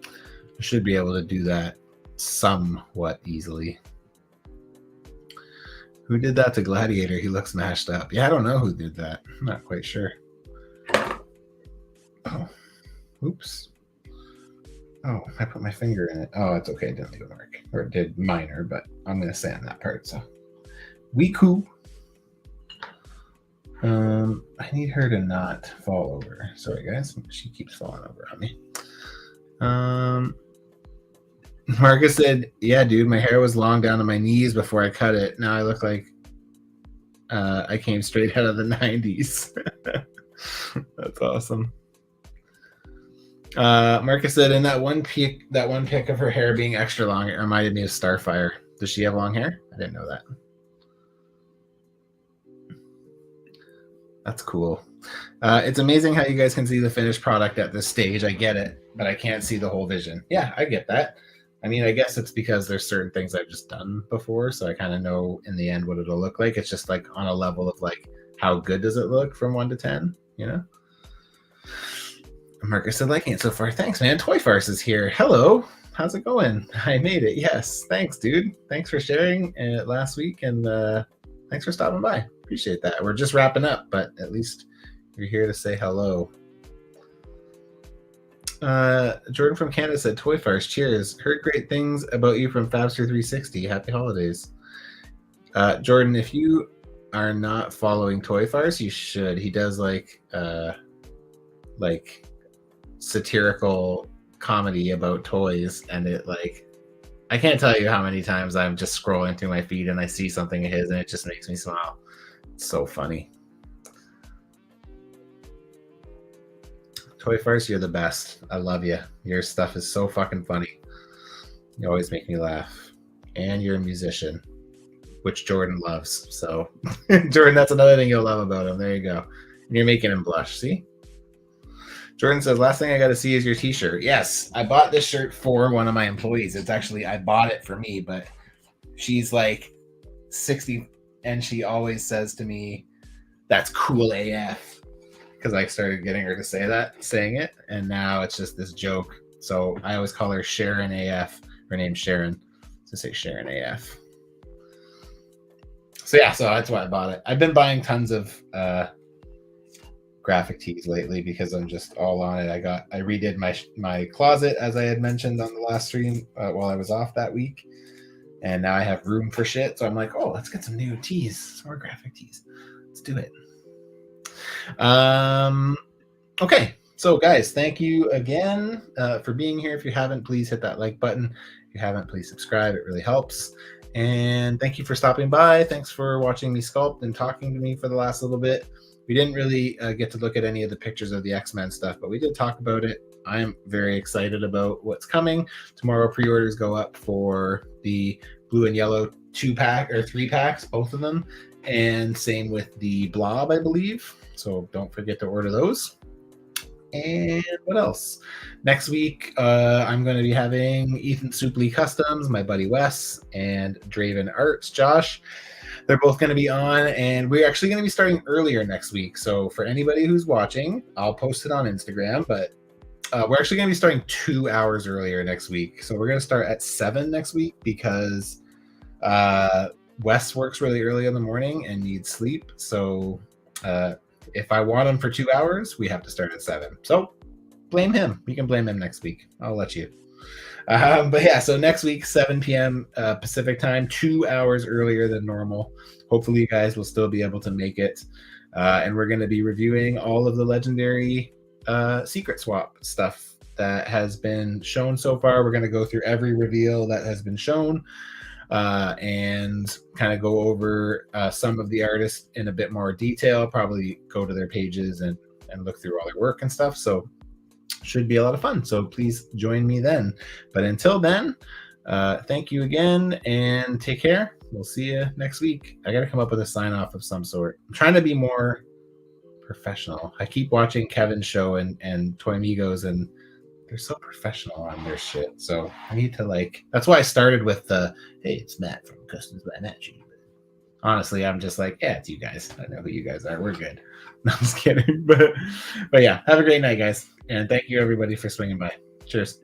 A: I should be able to do that somewhat easily. Who did that to Gladiator? He looks mashed up. Yeah, I don't know who did that. I'm not quite sure. Oh, oops. Oh, I put my finger in it. Oh, it's okay. It didn't leave a mark. Or it did minor, but I'm going to sand that part. So, we cool. I need her to not fall over. Sorry, guys. She keeps falling over on me. Marcus said, yeah, dude, my hair was long down to my knees before I cut it. Now I look like I came straight out of the 90s. That's awesome. Marcus said, in that one pic of her hair being extra long, it reminded me of Starfire. Does she have long hair? I didn't know that. That's cool. It's amazing how you guys can see the finished product at this stage. I get it, but I can't see the whole vision. Yeah, I get that. I mean, I guess it's because there's certain things I've just done before, so I kind of know in the end what it'll look like. It's just like on a level of like, how good does it look from 1 to 10, you know? Marcus said, liking it so far. Thanks, man. Toy Farce is here. Hello. How's it going? I made it. Yes. Thanks, dude. Thanks for sharing it last week, and thanks for stopping by. Appreciate that. We're just wrapping up, but at least you're here to say hello. Jordan from Canada said, Toy Farce, cheers. Heard great things about you from Fabster360. Happy holidays. Jordan, if you are not following Toy Farce, you should. He does like satirical comedy about toys, and it like I can't tell you how many times I'm just scrolling through my feed and I see something of his and it just makes me smile. It's so funny. Toy Farce, you're the best. I love you. Your stuff is so fucking funny. You always make me laugh. And you're a musician, which Jordan loves. So, Jordan, that's another thing you'll love about him. There you go. And you're making him blush. See? Jordan says, last thing I got to see is your t-shirt. Yes, I bought this shirt for one of my employees. It's actually, I bought it for me, but she's like 60 and she always says to me, that's cool AF. Because I started getting her to saying it. And now it's just this joke. So I always call her Sharon AF. Her name's Sharon. So say Sharon AF. So yeah, so that's why I bought it. I've been buying tons of graphic tees lately because I'm just all on it. I redid my closet as I had mentioned on the last stream while I was off that week, and now I have room for shit. So I'm like, oh, let's get some new tees, some more graphic tees. Let's do it. Okay, so guys, thank you again for being here. If you haven't, please hit that like button. If you haven't, please subscribe. It really helps. And thank you for stopping by. Thanks for watching me sculpt and talking to me for the last little bit. We didn't really get to look at any of the pictures of the X-Men stuff, but we did talk about it. I am very excited about what's coming. Tomorrow pre-orders go up for the blue and yellow 2-pack or 3-packs, both of them. And same with the Blob, I believe. So don't forget to order those. And what else? Next week, I'm going to be having Ethan Supley Customs, my buddy Wes, and Draven Arts, Josh. They're both going to be on, and we're actually going to be starting earlier next week. So for anybody who's watching, I'll post it on Instagram, but we're actually going to be starting 2 hours earlier next week. So we're going to start at 7 next week because Wes works really early in the morning and needs sleep. So if I want him for 2 hours, we have to start at 7. So blame him. You can blame him next week. I'll let you. But yeah, so next week, 7 p.m. Pacific time, 2 hours earlier than normal. Hopefully you guys will still be able to make it. And we're going to be reviewing all of the legendary secret swap stuff that has been shown so far. We're going to go through every reveal that has been shown and kind of go over some of the artists in a bit more detail, probably go to their pages and look through all their work and stuff. So should be a lot of fun. So please join me then. But until then, thank you again and take care. We'll see you next week. I got to come up with a sign off of some sort. I'm trying to be more professional. I keep watching Kevin's show and Toy Migos, and they're so professional on their shit. So I need to that's why I started with the, hey, it's Matt from customsbymatchu. Honestly, I'm just like, yeah, it's you guys. I know who you guys are. We're good. No, I'm just kidding. But yeah, have a great night, guys. And thank you, everybody, for swinging by. Cheers.